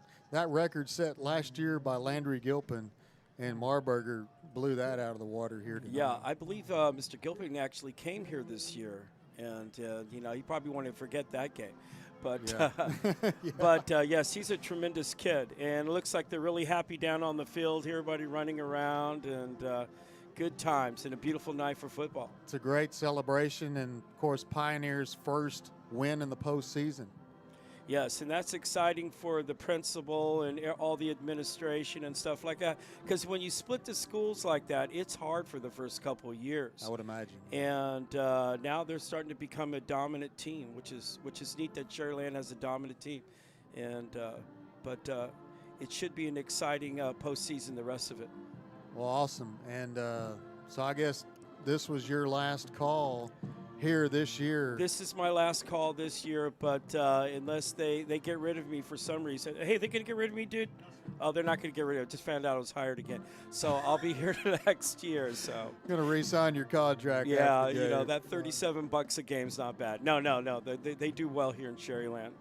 record set last year by Landry Gilpin, and Marburger blew that out of the water here tonight. Yeah, I believe Mr. Gilpin actually came here this year, and he probably wanted to forget that game. But, yes, he's a tremendous kid. And it looks like they're really happy down on the field here, everybody running around, and good times and a beautiful night for football. It's a great celebration, and, of course, Pioneers' first win in the postseason. Yes, and that's exciting for the principal and all the administration and stuff like that. Because when you split the schools like that, it's hard for the first couple of years. I would imagine. And now they're starting to become a dominant team, which is neat that Sharyland has a dominant team. And but it should be an exciting postseason, the rest of it. Well, awesome. And so I guess this was your last call here this year. This is my last call this year, but unless they get rid of me for some reason. Hey, they're going to get rid of me, dude? Oh, they're not going to get rid of me. Just found out I was hired again. So I'll be here next year. So going to re-sign your contract. Yeah, that $37 a game is not bad. No. They do well here in Sharyland.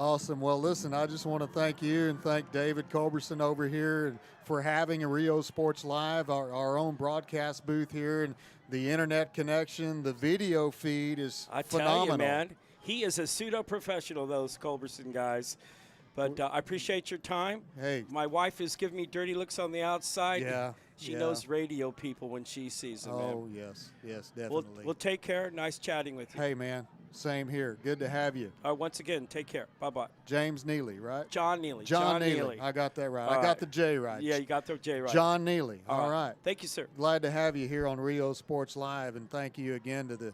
Awesome. Well, listen, I just want to thank you and thank David Culberson over here for having a Rio Sports Live, our own broadcast booth here, and the internet connection, the video feed is phenomenal. I tell you, man, he is a pseudo-professional, those Culberson guys. But I appreciate your time. Hey. My wife is giving me dirty looks on the outside. Yeah. She knows radio people when she sees them. Oh, man. yes, definitely. We'll take care. Nice chatting with you. Hey, man, same here. Good to have you. Once again, take care. Bye-bye. James Neely, right? John Neely. John Neely. I got that right. I got the J right. Yeah, you got the J right. John Neely. All right. Thank you, sir. Glad to have you here on Rio Sports Live, and thank you again to the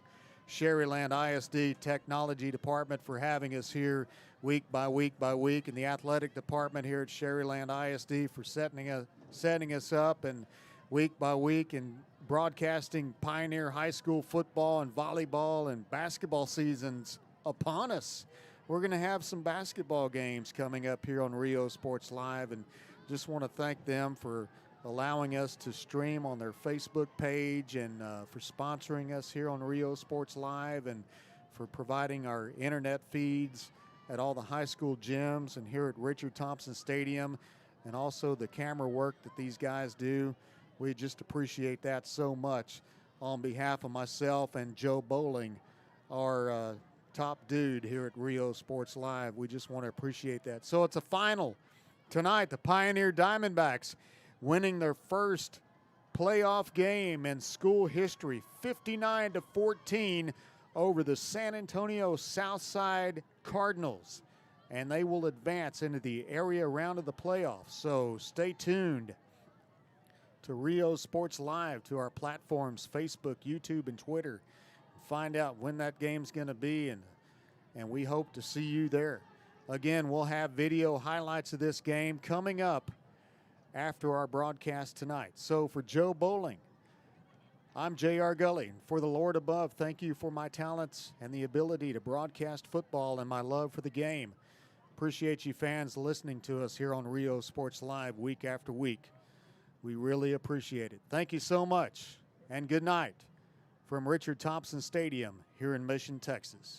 Sharyland ISD Technology Department for having us here week by week by week, and the athletic department here at Sharyland ISD for setting us up and week by week and broadcasting Pioneer High School football and volleyball and basketball seasons upon us. We're going to have some basketball games coming up here on Rio Sports Live, and just want to thank them for allowing us to stream on their Facebook page and for sponsoring us here on Rio Sports Live and for providing our internet feeds at all the high school gyms and here at Richard Thompson Stadium, and also the camera work that these guys do. We just appreciate that so much. On behalf of myself and Joe Bowling, our top dude here at Rio Sports Live, we just want to appreciate that. So it's a final tonight. The Pioneer Diamondbacks winning their first playoff game in school history, 59-14 over the San Antonio Southside Cardinals. And they will advance into the area round of the playoffs. So stay tuned to Rio Sports Live, to our platforms, Facebook, YouTube, and Twitter. Find out when that game's going to be, and we hope to see you there. Again, we'll have video highlights of this game coming up after our broadcast tonight. So for Joe Bowling, I'm J.R. Gully. For the Lord above, thank you for my talents and the ability to broadcast football and my love for the game. Appreciate you fans listening to us here on Rio Sports Live week after week. We really appreciate it. Thank you so much, and good night from Richard Thompson Stadium here in Mission, Texas.